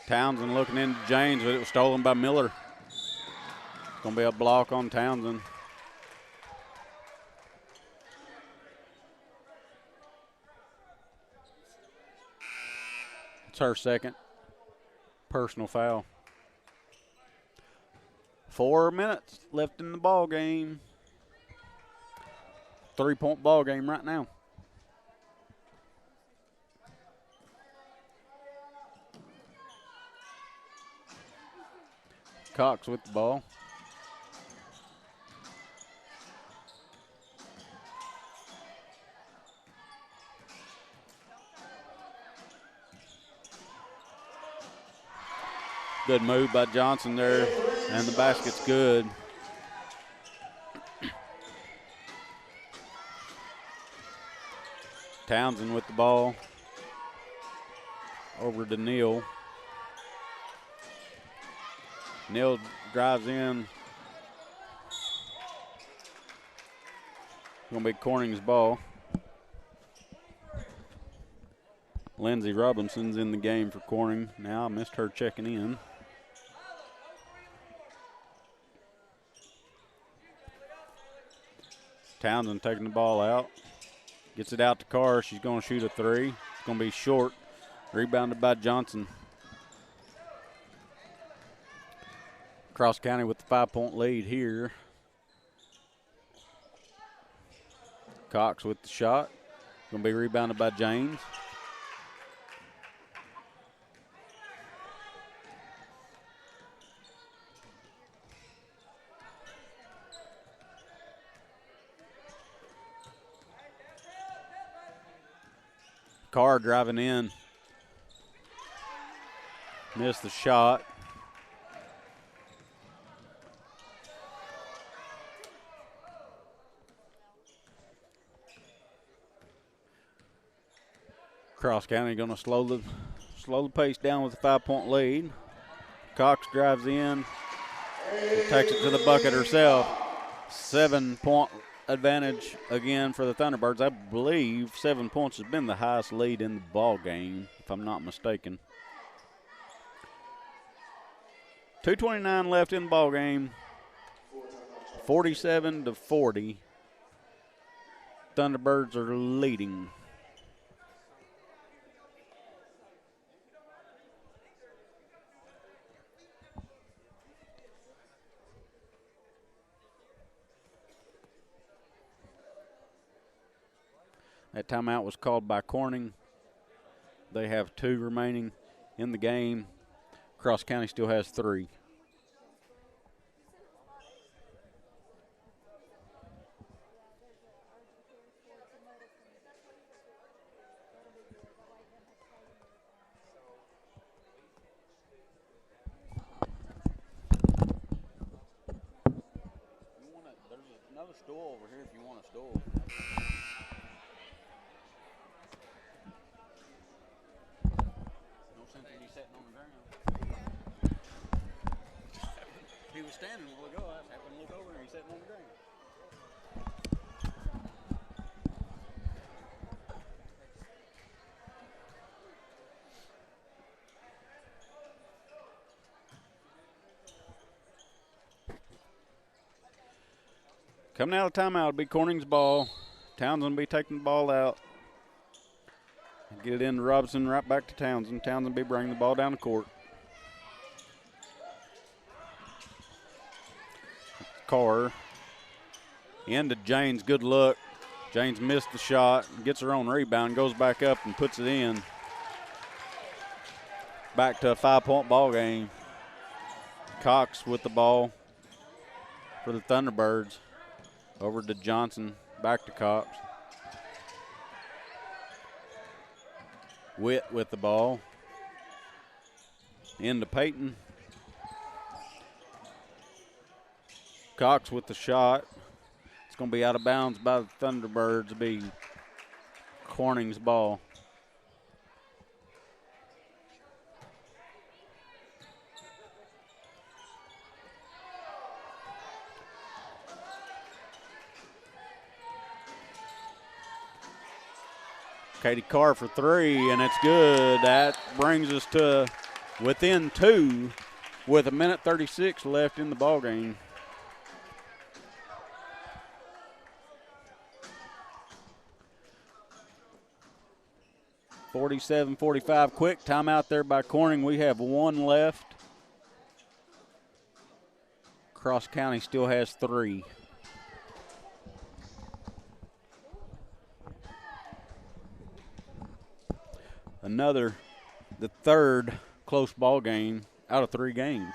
Townsend looking into James, but it was stolen by Miller. It's going to be a block on Townsend. It's her second personal foul. 4 minutes left in the ball game. 3-point ball game right now. Cox with the ball. Good move by Johnson there, and the basket's good. Townsend with the ball. Over to Neal. Neal drives in. Going to be Corning's ball. Lindsey Robinson's in the game for Corning now. I missed her checking in. Townsend taking the ball out. Gets it out to Carr. She's going to shoot a 3. It's going to be short. Rebounded by Johnson. Cross County with the 5-point lead here. Cox with the shot. Going to be rebounded by James. Carr driving in. Missed the shot. Cross County going to slow the pace down with a 5-point lead. Cox drives in, takes it to the bucket herself. 7-point advantage again for the Thunderbirds. I believe 7 points has been the highest lead in the ball game, if I'm not mistaken. 2:29 left in the ball game. 47-40. Thunderbirds are leading. That timeout was called by Corning. They have 2 remaining in the game. Cross County still has 3. There's another stool over here if you want a stool. He was standing a while ago. I happened to look over and he's sitting on the ground. Coming out of timeout will be Corning's ball. Townsend will be taking the ball out. Get it into Robinson, right back to Townsend. Townsend will be bringing the ball down the court. Carr into Janes. Good look. Janes missed the shot, gets her own rebound, goes back up and puts it in. Back to a 5-point ball game. Cox with the ball for the Thunderbirds. Over to Johnson, back to Cox. Witt with the ball. Into Peyton. Cox with the shot. It's going to be out of bounds by the Thunderbirds. It'll be Corning's ball. Katie Carr for 3, and it's good. That brings us to within 2 with 1:36 left in the ball game. (47-45) quick timeout there by Corning. We have 1 left. Cross County still has 3. The third close ball game out of 3 games.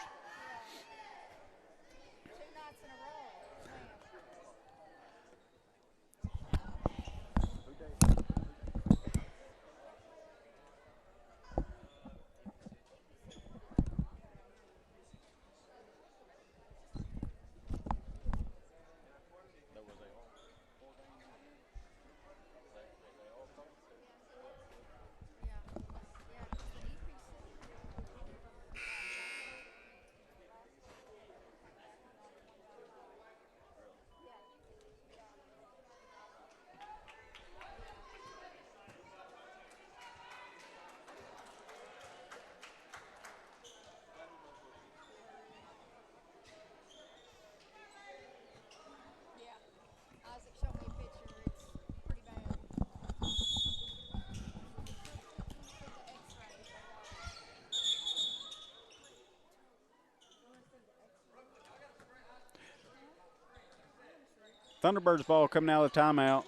Thunderbirds ball coming out of the timeout.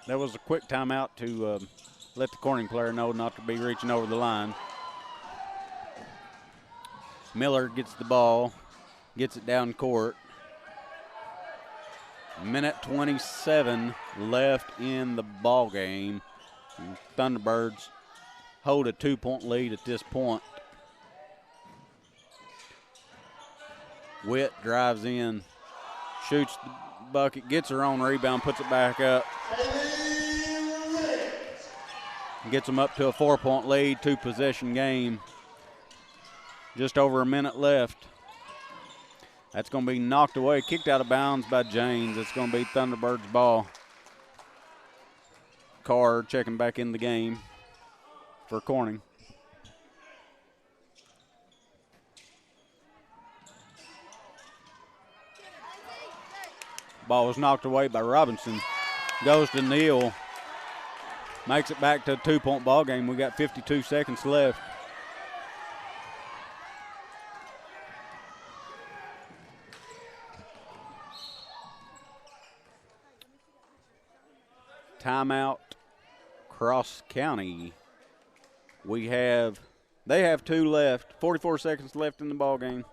That was a quick timeout to let the Corning player know not to be reaching over the line. Miller gets the ball, gets it down court. 1:27 left in the ball game. And Thunderbirds hold a 2-point lead at this point. Witt drives in, shoots the bucket, gets her own rebound, puts it back up. Gets them up to a 4-point lead, 2-possession game. Just over a minute left. That's going to be knocked away, kicked out of bounds by James. It's going to be Thunderbirds ball. Carr checking back in the game for Corning. Ball was knocked away by Robinson. Goes to Neal. Makes it back to a 2-point ball game. We got 52 seconds left. Timeout, Cross County. They have 2 left. 44 seconds left in the ball game.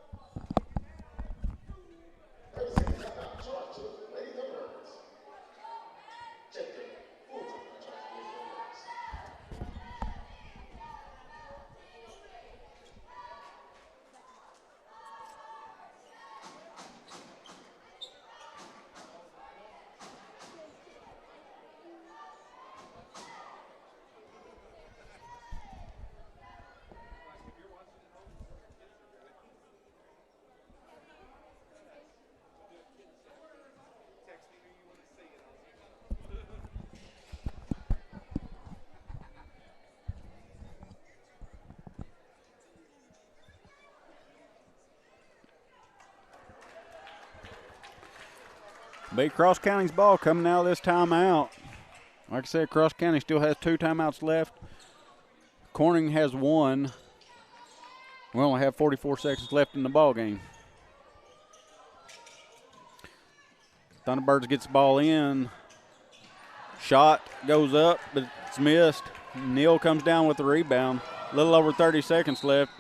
Be Cross County's ball coming out of this timeout. Like I said, Cross County still has 2 timeouts left. Corning has 1. We only have 44 seconds left in the ball game. Thunderbirds gets the ball in. Shot goes up, but it's missed. Neal comes down with the rebound. A little over 30 seconds left.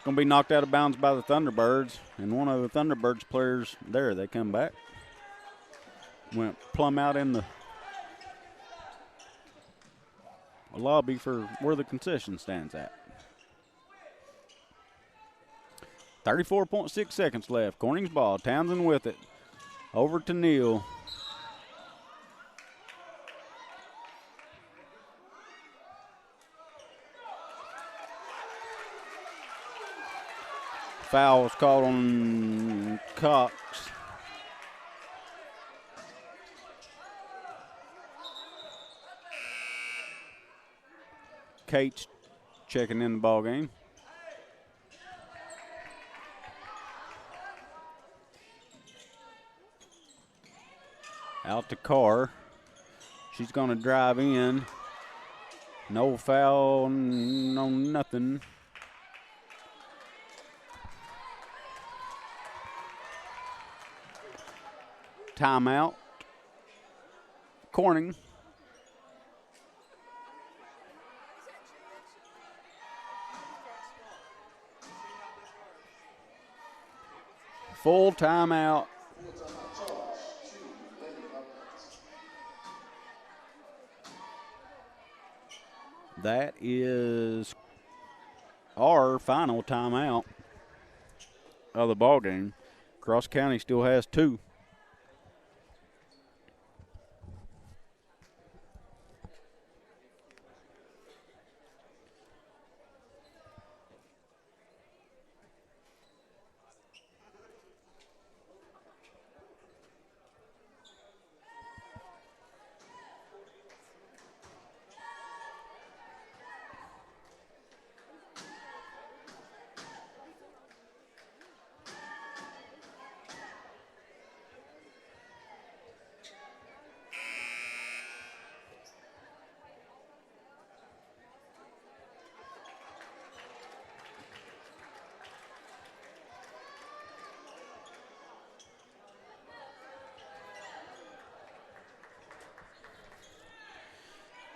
Going to be knocked out of bounds by the Thunderbirds. And one of the Thunderbirds players there, they come back. Went plumb out in the lobby for where the concession stands at. 34.6 seconds left. Corning's ball. Townsend with it. Over to Neal. Foul was called on Cox. Cates checking in the ball game. Out to Carr. She's going to drive in. No foul, no nothing. Timeout. Corning. Full timeout. That is our final timeout of the ball game. Cross County still has 2.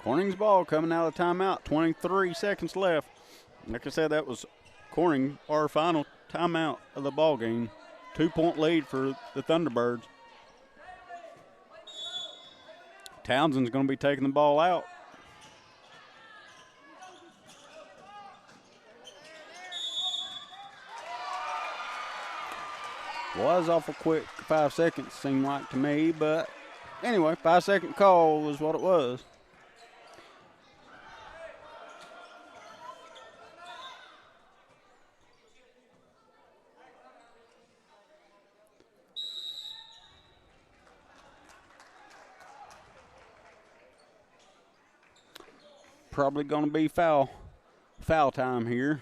Corning's ball coming out of timeout. 23 seconds left. Like I said, that was Corning, our final timeout of the ball game. 2-point lead for the Thunderbirds. Townsend's going to be taking the ball out. Was awful quick, 5 seconds seemed like to me, but anyway, 5-second call was what it was. Probably going to be foul time here.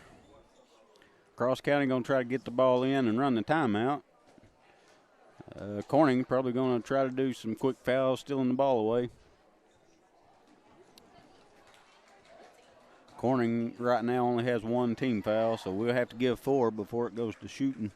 Cross County going to try to get the ball in and run the timeout. Corning probably going to try to do some quick fouls, stealing the ball away. Corning right now only has 1 team foul, so we'll have to give 4 before it goes to shooting.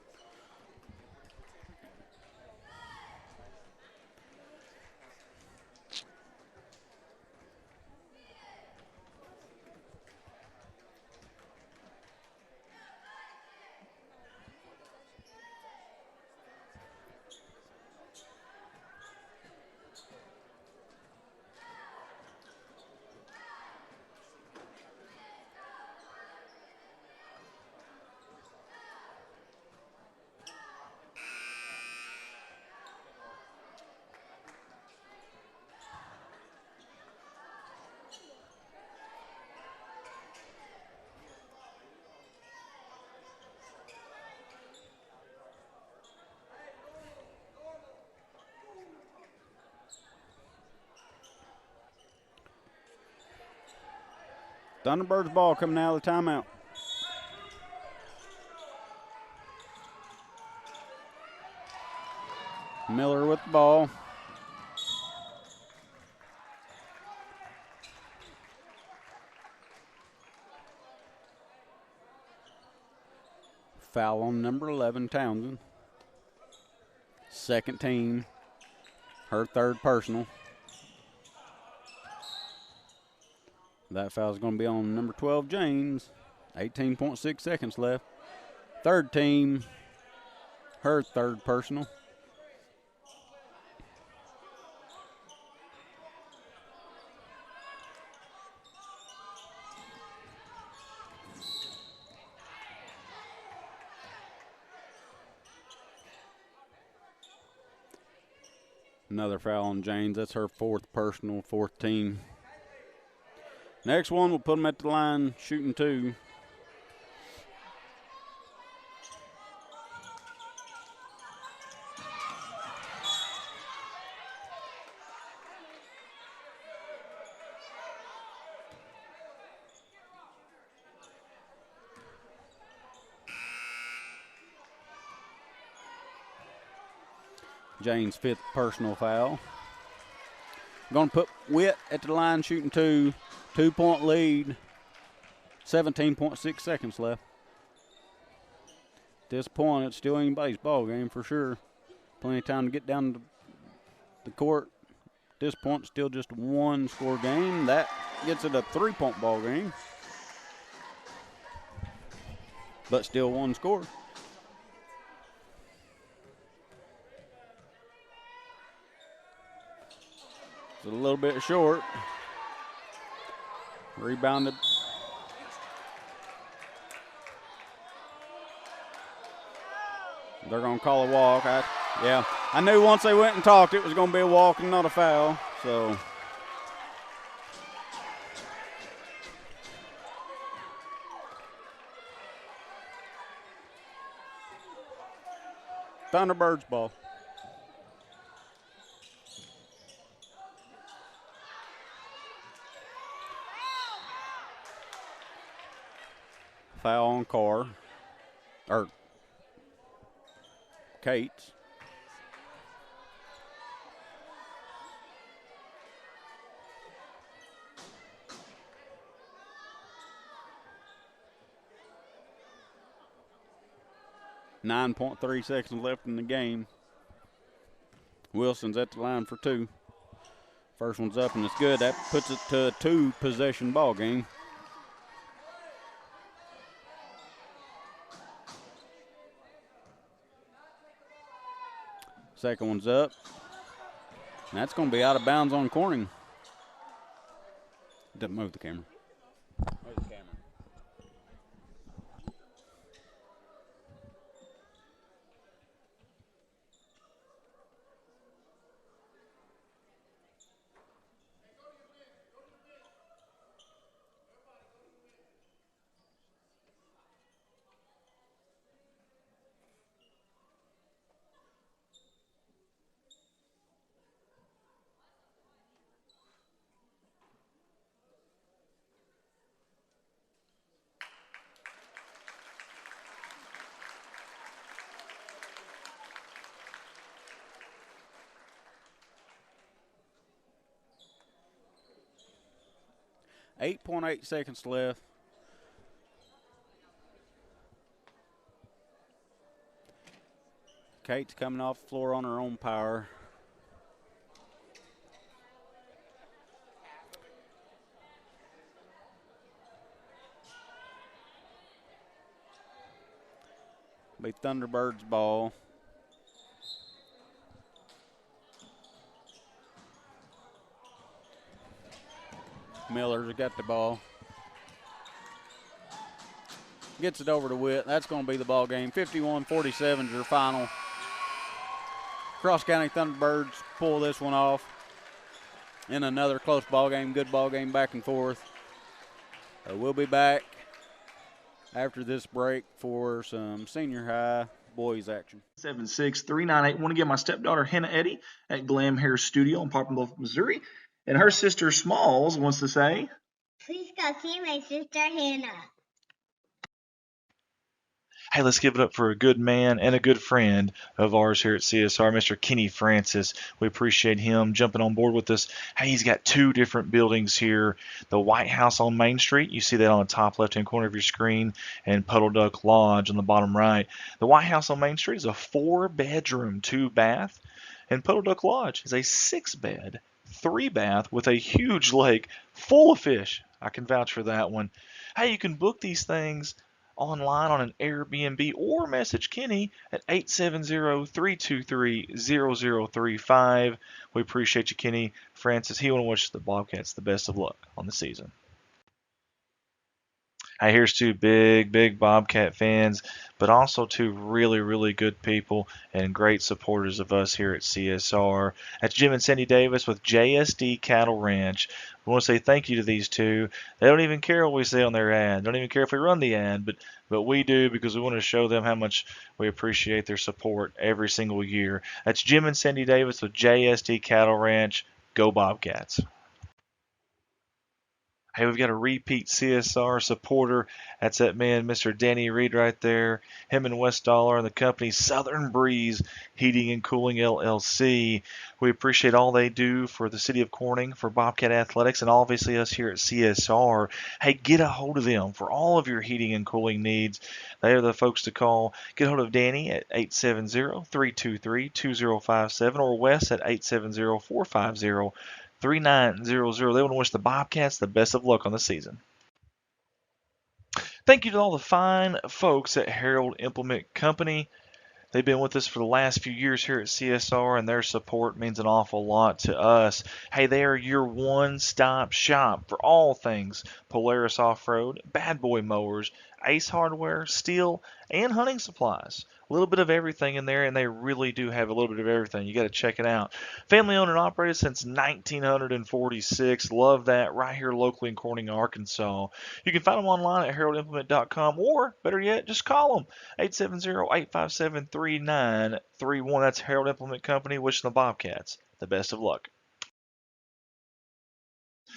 Thunderbirds ball coming out of the timeout. Miller with the ball. Foul on number 11, Townsend. Second team, her 3rd personal. That foul is going to be on number 12, James. 18.6 seconds left. 3rd team, her 3rd personal. Another foul on James. That's her 4th personal, 4th team. Next one, we'll put them at the line, shooting 2. James' 5th personal foul. Going to put Witt at the line, shooting 2. 2-point lead. 17.6 seconds left. At this point, it's still anybody's ball game for sure. Plenty of time to get down to the court. At this point, still just a 1-score game. That gets it a 3-point ball game. But still 1 score. A little bit short. Rebounded. They're going to call a walk. I knew once they went and talked it was going to be a walk and not a foul. So Thunderbirds ball. Foul on Carr, or Cates. .3 seconds left in the game. Wilson's at the line for 2. First one's up and it's good. That puts it to a 2-possession ball game. Second one's up. And that's going to be out of bounds on Corning. Don't move the camera. Move the camera. 8.8 seconds left. Kate's coming off the floor on her own power. Be Thunderbirds ball. Miller's got the ball. Gets it over to Witt. That's going to be the ball game. 51-47 is your final. Cross County Thunderbirds pull this one off in another close ball game. Good ball game back and forth. We'll be back after this break for some senior high boys action. 76398. Want to give my stepdaughter Hannah Eddy at Glam Hair Studio in Poplar Bluff, Missouri. And her sister Smalls wants to say, Please go see my sister Hannah. hey, let's give it up for a good man and a good friend of ours here at CSR, Mr. Kenny Francis. We appreciate him jumping on board with us. Hey, he's got two different buildings here. The White House on Main Street, you see that on the top left-hand corner of your screen, and Puddle Duck Lodge on the bottom right. The White House on Main Street is a 4-bedroom, 2-bath, and Puddle Duck Lodge is a 6-bed, 3-bath with a huge lake full of fish. I can vouch for that one. Hey, you can book these things online on an Airbnb or message Kenny at 870-323-0035. We appreciate you, Kenny Francis. He want to wish the Bobcats the best of luck on the season. Hey, here's two big Bobcat fans, but also two really good people and great supporters of us here at CSR. That's Jim and Cindy Davis with JSD Cattle Ranch. We want to say thank you to these two. They don't even care what we say on their ad. They don't even care if we run the ad, but we do, because we want to show them how much we appreciate their support every single year. That's Jim and Cindy Davis with JSD Cattle Ranch. Go Bobcats. Hey, we've got a repeat CSR supporter. That's that man, Mr. Danny Reed right there. Him and Wes Dollar and the company Southern Breeze Heating and Cooling LLC. We appreciate all they do for the city of Corning, for Bobcat Athletics, and obviously us here at CSR. Hey, get a hold of them for all of your heating and cooling needs. They are the folks to call. Get a hold of Danny at 870-323-2057 or Wes at 870-450-3900. They want to wish the Bobcats the best of luck on the season. Thank you to all the fine folks at Harold Implement Company. They've been with us for the last few years here at CSR, and their support means an awful lot to us. Hey, they are your one-stop shop for all things Polaris Off-Road, Bad Boy Mowers, Ace Hardware, steel, and hunting supplies. A little bit of everything in there, and they really do have a little bit of everything. You got to check it out. Family owned and operated since 1946. Love that. Right here locally in Corning, Arkansas. You can find them online at heraldimplement.com, or better yet, just call them 870-857-3931. That's Harold Implement Company, wishing the Bobcats the best of luck.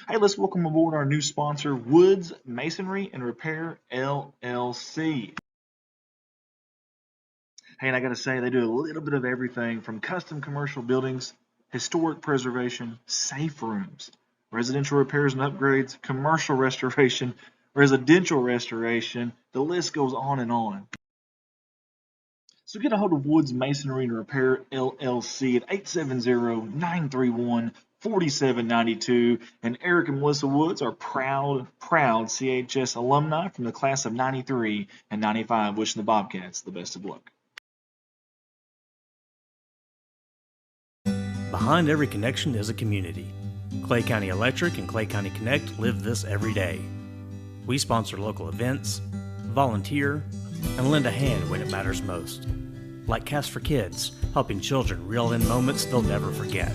Hey, let's welcome aboard our new sponsor, Woods Masonry and Repair LLC. Hey, and I got to say, they do a little bit of everything from custom commercial buildings, historic preservation, safe rooms, residential repairs and upgrades, commercial restoration, residential restoration. The list goes on and on. So get a hold of Woods Masonry and Repair LLC at 870-931-4792. And Eric and Melissa Woods are proud CHS alumni from the class of 93 and 95, wishing the Bobcats the best of luck. Behind every connection is a community. Clay County Electric and Clay County Connect live this every day. We sponsor local events, volunteer, and lend a hand when it matters most. Like Cast for Kids, helping children reel in moments they'll never forget.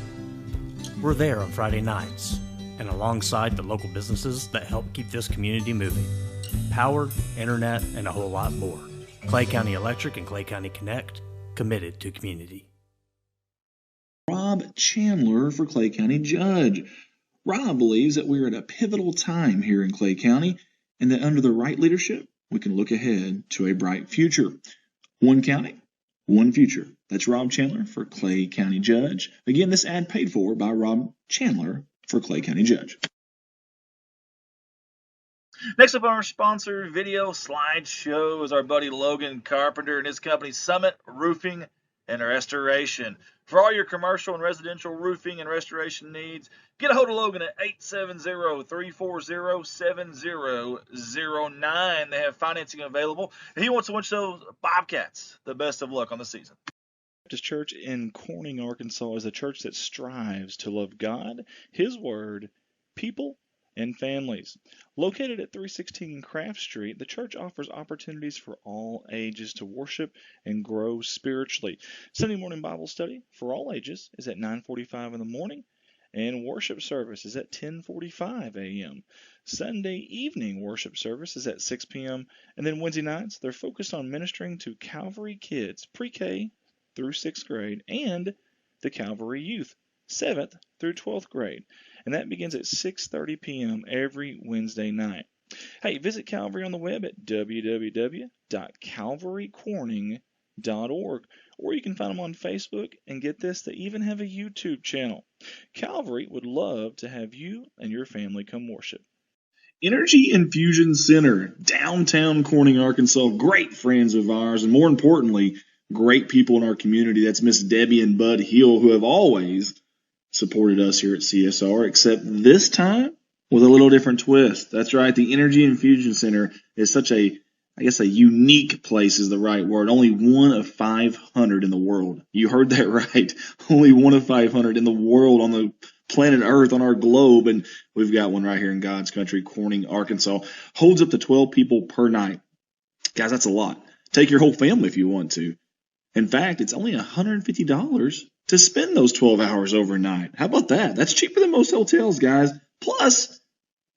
We're there on Friday nights, and alongside the local businesses that help keep this community moving. Power, internet, and a whole lot more. Clay County Electric and Clay County Connect, committed to community. Rob Chandler for Clay County Judge. Rob believes that we are at a pivotal time here in Clay County, and that under the right leadership, we can look ahead to a bright future. One county, one future. That's Rob Chandler for Clay County Judge. Again, this ad paid for by Rob Chandler for Clay County Judge. Next up on our sponsor video slideshow is our buddy Logan Carpenter and his company Summit Roofing and Restoration. For all your commercial and residential roofing and restoration needs, get a hold of Logan at 870-340-7009. They have financing available, and he wants to wish those Bobcats the best of luck on the season. Baptist Church in Corning, Arkansas is a church that strives to love God, His Word, people, and families. Located at 316 Craft Street, the church offers opportunities for all ages to worship and grow spiritually. Sunday morning Bible study for all ages is at 9:45 in the morning, and worship service is at 10:45 a.m. Sunday evening worship service is at 6 p.m., and then Wednesday nights they're focused on ministering to Calvary kids, pre-K through 6th grade, and the Calvary Youth, 7th through 12th grade. And that begins at 6:30 p.m. every Wednesday night. Hey, visit Calvary on the web at www.calvarycorning.org, or you can find them on Facebook, and get this, they even have a YouTube channel. Calvary would love to have you and your family come worship. Energy Infusion Center, downtown Corning, Arkansas. Great friends of ours, and more importantly, great people in our community. That's Miss Debbie and Bud Hill, who have always supported us here at CSR, except this time with a little different twist. That's right. The Energy Infusion Center is such a unique place is the right word. Only one of 500 in the world. You heard that right. Only one of 500 in the world on the planet Earth, on our globe. And we've got one right here in God's country, Corning, Arkansas. Holds up to 12 people per night. Guys, that's a lot. Take your whole family if you want to. In fact, it's only $150 to spend those 12 hours overnight. How about that? That's cheaper than most hotels, guys. Plus,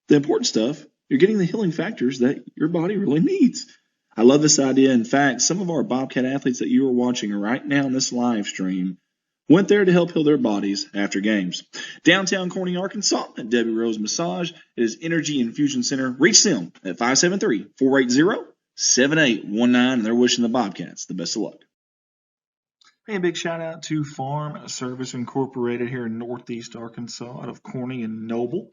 the important stuff, you're getting the healing factors that your body really needs. I love this idea. In fact, some of our Bobcat athletes that you are watching right now in this live stream went there to help heal their bodies after games. Downtown Corning, Arkansas, at Debbie Rose Massage, it is Energy Infusion Center. Reach them at 573-480-7819, and they're wishing the Bobcats the best of luck. Hey, a big shout out to Farm Service Incorporated here in Northeast Arkansas out of Corning and Noble.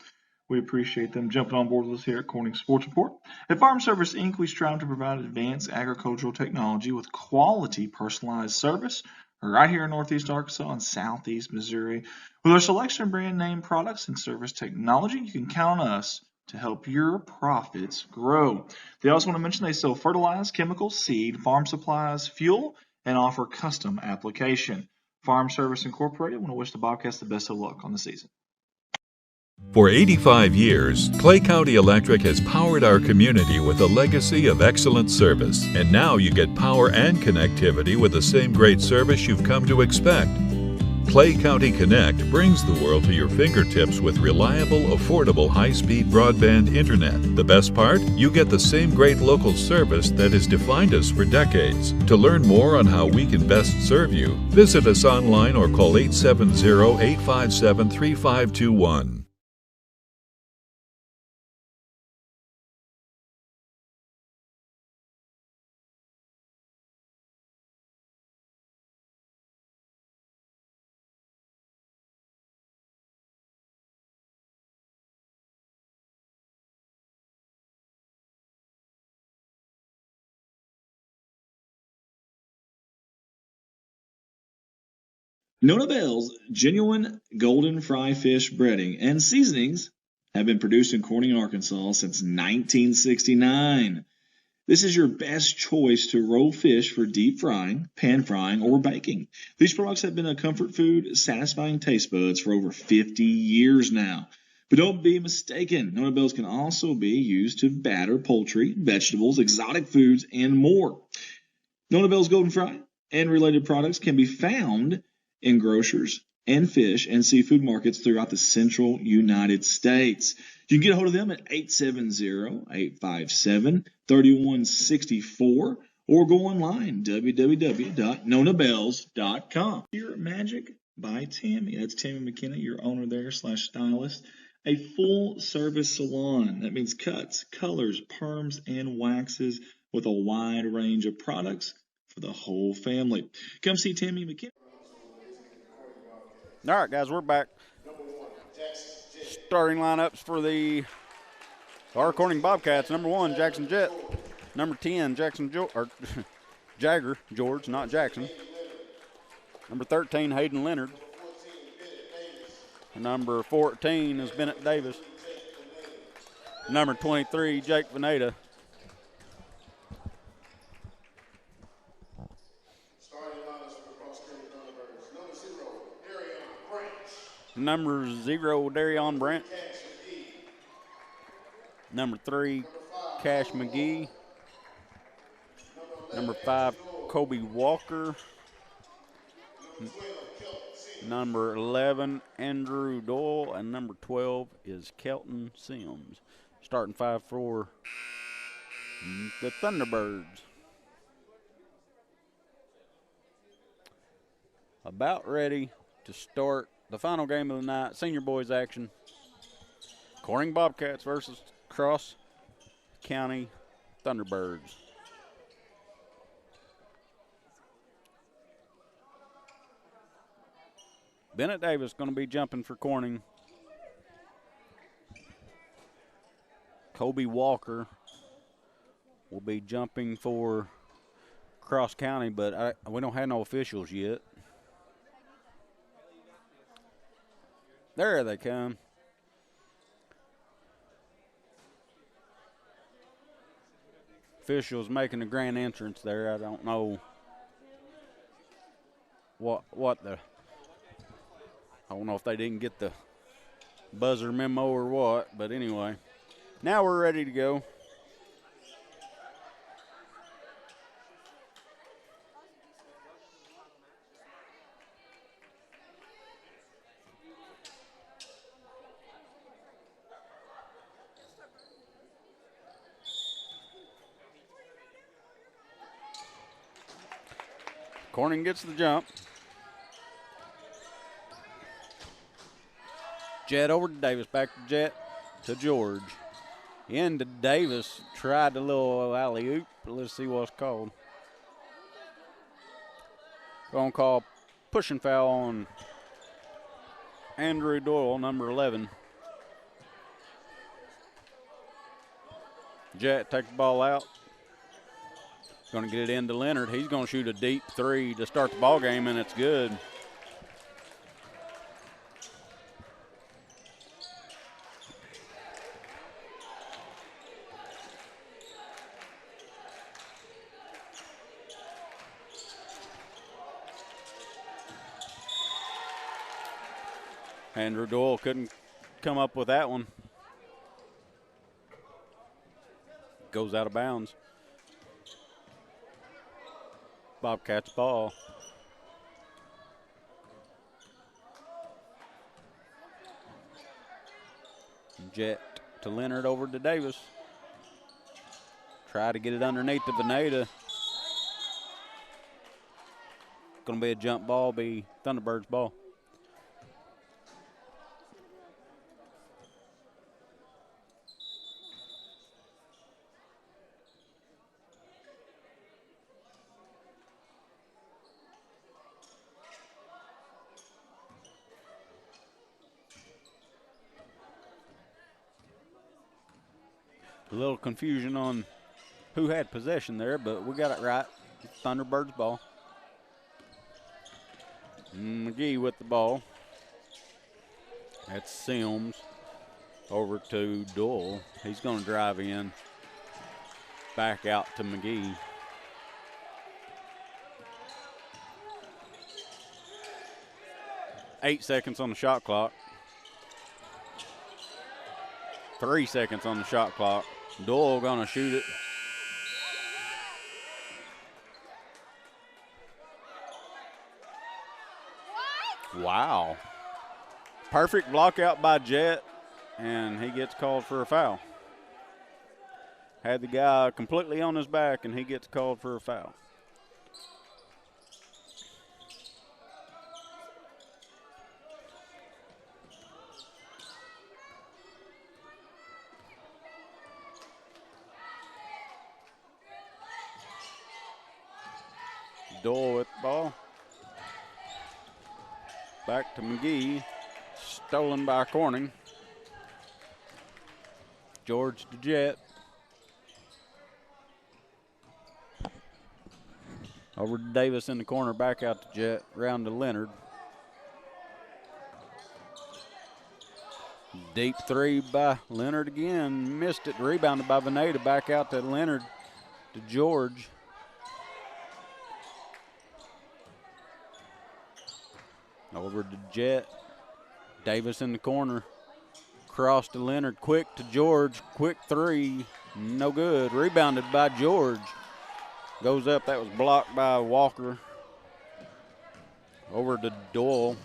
We appreciate them jumping on board with us here at Corning Sports Report. At Farm Service Inc., we strive to provide advanced agricultural technology with quality personalized service right here in Northeast Arkansas and Southeast Missouri. With our selection of brand name products and service technology, you can count on us to help your profits grow. They also want to mention they sell fertilizer, chemicals, seed, farm supplies, fuel, and offer custom application. Farm Service Incorporated want to wish the Bobcats the best of luck on the season. For 85 years, Clay County Electric has powered our community with a legacy of excellent service. And now you get power and connectivity with the same great service you've come to expect. Clay County Connect brings the world to your fingertips with reliable, affordable, high-speed broadband internet. The best part? You get the same great local service that has defined us for decades. To learn more on how we can best serve you, visit us online or call 870-857-3521. Nona Belle's genuine golden fry fish breading and seasonings have been produced in Corning, Arkansas since 1969. This is your best choice to roll fish for deep frying, pan frying, or baking. These products have been a comfort food, satisfying taste buds for over 50 years now. But don't be mistaken, Nona Belle's can also be used to batter poultry, vegetables, exotic foods, and more. Nona Belle's golden fry and related products can be found in grocers and fish and seafood markets throughout the central United States. You can get a hold of them at 870-857-3164 or go online, www.nonabells.com. Shear Magic by Tammy. That's Tammy McKenna, your owner there / stylist. A full-service salon. That means cuts, colors, perms, and waxes with a wide range of products for the whole family. Come see Tammy McKenna. All right, guys, we're back. Starting lineups for the Our Corning Bobcats, number 1, Jackson Jett. Number 10, Jagger George, not Jackson. Number 13, Hayden Leonard. Number 14 is Bennett Davis. Number 23, Jake Veneta. Number 0, Darion Brandt. Number 3, Cash McGee. Number 5, Kobe Walker. Number 11, Andrew Doyle. And number 12 is Kelton Sims. Starting 5 for the Thunderbirds. About ready to start the final game of the night, senior boys action. Corning Bobcats versus Cross County Thunderbirds. Bennett Davis going to be jumping for Corning. Kobe Walker will be jumping for Cross County, but we don't have no officials yet. There they come. Officials making a grand entrance there. I don't know I don't know if they didn't get the buzzer memo or what, but anyway. Now we're ready to go. Corning gets the jump. Jett over to Davis, back to Jett to George. Into Davis, tried a little alley-oop, but let's see what's called. Going to call pushing foul on Andrew Doyle, number 11. Jett takes the ball out. Going to get it into Leonard. He's going to shoot a deep 3 to start the ball game, and it's good. Andrew Doyle couldn't come up with that one. Goes out of bounds. Bobcats ball. Jett to Leonard over to Davis. Try to get it underneath to Veneta. Going to be a jump ball, be Thunderbirds ball. A little confusion on who had possession there, but we got it right. Thunderbirds ball. McGee with the ball. That's Sims over to Doyle. He's going to drive in. Back out to McGee. Eight seconds on the shot clock. 3 seconds on the shot clock. Doyle gonna shoot it. Wow. Perfect block out by Jett, and he gets called for a foul. Had the guy completely on his back, and he gets called for a foul. Doyle with the ball. Back to McGee. Stolen by Corning. George to Jet. Over to Davis in the corner, back out to Jet, round to Leonard. Deep three by Leonard again. Missed it. Rebounded by Veneta. Back out to Leonard to George. Over to Jet. Davis in the corner. Cross to Leonard. Quick to George. Quick three. No good. Rebounded by George. Goes up. That was blocked by Walker. Over to Doyle.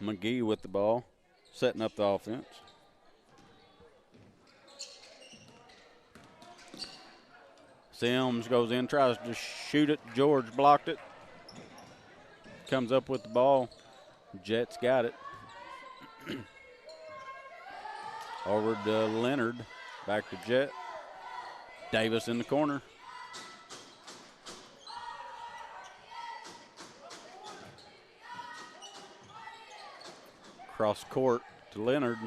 McGee with the ball, setting up the offense. Sims goes in, tries to shoot it. George blocked it. Comes up with the ball. Jets got it. Over to Leonard. Back to Jet. Davis in the corner. Cross court to Leonard,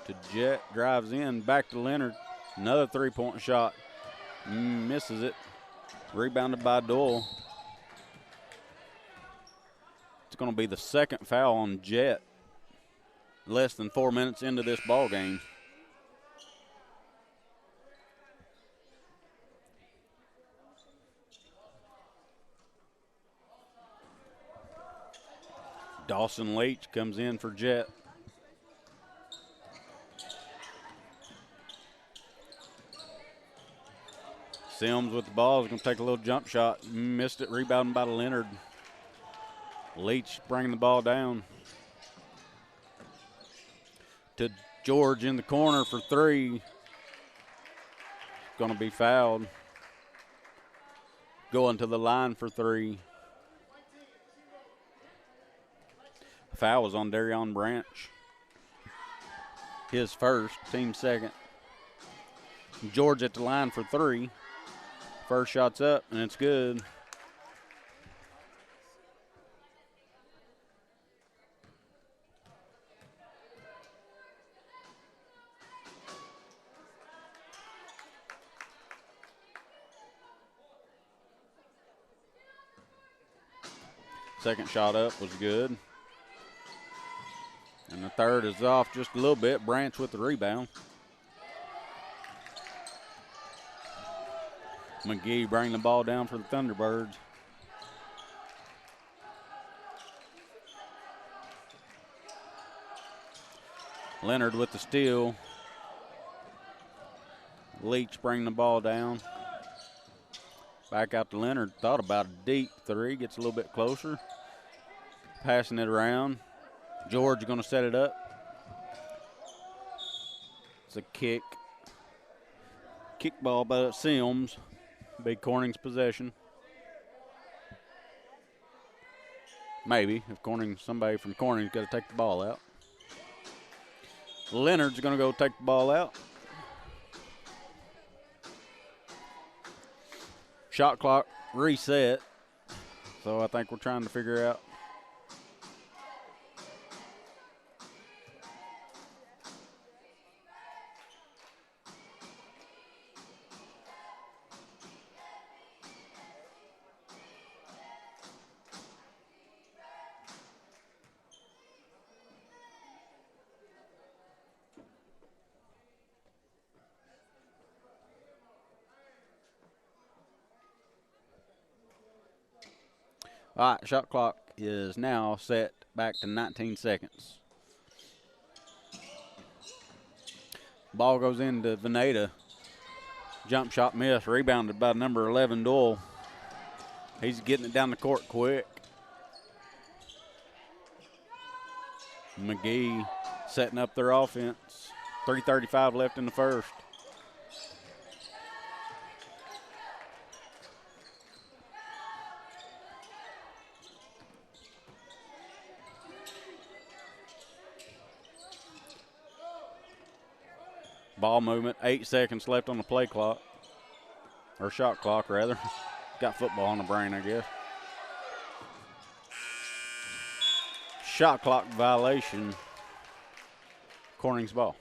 to Jet, drives in, back to Leonard. Another three-point shot. Misses it. Rebounded by Doyle. It's going to be the second foul on Jet. Less than 4 minutes into this ball game. Dawson Leach comes in for Jet. Sims with the ball is going to take a little jump shot. Missed it, rebounded by Leonard. Leach bringing the ball down. To George in the corner for three. Going to be fouled. Going to the line for three. Foul was on Darion Branch. His first, team second. George at the line for three. First shot's up, and it's good. Second shot up was good. And the third is off just a little bit. Branch with the rebound. McGee bringing the ball down for the Thunderbirds. Leonard with the steal. Leach bringing the ball down. Back out to Leonard. Thought about a deep three. Gets a little bit closer. Passing it around. George going to set it up. It's a kick. Kick ball by Sims. Big Corning's possession. Maybe, if somebody from Corning's got to take the ball out. Leonard's going to go take the ball out. Shot clock reset. So I think we're trying to figure out. All right, shot clock is now set back to 19 seconds. Ball goes into Veneta. Jump shot miss, rebounded by number 11, Doyle. He's getting it down the court quick. McGee setting up their offense. 3:35 left in the first. Ball movement, 8 seconds left on the play clock. Or shot clock, rather. Got football on the brain, I guess. Shot clock violation. Corning's ball.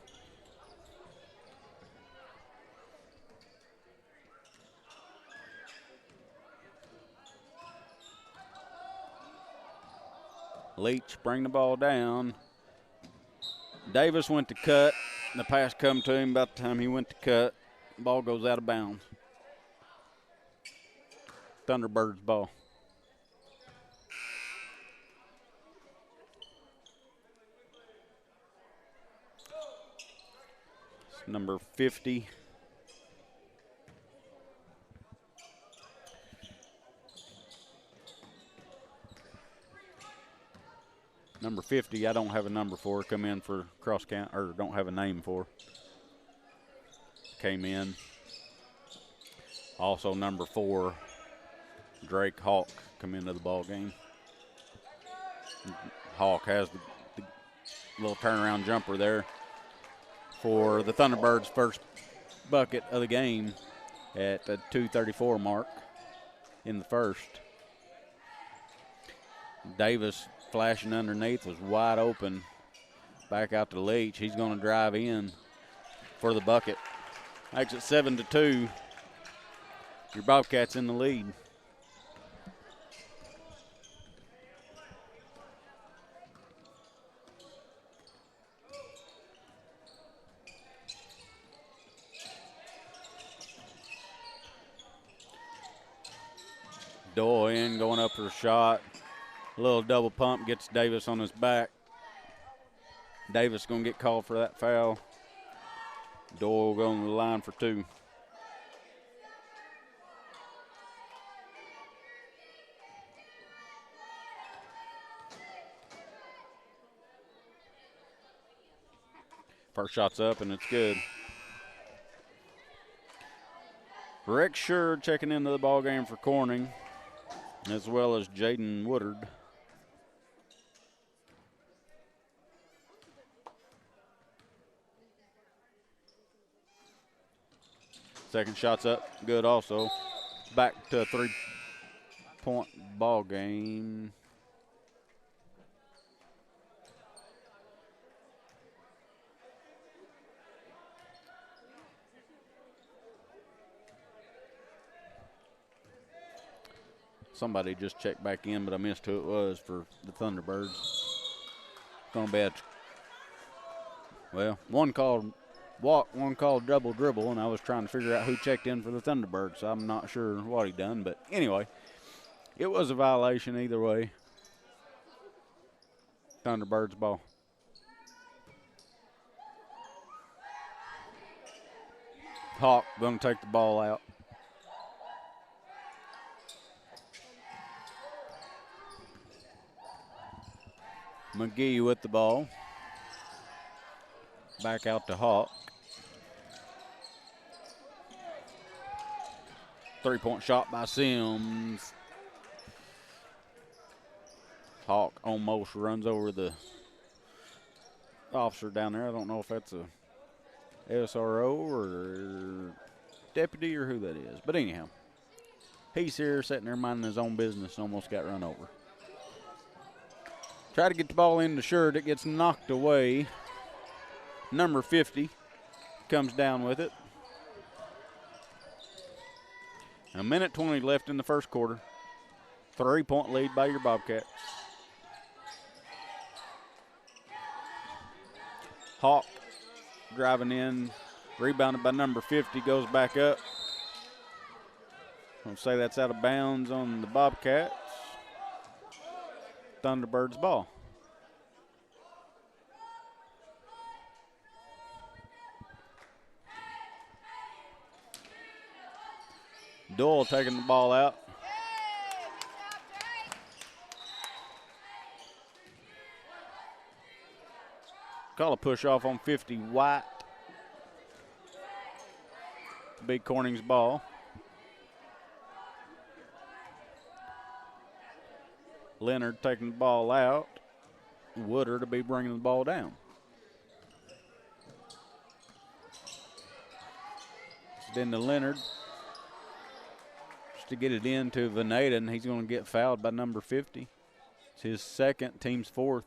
Leach bring the ball down. Davis went to cut. The pass come to him about the time he went to cut. Ball goes out of bounds. Thunderbirds ball. It's number 50. Number 50, I don't have a number for. Come in for cross count, or don't have a name for. Came in. Also number 4, Drake Hawk, come into the ball game. Hawk has the little turnaround jumper there for the Thunderbirds' first bucket of the game at the 2:34 mark in the first. Davis flashing underneath was wide open. Back out to Leach. He's going to drive in for the bucket. Makes it 7-2. Your Bobcats in the lead. Doyle in, going up for a shot. A little double pump, gets Davis on his back. Davis going to get called for that foul. Doyle going to the line for 2. First shot's up, and it's good. Rex Shear checking into the ball game for Corning, as well as Jaden Woodard. Second shot's up, good also. Back to a 3-point ball game. Somebody just checked back in, but I missed who it was for the Thunderbirds. Going to be one called walk, one called double dribble, and I was trying to figure out who checked in for the Thunderbirds, so I'm not sure what he done. But anyway, it was a violation either way. Thunderbirds ball. Hawk going to take the ball out. McGee with the ball. Back out to Hawk. 3-point shot by Sims. Hawk almost runs over the officer down there. I don't know if that's a SRO or deputy or who that is. But anyhow, he's here sitting there minding his own business and almost got run over. Try to get the ball in the shirt. It gets knocked away. Number 50 comes down with it. A minute 20 left in the first quarter. 3-point lead by your Bobcats. Hawk driving in, rebounded by number 50, goes back up. I'll say that's out of bounds on the Bobcats. Thunderbirds ball. Doyle taking the ball out. Call a push off on 50 White. Big Corning's ball. Leonard taking the ball out. Woodard to be bringing the ball down. Then to Leonard. Just to get it into Veneta, and he's going to get fouled by number 50. It's his second, team's 4th.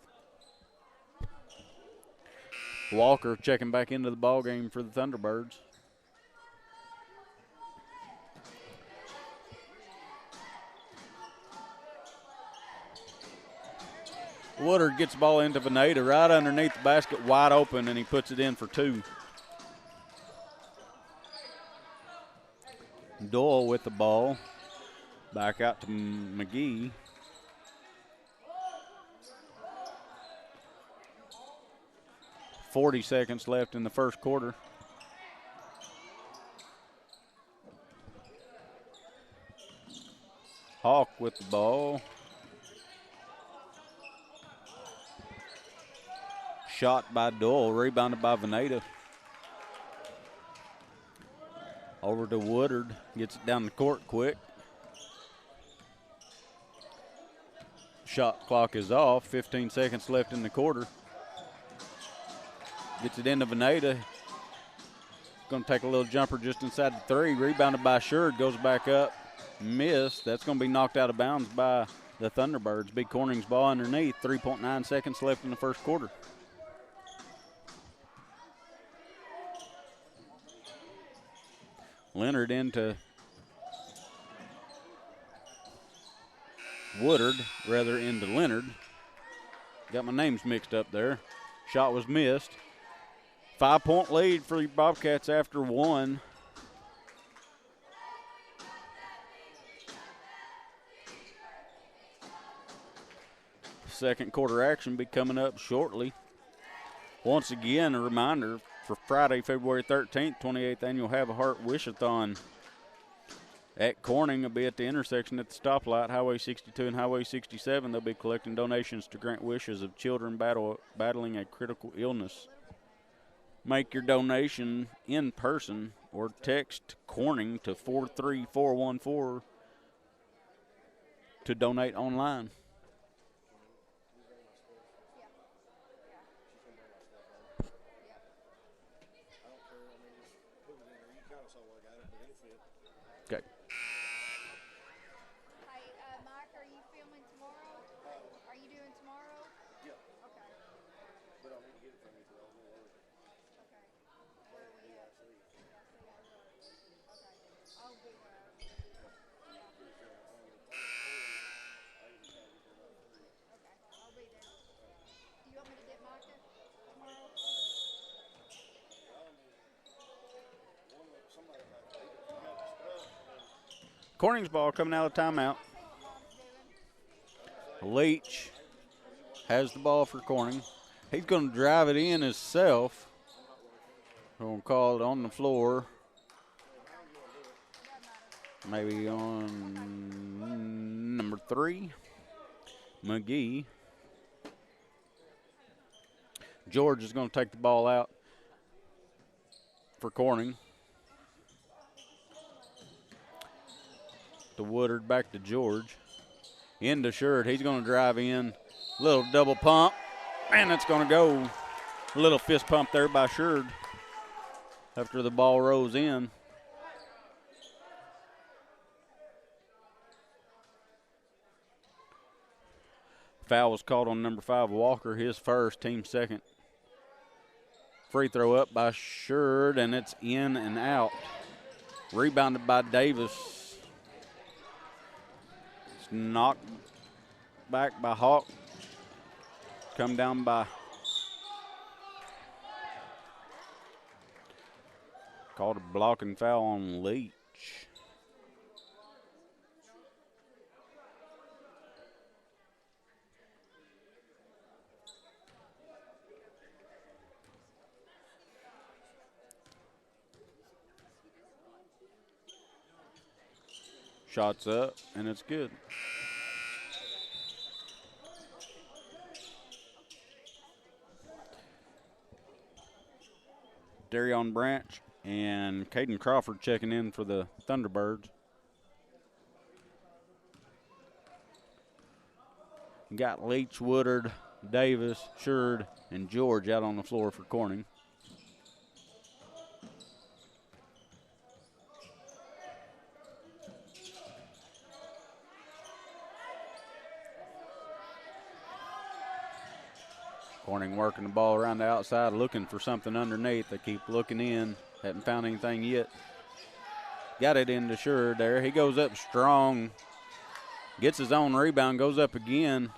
Walker checking back into the ball game for the Thunderbirds. Woodard gets the ball into Veneta right underneath the basket, wide open, and he puts it in for 2. Doyle with the ball. Back out to McGee. .40 seconds left in the first quarter. Hawk with the ball. Shot by Doyle, rebounded by Veneta. Over to Woodard, gets it down the court quick. Shot clock is off, 15 seconds left in the quarter. Gets it into Veneta. Going to take a little jumper just inside the 3. Rebounded by Sherd, goes back up, missed. That's going to be knocked out of bounds by the Thunderbirds. Big Corning's ball underneath, 3.9 seconds left in the first quarter. Leonard into Woodard, rather into Leonard. Got my names mixed up there. Shot was missed. 5-point lead for the Bobcats after 1. Second quarter action be coming up shortly. Once again, a reminder for Friday, February 13th, 28th Annual Have a Heart Wishathon at Corning. Will be at the intersection at the stoplight, Highway 62 and Highway 67. They'll be collecting donations to grant wishes of children battling a critical illness. Make your donation in person or text Corning to 43414 to donate online. Okay. Hey, Mike, are you filming tomorrow? Are you doing tomorrow? Yeah. Okay. But I'll need to get it from you because I'll go early. Okay. Where are we at? Okay. I'll be there. Okay. I'll be there. Do you want me to get Micah tomorrow? Corning's ball coming out of timeout. Leach has the ball for Corning. He's going to drive it in himself. We're going to call it on the floor. Maybe on number 3, McGee. George is going to take the ball out for Corning. To Woodard, back to George. Into Sherd. He's going to drive in. Little double pump. And it's going to go. A little fist pump there by Sherd after the ball rose in. Foul was called on number 5, Walker, his first, team second. Free throw up by Sherd, and it's in and out. Rebounded by Davis. It's knocked back by Hawk. Come down by. Called a blocking foul on Leach. Shots up, and it's good. Darion Branch and Caden Crawford checking in for the Thunderbirds. Got Leach, Woodard, Davis, Sherd, and George out on the floor for Corning. Corning working the ball around the outside, looking for something underneath. They keep looking in. Haven't found anything yet. Got it into Shear there. He goes up strong. Gets his own rebound, goes up again.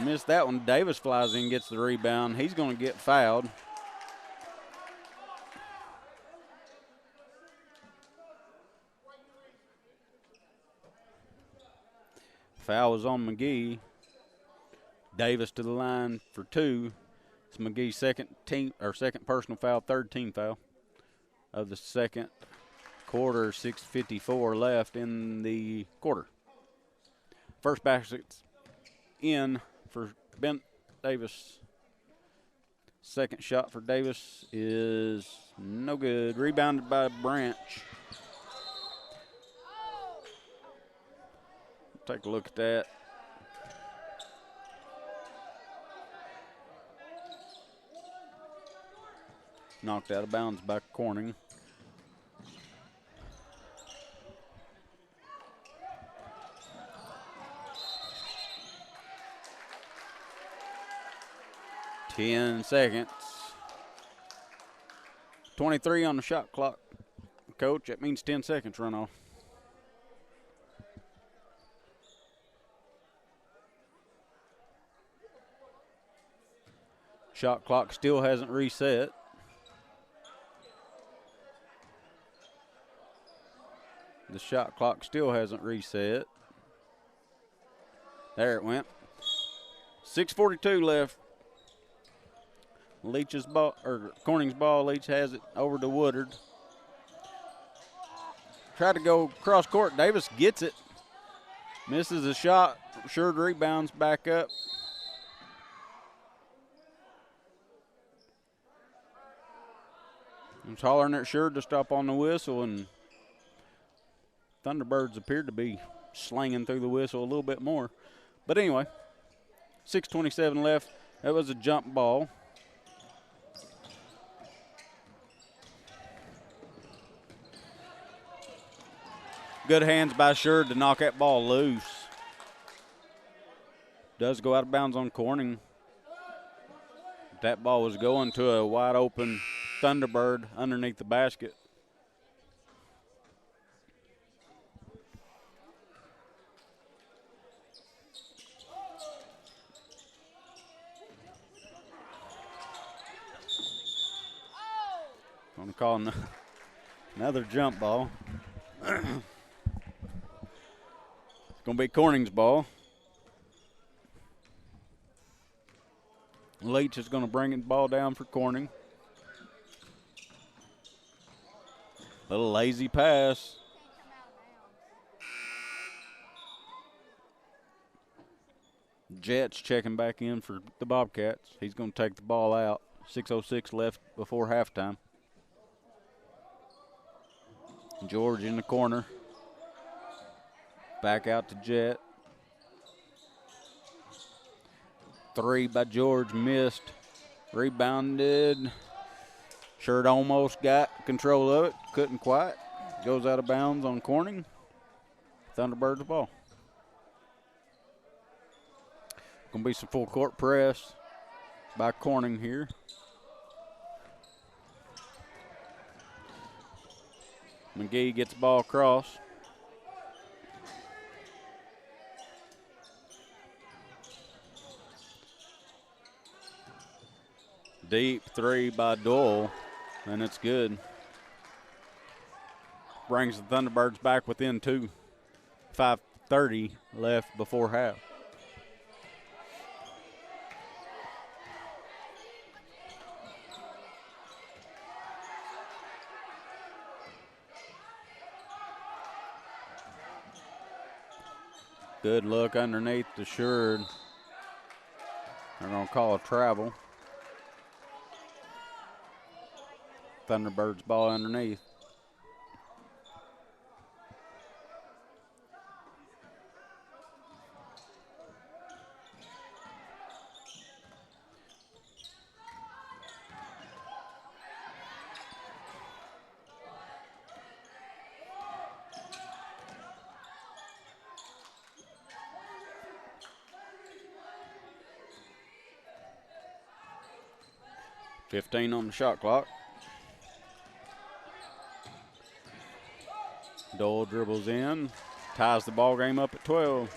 Missed that one. Davis flies in, gets the rebound. He's going to get fouled. Foul was on McGee. Davis to the line for 2. It's McGee's second personal foul, third team foul of the second quarter. 6:54 left in the quarter. First basket's in for Ben Davis. Second shot for Davis is no good. Rebounded by Branch. Take a look at that. Knocked out of bounds by Corning. Ten seconds. 23 on the shot clock. Coach, that means 10 seconds run off. Shot clock still hasn't reset. The shot clock still hasn't reset. There it went. 6:42 left. Leach's ball, or Corning's ball. Leach has it over to Woodard. Tried to go cross court. Davis gets it. Misses a shot. Shear rebounds back up. He's hollering at Shear to stop on the whistle, and Thunderbirds appeared to be slanging through the whistle a little bit more. But anyway, 6:27 left. That was a jump ball. Good hands by Shear to knock that ball loose. Does go out of bounds on Corning. That ball was going to a wide open Thunderbird underneath the basket. Going to call another jump ball. It's going to be Corning's ball. Leach is going to bring the ball down for Corning. Little lazy pass. Jets checking back in for the Bobcats. He's going to take the ball out. 6:06 left before halftime. George in the corner. Back out to Jet. 3 by George, missed. Rebounded. Shear almost got control of it. Couldn't quite. Goes out of bounds on Corning. Thunderbirds ball. Going to be some full court press by Corning here. McGee gets the ball across. Deep 3 by Doyle, and it's good. Brings the Thunderbirds back within 2. 5:30 left before half. Good look underneath the Shear. They're going to call a travel. Thunderbirds ball underneath. 15 on the shot clock. Dole dribbles in, ties the ball game up at 12.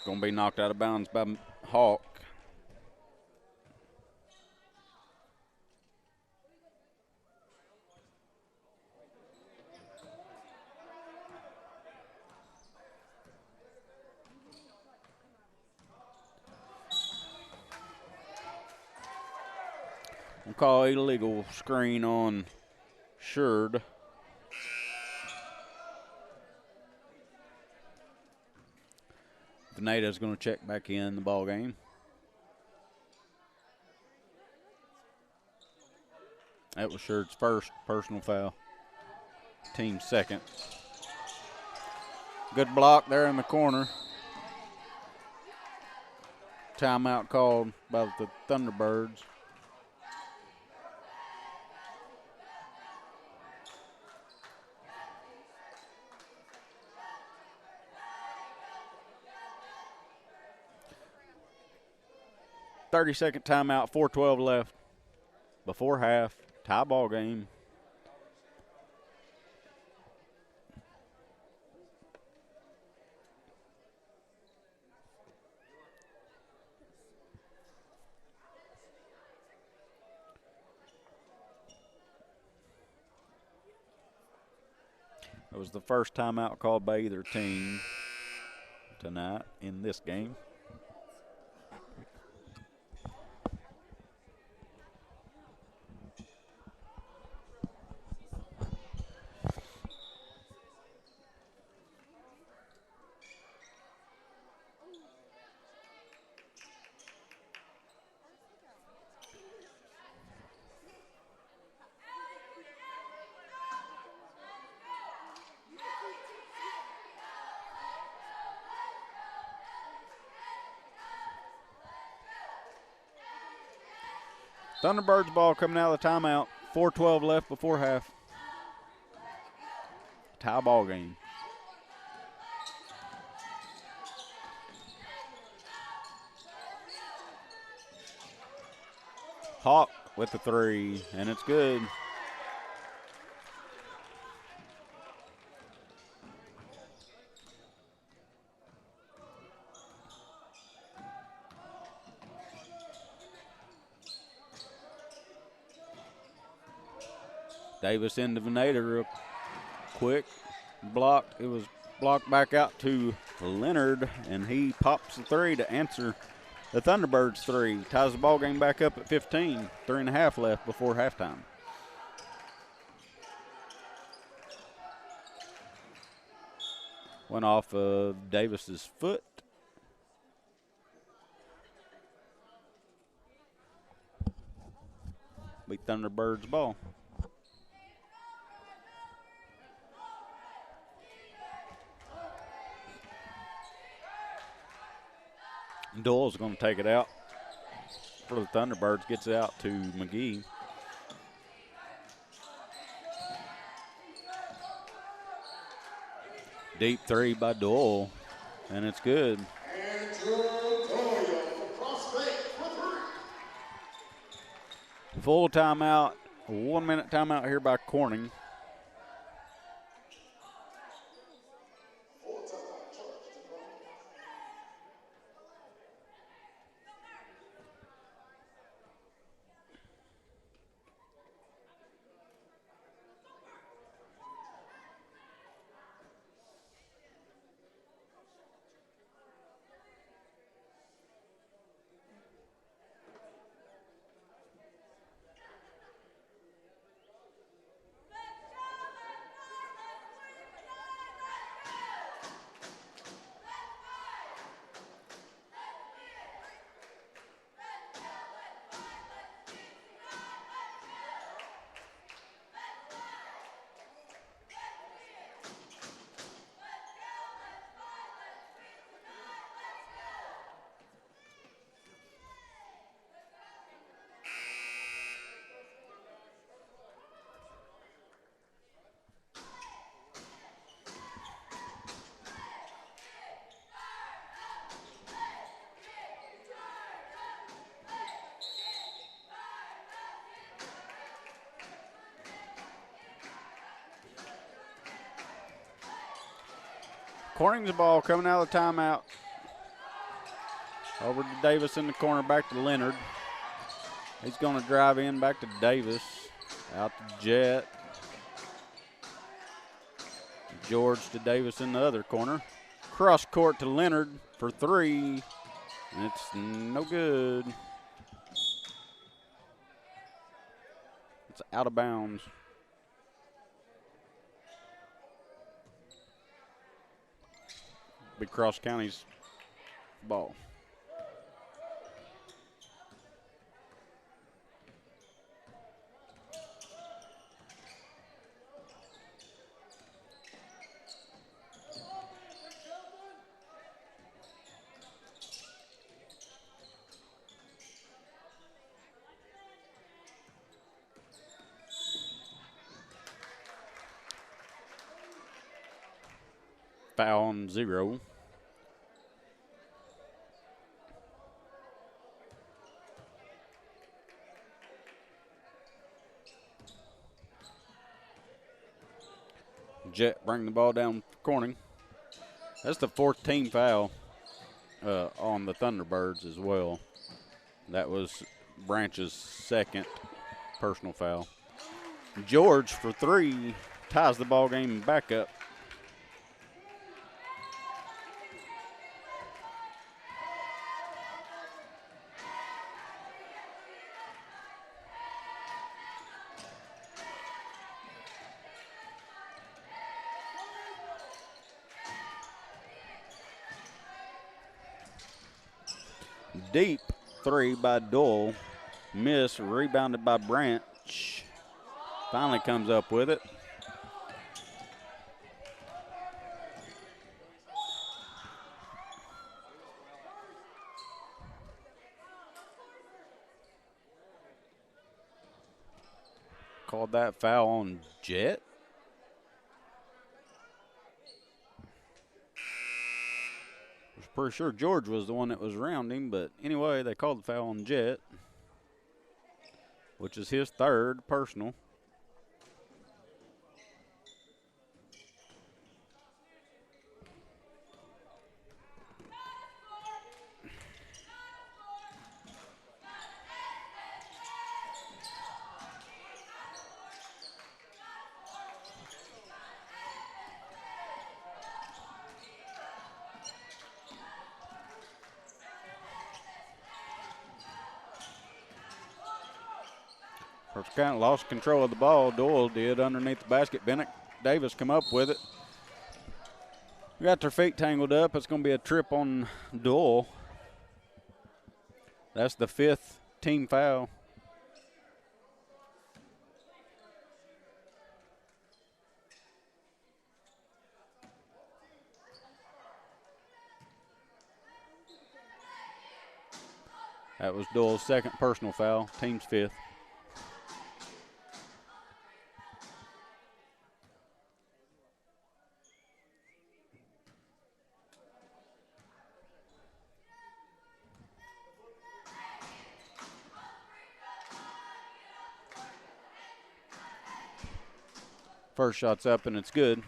Going to be knocked out of bounds by Hawk. We'll call illegal screen on Sheard. Veneda's going to check back in the ball game. That was Sheard's first personal foul. Team's second. Good block there in the corner. Timeout called by the Thunderbirds. .30-second timeout, 4:12 left. Before half, tie ball game. It was the first timeout called by either team tonight in this game. Thunderbirds ball coming out of the timeout. 4:12 left before half. Tie ball game. Hawk with the three, and it's good. Davis into Veneta real quick. Blocked. It was blocked back out to Leonard, and he pops the three to answer the Thunderbirds three. Ties the ball game back up at 15. 3.5 left before halftime. Went off of Davis's foot. Be Thunderbirds ball. Doyle's going to take it out for the Thunderbirds. Gets it out to McGee. Deep three by Doyle, and it's good. Full timeout, 1 minute timeout here by Corning. Corning's ball coming out of the timeout. Over to Davis in the corner, back to Leonard. He's going to drive in, back to Davis. Out to Jet. George to Davis in the other corner. Cross court to Leonard for three. And it's no good. It's out of bounds. Be Cross County's ball. Foul on 0. Jet bring the ball down Corning. That's the 4th team foul on the Thunderbirds as well. That was Branch's 2nd personal foul. George for 3 ties the ball game back up. Deep 3 by Doyle. Miss, rebounded by Branch. Finally comes up with it. Called that foul on Jet. Pretty sure George was the one that was around him, but anyway, they called the foul on Jet, which is his 3rd personal. First kind of lost control of the ball. Doyle did underneath the basket. Bennett Davis come up with it. Got their feet tangled up. It's going to be a trip on Doyle. That's the 5th team foul. That was Doyle's 2nd personal foul, team's 5th. First shot's up and it's good.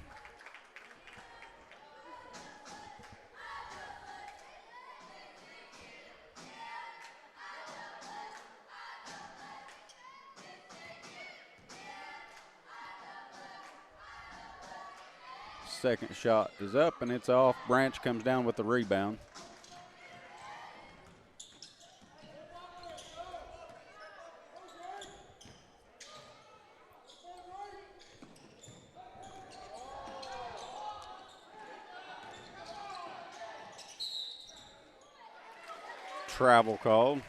Second shot is up and it's off. Branch comes down with the rebound. Travel called.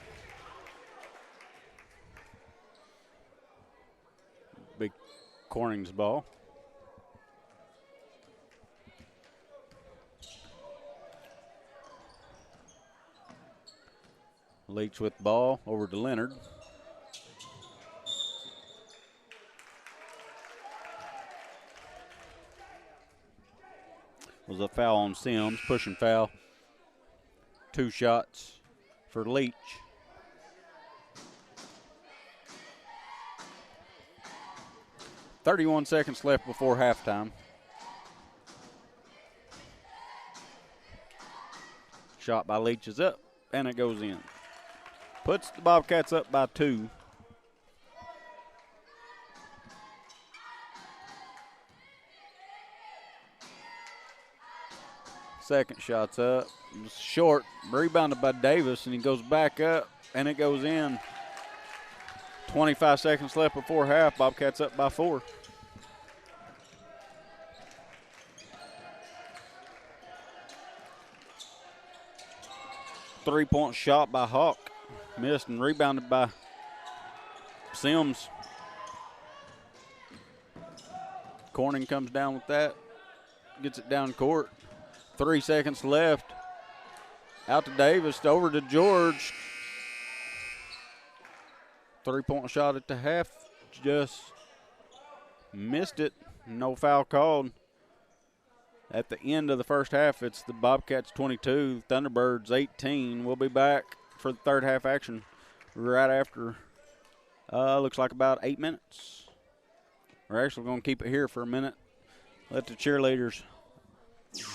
Big Corning's ball. Leach with the ball over to Leonard. Was a foul on Sims, pushing foul. 2 shots for Leach. .31 seconds left before halftime. Shot by Leach is up, and it goes in. Puts the Bobcats up by 2. Second shot's up. Short, rebounded by Davis, and he goes back up, and it goes in. 25 seconds left before half. Bobcats up by 4. Three-point shot by Hawk. Missed and rebounded by Sims. Corning comes down with that. Gets it down court. 3 seconds left. Out to Davis, over to George. Three-point shot at the half. Just missed it. No foul called. At the end of the first half, it's the Bobcats 22, Thunderbirds 18. We'll be back for the third half action right after, looks like about 8 minutes. We're actually going to keep it here for a minute. Let the cheerleaders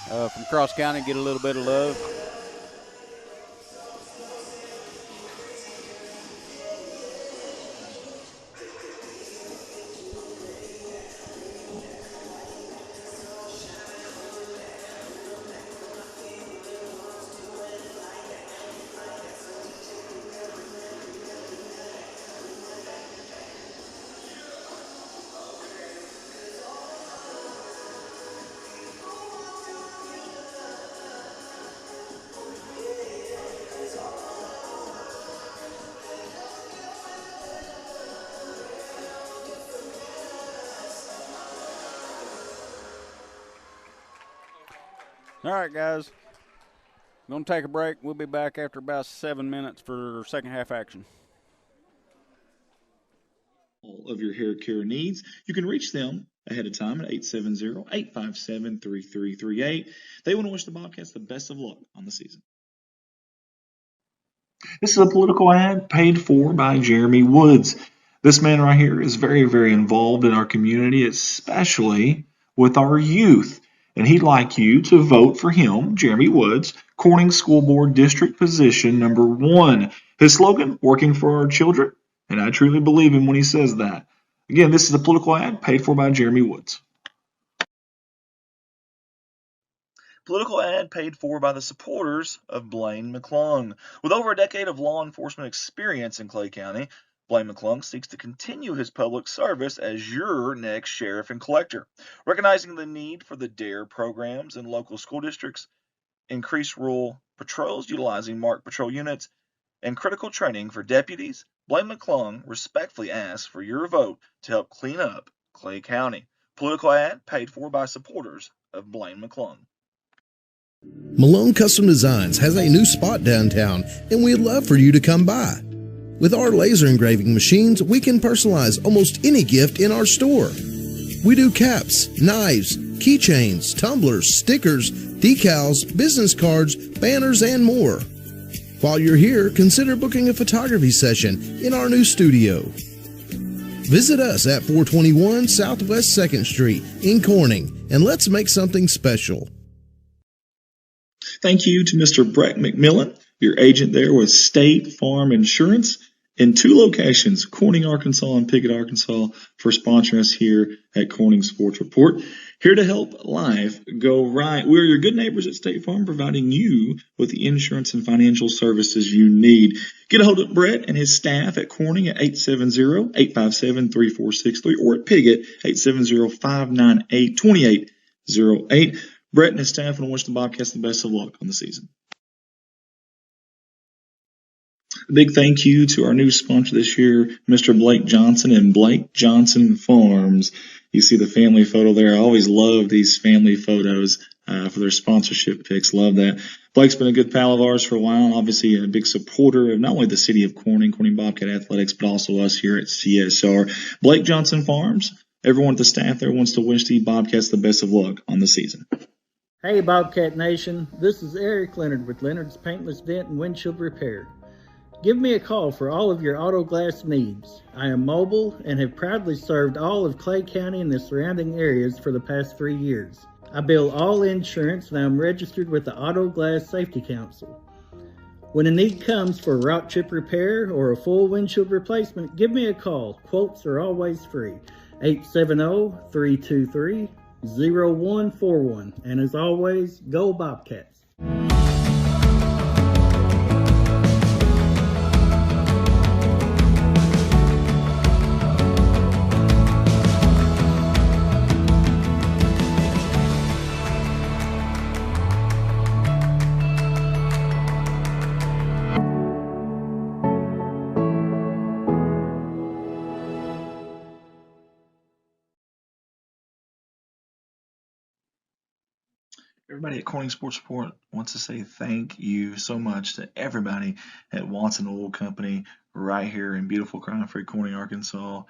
from Cross County get a little bit of love. All right, guys. Going to take a break. We'll be back after about 7 minutes for second half action. All of your hair care needs, you can reach them ahead of time at 870-857-3338. They want to wish the Bobcats the best of luck on the season. This is a political ad paid for by Jeremy Woods. This man right here is very, very involved in our community, especially with our youth. And he'd like you to vote for him, Jeremy Woods, Corning School Board District Position number 1. His slogan, working for our children, and I truly believe him when he says that. Again, this is a political ad paid for by Jeremy Woods. Political ad paid for by the supporters of Blaine McClung. With over a decade of law enforcement experience in Clay County, Blaine McClung seeks to continue his public service as your next sheriff and collector. Recognizing the need for the DARE programs in local school districts, increased rural patrols utilizing marked patrol units, and critical training for deputies, Blaine McClung respectfully asks for your vote to help clean up Clay County. Political ad paid for by supporters of Blaine McClung. Malone Custom Designs has a new spot downtown, and we'd love for you to come by. With our laser engraving machines, we can personalize almost any gift in our store. We do caps, knives, keychains, tumblers, stickers, decals, business cards, banners, and more. While you're here, consider booking a photography session in our new studio. Visit us at 421 Southwest 2nd Street in Corning, and let's make something special. Thank you to Mr. Brett McMillan, your agent there with State Farm Insurance, in 2 locations, Corning, Arkansas and Pickett, Arkansas, for sponsoring us here at Corning Sports Report. Here to help life go right. We're your good neighbors at State Farm, providing you with the insurance and financial services you need. Get a hold of Brett and his staff at Corning at 870-857-3463 or at Pickett, 870-598-2808. Brett and his staff want to wish the Bobcats the best of luck on the season. A big thank you to our new sponsor this year, Mr. Blake Johnson and Blake Johnson Farms. You see the family photo there. I always love these family photos for their sponsorship picks. Love that. Blake's been a good pal of ours for a while. Obviously a big supporter of not only the city of Corning Bobcat Athletics, but also us here at CSR. Blake Johnson Farms, everyone at the staff there wants to wish the Bobcats the best of luck on the season. Hey Bobcat Nation, this is Eric Leonard with Leonard's Paintless Vent and Windshield Repair. Give me a call for all of your auto glass needs. I am mobile and have proudly served all of Clay County and the surrounding areas for the past 3 years. I bill all insurance and I'm registered with the Auto Glass Safety Council. When a need comes for a rock chip repair or a full windshield replacement, give me a call. Quotes are always free. 870-323-0141. And as always, go Bobcats. Everybody at Corning Sports Report wants to say thank you so much to everybody at Watson Oil Company right here in beautiful crime-free Corning, Arkansas.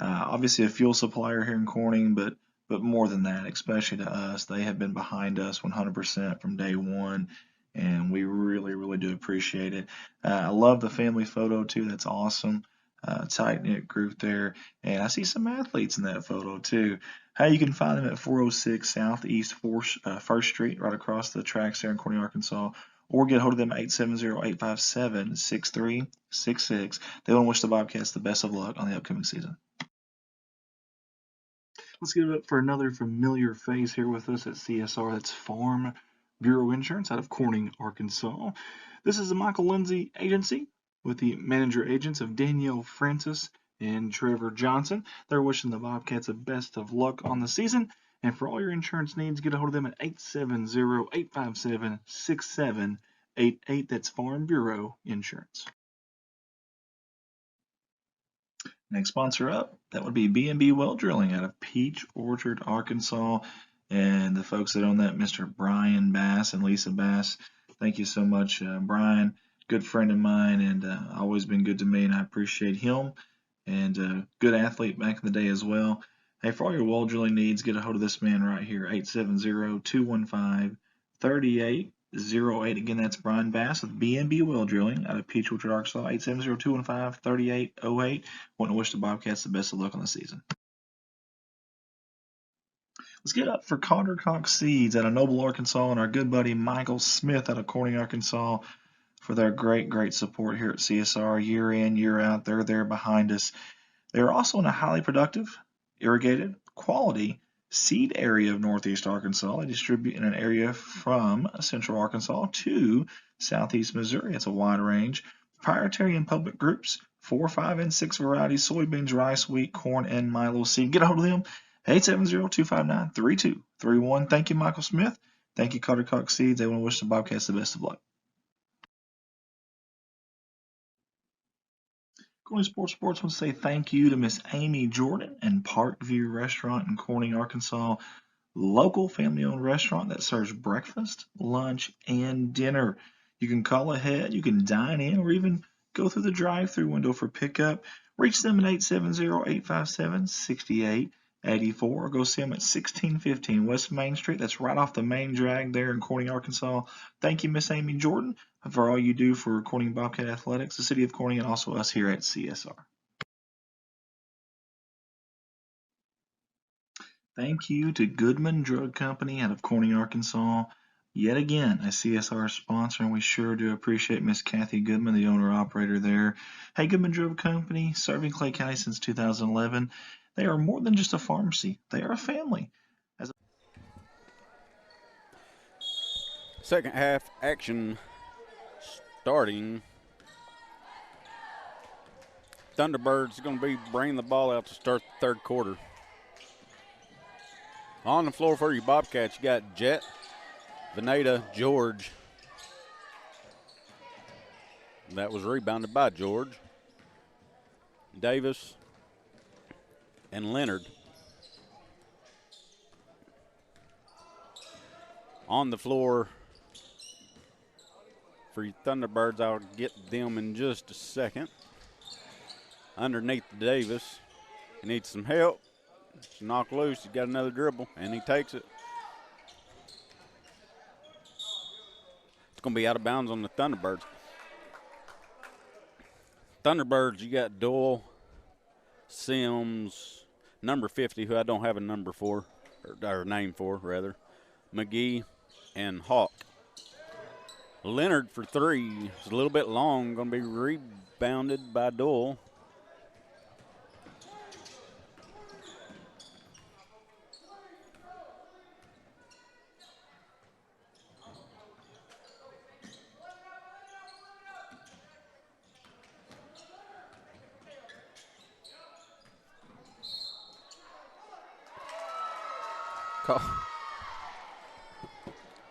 Obviously a fuel supplier here in Corning, but more than that, especially to us, they have been behind us 100% from day one, and we really, really do appreciate it. I love the family photo too. That's awesome. Tight-knit group there, and I see some athletes in that photo too. You can find them at 406 Southeast 1st Street, right across the tracks there in Corning, Arkansas, or get a hold of them at 870-857-6366. They want to wish the Bobcats the best of luck on the upcoming season. Let's give it up for another familiar face here with us at CSR. That's Farm Bureau Insurance out of Corning, Arkansas. This is the Michael Lindsay Agency with the manager agents of Danielle Francis and Trevor Johnson. They're wishing the Bobcats the best of luck on the season. And for all your insurance needs, get a hold of them at 870-857-6788. That's Farm Bureau Insurance. Next sponsor up, that would be B&B Well Drilling out of Peach Orchard, Arkansas. And the folks that own that, Mr. Brian Bass and Lisa Bass. Thank you so much, Brian. Good friend of mine, and always been good to me, and I appreciate him. And good athlete back in the day as well. Hey, for all your well drilling needs, get a hold of this man right here, 870-215-3808. Again, that's Brian Bass with B&B Well Drilling out of Peach Orchard, Arkansas, 870-215-3808. Want to wish the Bobcats the best of luck on the season. Let's get up for Carter Cox Seeds out of Noble, Arkansas, and our good buddy Michael Smith out of Corning, Arkansas, for their great support here at CSR year in, year out. They're there behind us. They're also in a highly productive, irrigated, quality seed area of Northeast Arkansas. They distribute in an area from Central Arkansas to Southeast Missouri. It's a wide range. Proprietary and public groups, 4, 5, and 6 varieties, soybeans, rice, wheat, corn, and milo seed. Get a hold of them, 870-259-3231. Thank you, Michael Smith. Thank you, Carter Cox Seeds. They want to wish the Bobcats the best of luck. Corning Sports wants to say thank you to Miss Amy Jordan and Parkview Restaurant in Corning, Arkansas. Local family-owned restaurant that serves breakfast, lunch, and dinner. You can call ahead, you can dine in, or even go through the drive-thru window for pickup. Reach them at 870-857-6884, or go see them at 1615 West Main Street. That's right off the main drag there in Corning, Arkansas. Thank you, Miss Amy Jordan, for all you do for Corning Bobcat Athletics, the city of Corning, and also us here at CSR. Thank you to Goodman Drug Company out of Corning, Arkansas. Yet again, a CSR sponsor, and we sure do appreciate Miss Kathy Goodman, the owner-operator there. Hey, Goodman Drug Company, serving Clay County since 2011. They are more than just a pharmacy. They are a family. Second half action starting. Thunderbirds are going to be bringing the ball out to start the third quarter. On the floor for you Bobcats, you got Jet, Veneta, George. That was rebounded by George. Davis and Leonard. On the floor for you Thunderbirds, I'll get them in just a second. Underneath Davis, he needs some help. It's knocked loose. He's got another dribble, and he takes it. It's going to be out of bounds on the Thunderbirds. Thunderbirds, you got Doyle, Sims, number 50, who I don't have a number for, or name for, rather. McGee, and Hawk. Leonard for three. It's a little bit long. Going to be rebounded by Doyle.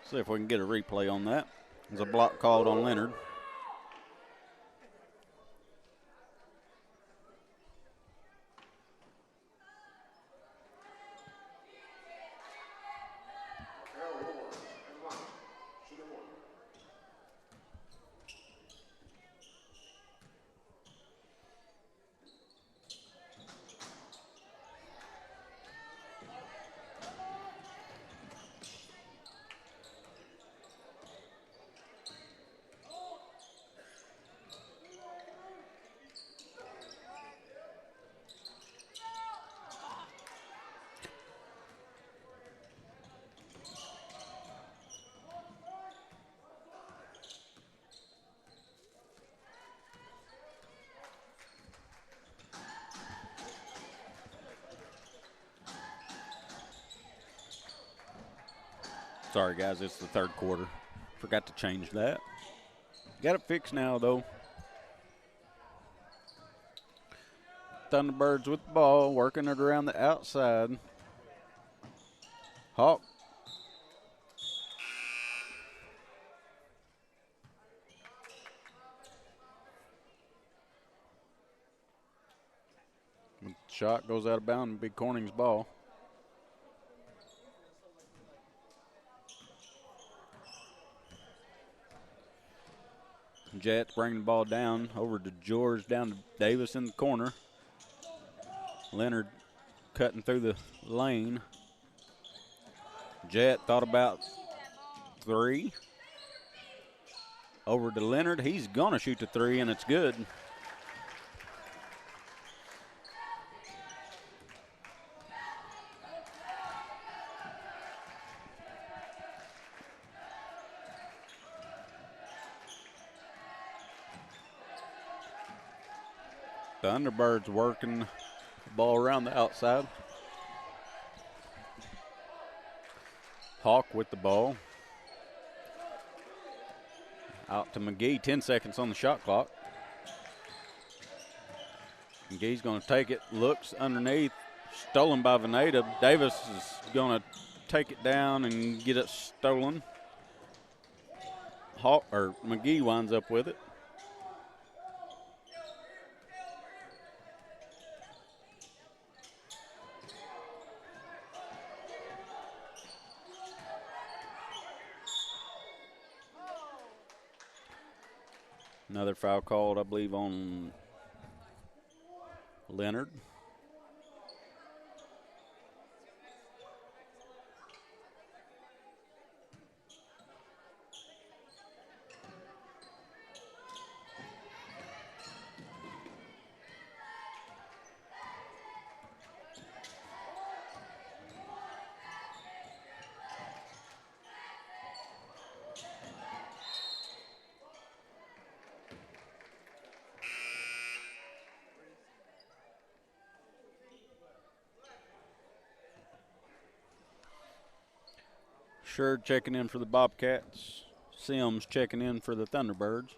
See if we can get a replay on that. There's a block called on Leonard. Sorry, guys, it's the third quarter. Forgot to change that. Got it fixed now, though. Thunderbirds with the ball, working it around the outside. Hawk. Shot goes out of bounds, Big Corning's ball. Jets bringing the ball down over to George, down to Davis in the corner. Leonard cutting through the lane. Jet thought about three. Over to Leonard. He's going to shoot the three, and it's good. Thunderbirds working the ball around the outside. Hawk with the ball. Out to McGee, 10 seconds on the shot clock. McGee's going to take it, looks underneath, stolen by Veneta. Davis is going to take it down and get it stolen. McGee winds up with it. Another foul called, I believe, on Leonard. Shear checking in for the Bobcats. Sims checking in for the Thunderbirds.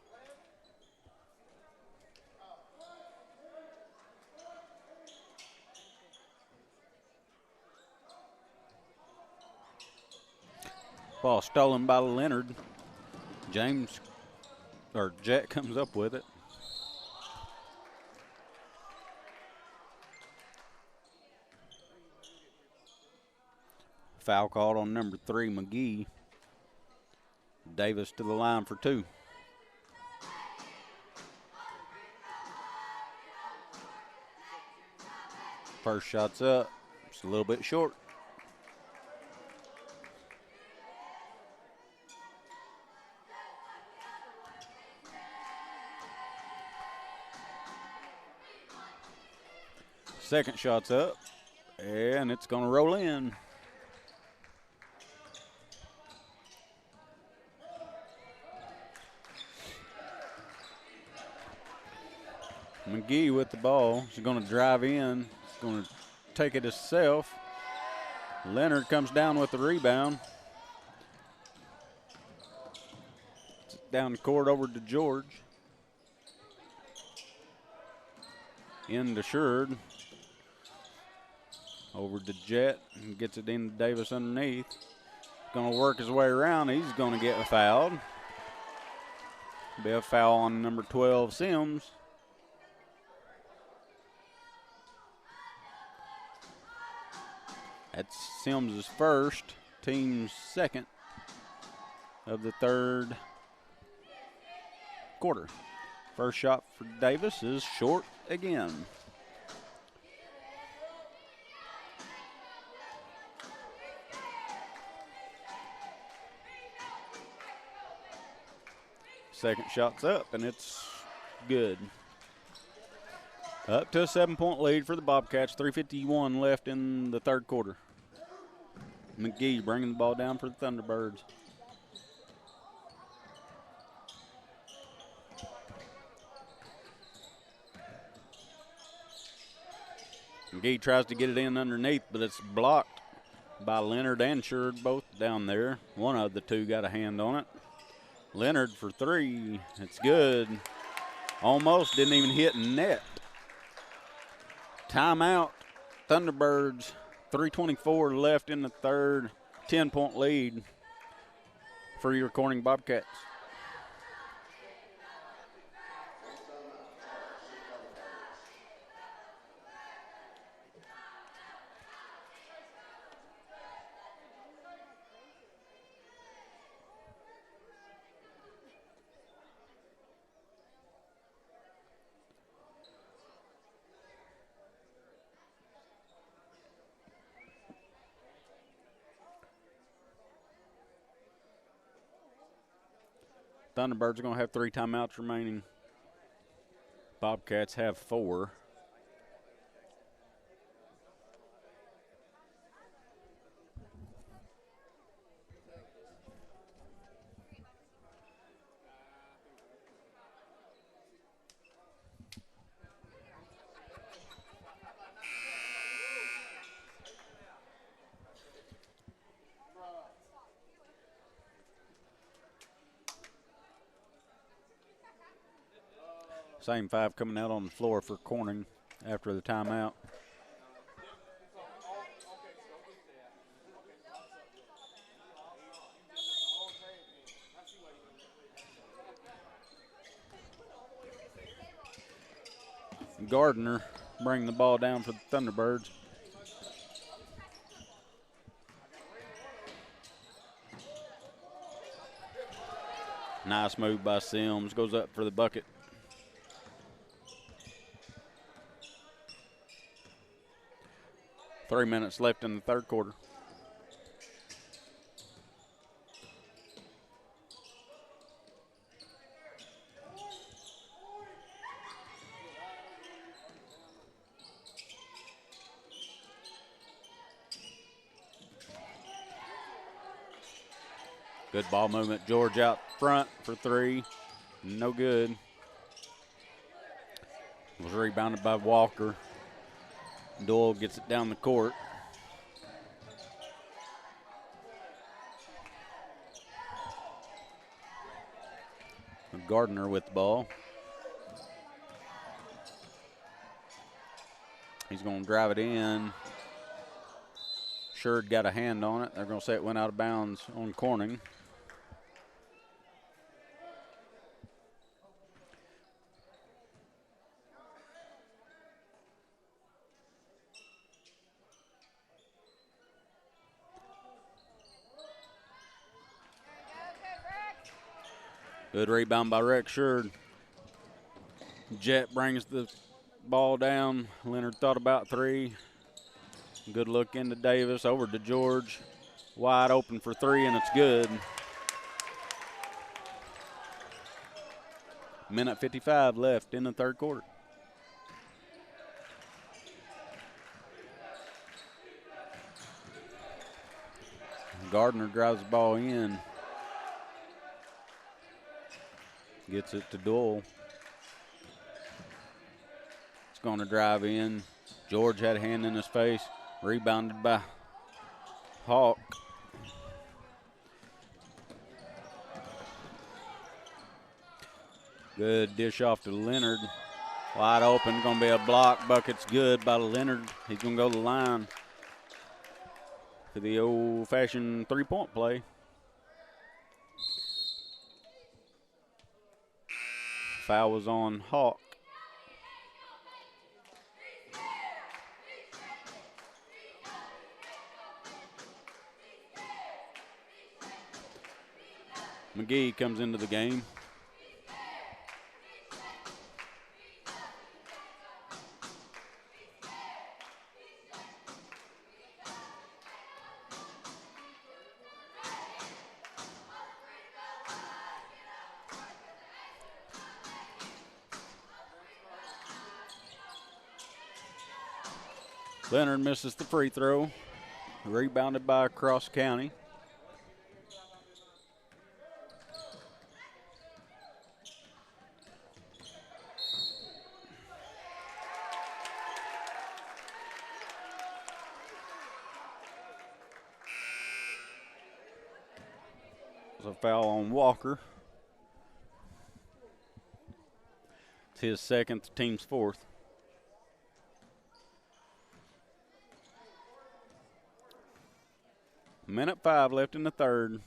Ball stolen by Leonard. Jet comes up with it. Foul called on number 3, McGee. Davis to the line for 2. First shot's up. It's a little bit short. Second shot's up, and it's going to roll in. McGee with the ball. He's going to drive in. He's going to take it himself. Leonard comes down with the rebound. Down the court over to George. Into Sherd. Over to Jet. And gets it into Davis underneath. Going to work his way around. He's going to get fouled. Be a foul on number 12, Sims. That's Sims' first, team's second of the third quarter. First shot for Davis is short again. Second shot's up, and it's good. Up to a 7-point lead for the Bobcats. 3:51 left in the third quarter. McGee bringing the ball down for the Thunderbirds. McGee tries to get it in underneath, but it's blocked by Leonard and Sherd, both down there. One of the two got a hand on it. Leonard for three. It's good. Almost didn't even hit net. Timeout. Thunderbirds. 3:24 left in the third. 10-point lead for your Corning Bobcats. Thunderbirds are going to have 3 timeouts remaining. Bobcats have 4. Same 5 coming out on the floor for Corning after the timeout. Gardner bringing the ball down for the Thunderbirds. Nice move by Sims. Goes up for the bucket. Three minutes left in the third quarter. Good ball movement. George out front for 3. No good. Was rebounded by Walker. Doyle gets it down the court. Gardner with the ball. He's going to drive it in. Sherd got a hand on it. They're going to say it went out of bounds on Corning. Good rebound by Rex Sherd. Jet brings the ball down. Leonard thought about 3. Good look into Davis. Over to George. Wide open for 3, and it's good. Minute 55 left in the third quarter. Gardner drives the ball in. Gets it to Doyle. going to drive in. George had a hand in his face. Rebounded by Hawk. Good dish off to Leonard. Wide open, going to be a block. Bucket's good by Leonard. He's going to go to the line for the old-fashioned three-point play. Foul was on Hawk. McGee comes into the game. Leonard misses the free throw. Rebounded by Cross County. There's a foul on Walker. It's his second, the team's fourth. Minute 5 left in the third.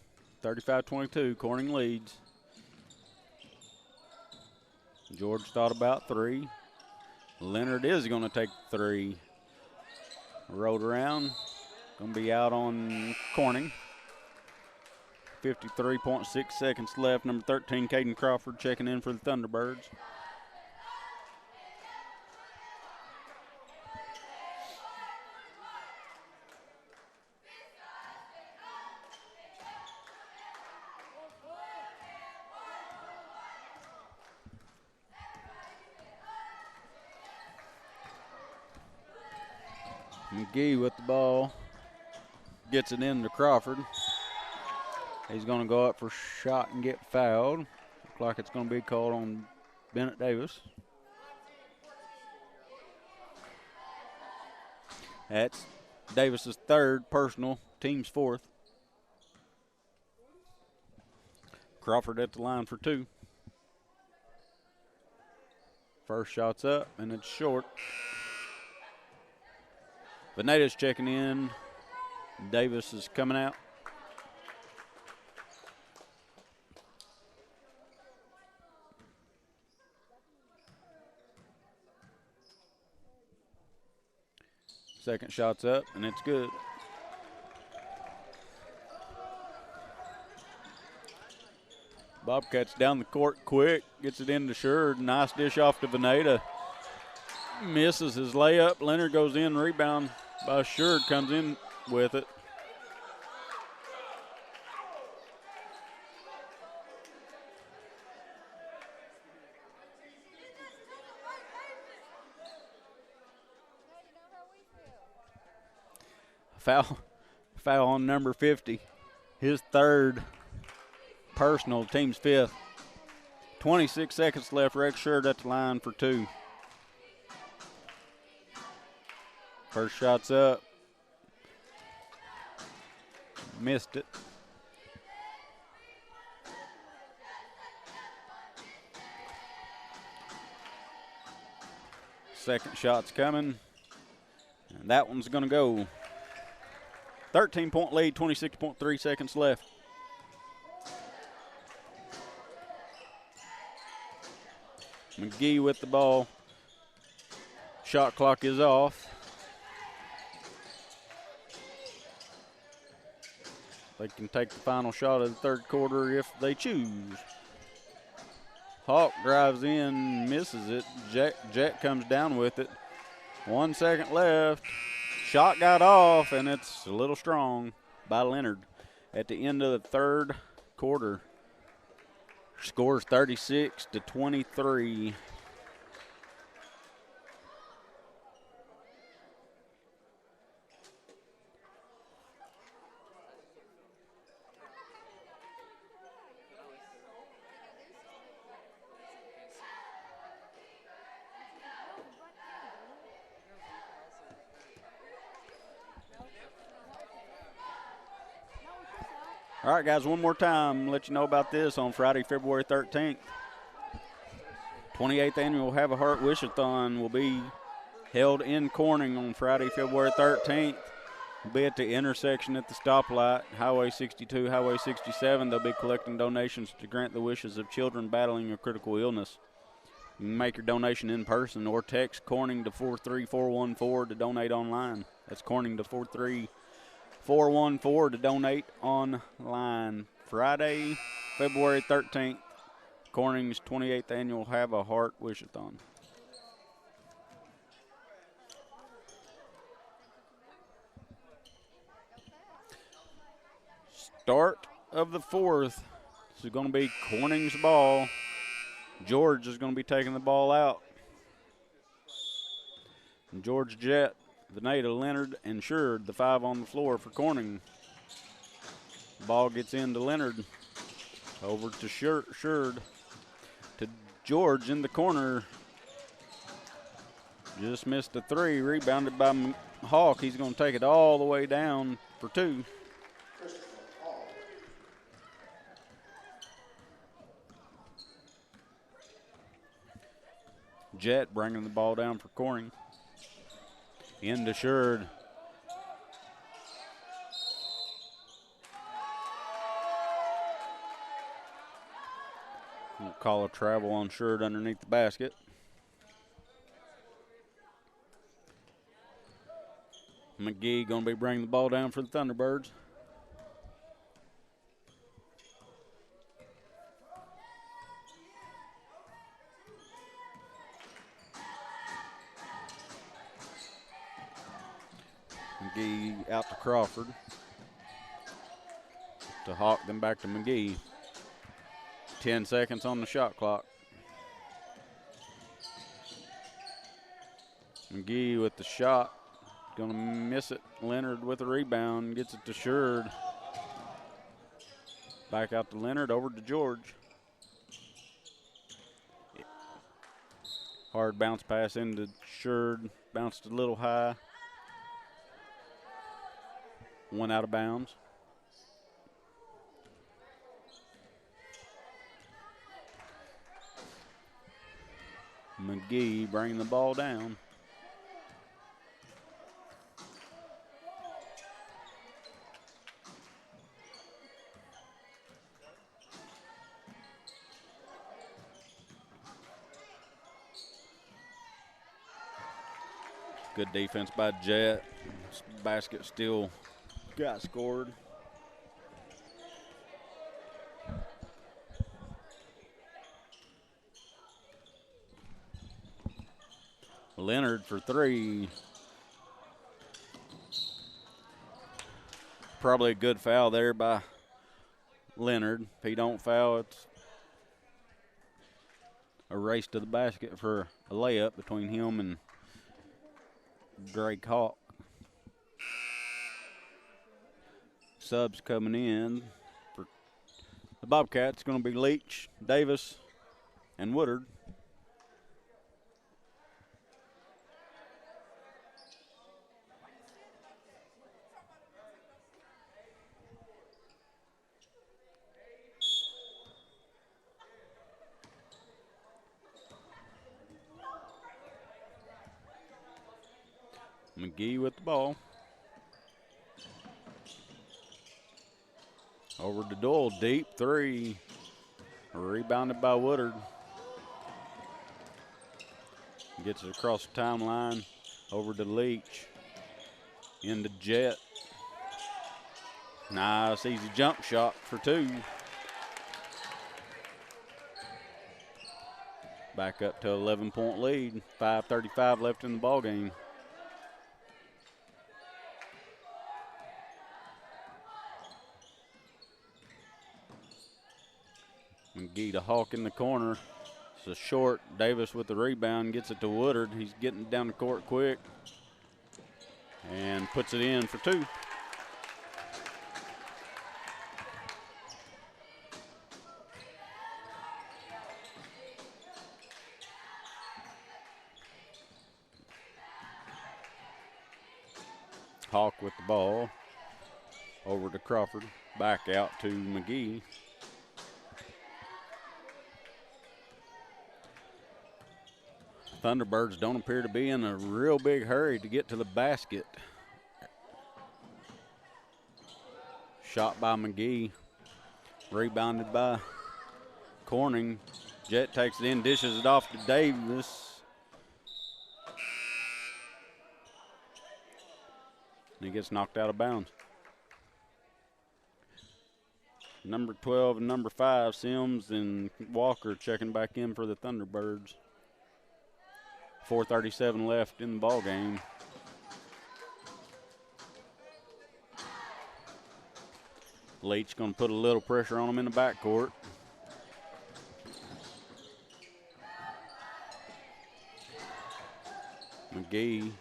35-22, Corning leads. George thought about three. Leonard is going to take three. Rolled around. Going to be out on Corning. 53.6 seconds left. Number 13, Caden Crawford, checking in for the Thunderbirds. McGee with the ball. Gets it into Crawford. He's going to go up for shot and get fouled. Looks like it's going to be called on Bennett Davis. That's Davis's third personal, team's fourth. Crawford at the line for two. First shot's up, and it's short. Veneda's checking in. Davis is coming out. Second shot's up, and it's good. Bobcats down the court quick. Gets it into Shear. Nice dish off to Veneta. Misses his layup. Leonard goes in. Rebound by Shear. Comes in with it. Foul on number 50. His third personal, team's fifth. 26 seconds left. Rex Shear at the line for two. First shot's up. Missed it. Second shot's coming. And that one's going to go. 13-point lead, 26.3 seconds left. McGee with the ball. Shot clock is off. They can take the final shot of the third quarter if they choose. Hawk drives in, misses it. Jet comes down with it. 1 second left. Shot got off, and it's a little strong by Leonard. At the end of the third quarter, scores 36-23. All right, guys, one more time, let you know about this on Friday, February 13th. 28th annual Have a Heart Wishathon will be held in Corning on Friday, February 13th. Will be at the intersection at the stoplight, Highway 62, Highway 67. They'll be collecting donations to grant the wishes of children battling a critical illness. You can make your donation in person or text Corning to 43414 to donate online. That's Corning to 43414 to donate online. Friday, February 13th, Corning's 28th annual Have a Heart Wishathon. Start of the fourth. This is going to be Corning's ball. George is going to be taking the ball out. And George Jett, Veneta, Leonard, and Shear, the 5 on the floor for Corning. Ball gets into Leonard. Over to Shear, to George in the corner. Just missed a 3. Rebounded by Hawk. He's going to take it all the way down for 2. Jett bringing the ball down for Corning. Into Shear. We'll call a travel on Shear underneath the basket. McGee going to be bringing the ball down for the Thunderbirds. McGee out to Crawford. To Hawk, then back to McGee. 10 seconds on the shot clock. McGee with the shot. Gonna miss it. Leonard with the rebound. Gets it to Shear. Back out to Leonard. Over to George. Hard bounce pass into Shear. Bounced a little high. One out of bounds. McGee bringing the ball down. Good defense by Jett. Basket still got scored. Leonard for 3. Probably a good foul there by Leonard. If he don't foul, it's a race to the basket for a layup between him and Drake Hawk. Subs coming in for the Bobcats. Going to be Leach, Davis, and Woodard. McGee with the ball. Over to Doyle, deep 3. Rebounded by Woodard. Gets it across the timeline. Over to Leach. Into Jett. Nice, easy jump shot for 2. Back up to 11-point lead. 5:35 left in the ball game. McGee to Hawk in the corner. It's a short. Davis with the rebound. Gets it to Woodard. He's getting down the court quick. And puts it in for 2. Hawk with the ball. Over to Crawford. Back out to McGee. Thunderbirds don't appear to be in a real big hurry to get to the basket. Shot by McGee. Rebounded by Corning. Jet takes it in, dishes it off to Davis. And he gets knocked out of bounds. Number 12 and number 5, Sims and Walker checking back in for the Thunderbirds. 4:37 left in the ball game. Leach going to put a little pressure on him in the backcourt. McGee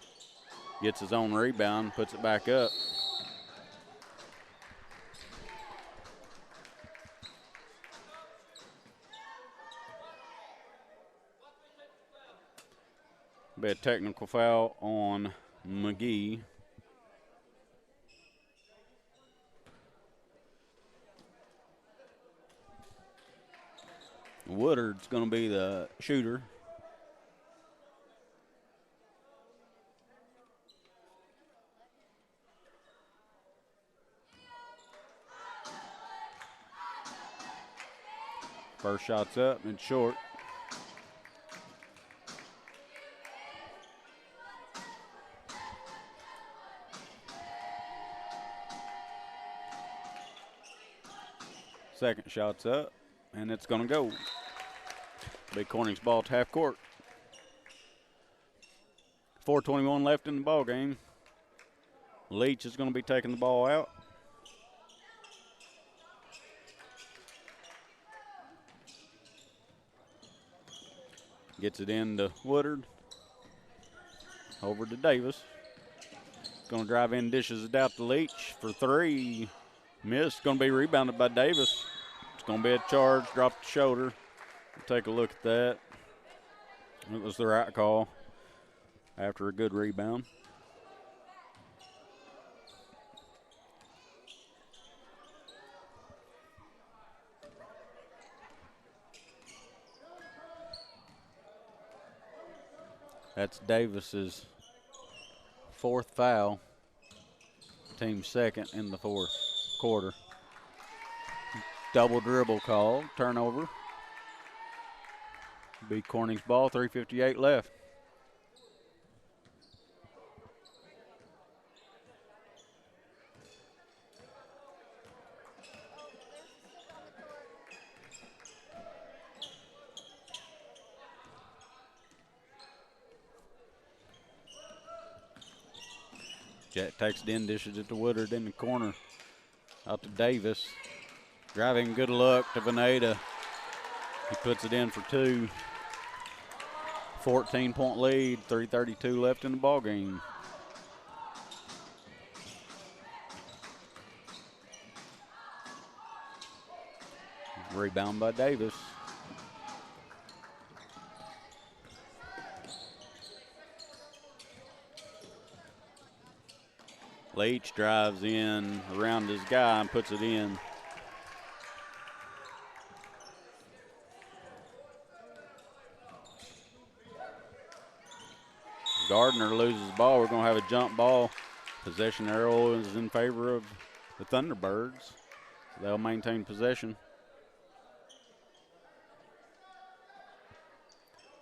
gets his own rebound, puts it back up. Be a technical foul on McGee. Woodard's going to be the shooter. First shot's up and short. Second shot's up, and it's going to go. Big Corning's ball to half court. 4:21 left in the ball game. Leach is going to be taking the ball out. Gets it in to Woodard. Over to Davis. Going to drive in, dishes it out to Leach for three. Missed. Going to be rebounded by Davis. It's going to be a charge, drop the shoulder. We'll take a look at that. It was the right call after a good rebound. That's Davis's fourth foul. Team second in the fourth quarter. Double dribble call, turnover. Be Corning's ball, 3:58 left. Jet takes it in, dishes it to Woodard in the corner. Out to Davis. Driving, good luck to Veneta. He puts it in for two. 14-point lead, 3:32 left in the ball game. Rebound by Davis. Leach drives in around his guy and puts it in. Gardner loses the ball. We're going to have a jump ball. Possession arrow is in favor of the Thunderbirds. So they'll maintain possession.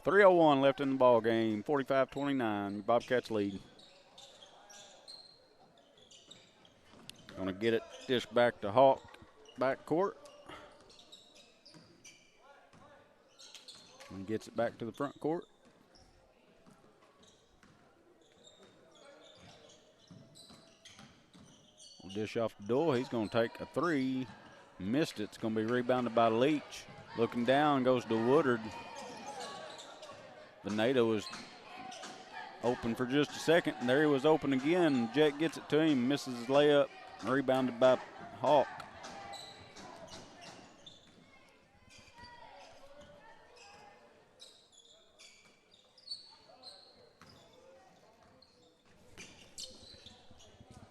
3:01 left in the ball game. 45-29. Bobcats lead. Going to get it dished back to Hawk, back court. And gets it back to the front court. We'll dish off the door. He's going to take a three. Missed it. It's going to be rebounded by Leach. Looking down, goes to Woodard. Veneta was open for just a second, and there he was open again. Jet gets it to him, misses his layup. Rebounded by Hawk.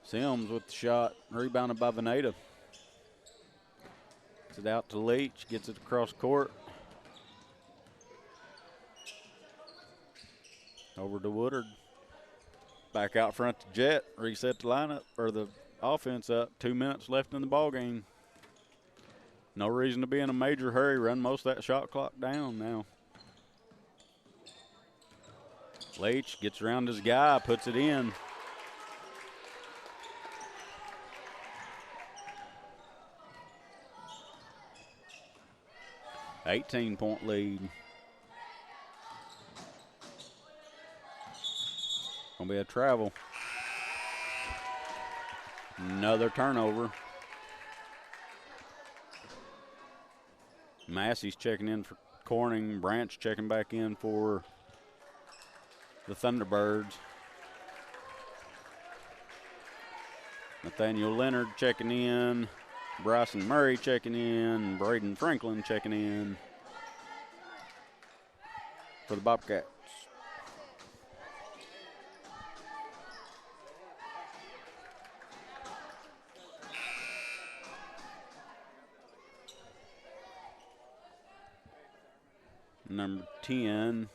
Sims with the shot, rebounded by Veneta. Gets it out to Leach, gets it across court. Over to Woodard. Back out front to Jet. Reset the lineup, or the offense up. 2 minutes left in the ball game. No reason to be in a major hurry. Run most of that shot clock down now. Leach gets around his guy, puts it in. $18-point lead. Gonna be a travel. Another turnover. Massey's checking in for Corning. Branch checking back in for the Thunderbirds. Nathaniel Leonard checking in. Bryson Murray checking in. Braden Franklin checking in for the Bobcats. Number 10.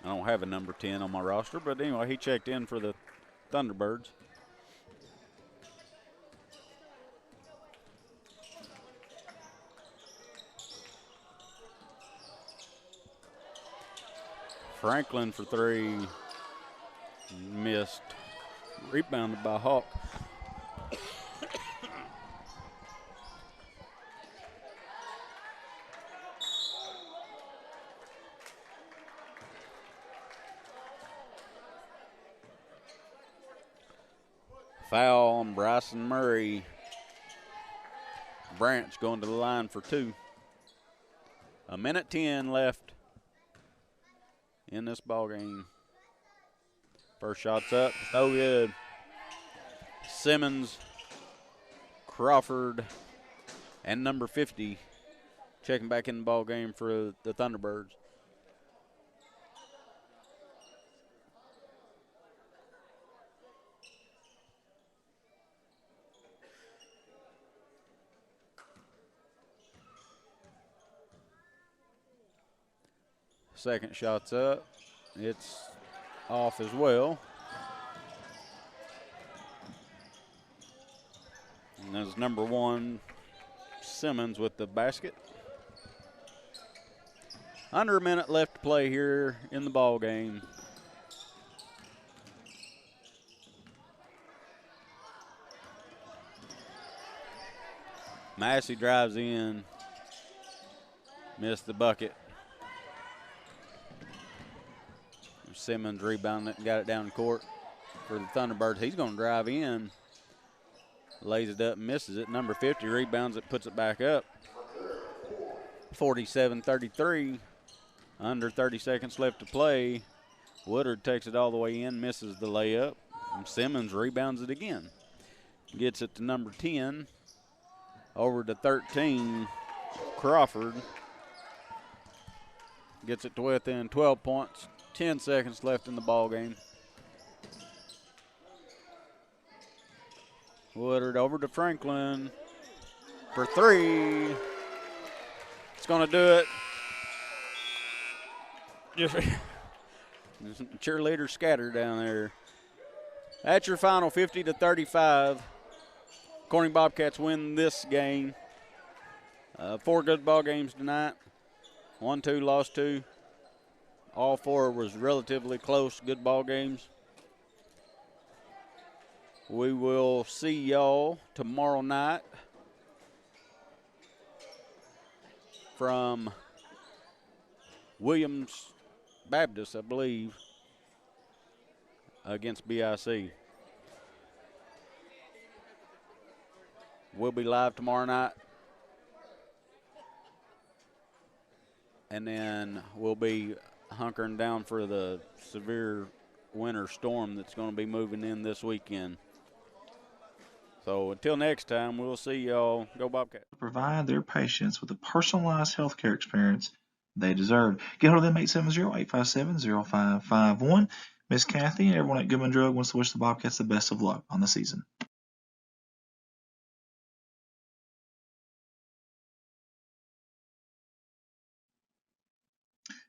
I don't have a number 10 on my roster, but anyway, he checked in for the Thunderbirds. Franklin for three. Missed. Rebounded by Hawk. Foul on Bryson Murray. Branch going to the line for two. 1:10 left in this ball game. First shot's up, no good. Simmons, Crawford, and number 50 checking back in the ball game for the Thunderbirds. Second shot's up. It's off as well. And there's number 1, Simmons, with the basket. Under a minute left to play here in the ball game. Massey drives in. Missed the bucket. Simmons rebounded it and got it down the court for the Thunderbirds. He's going to drive in. Lays it up and misses it. Number 50 rebounds it, puts it back up. 47-33. Under 30 seconds left to play. Woodard takes it all the way in, misses the layup. And Simmons rebounds it again. Gets it to number 10. Over to 13, Crawford. Gets it to within 12 points. 10 seconds left in the ball game. Woodard over to Franklin for three. It's going to do it. Just cheerleader scatter down there. That's your final, 50-35. Corning Bobcats win this game. 4 good ball games tonight. 1-2, lost 2. All 4 was relatively close, good ball games. We will see y'all tomorrow night from Williams Baptist, I believe, against BIC. We'll be live tomorrow night. And then we'll be hunkering down for the severe winter storm that's going to be moving in this weekend. So until next time, we'll see y'all. Go Bobcats. Provide their patients with the personalized healthcare experience they deserve. Get hold of them 870-857-0551. Miss Kathy and everyone at Goodman Drug wants to wish the Bobcats the best of luck on the season.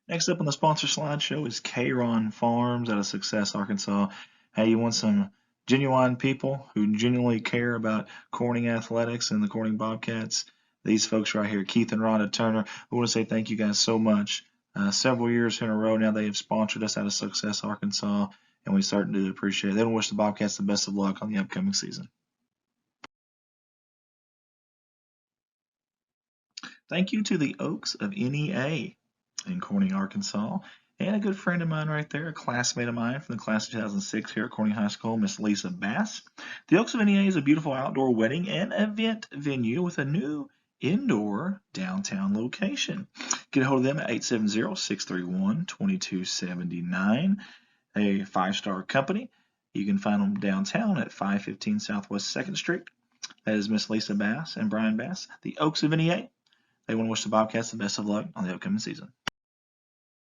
Next up on the sponsor slideshow is K-Ron Farms out of Success, Arkansas. Hey, you want some genuine people who genuinely care about Corning athletics and the Corning Bobcats? These folks right here, Keith and Rhonda Turner, we want to say thank you guys so much. Several years in a row now they have sponsored us out of Success, Arkansas, and we certainly do appreciate it. They want to wish the Bobcats the best of luck on the upcoming season. Thank you to the Oaks of NEA in Corning, Arkansas, and a good friend of mine right there, a classmate of mine from the class of 2006 here at Corning High School, Miss Lisa Bass. The Oaks of NEA is a beautiful outdoor wedding and event venue with a new indoor downtown location. Get a hold of them at 870-631-2279, a five-star company. You can find them downtown at 515 Southwest 2nd Street. That is Miss Lisa Bass and Brian Bass, the Oaks of NEA. They want to wish the Bobcats the best of luck on the upcoming season.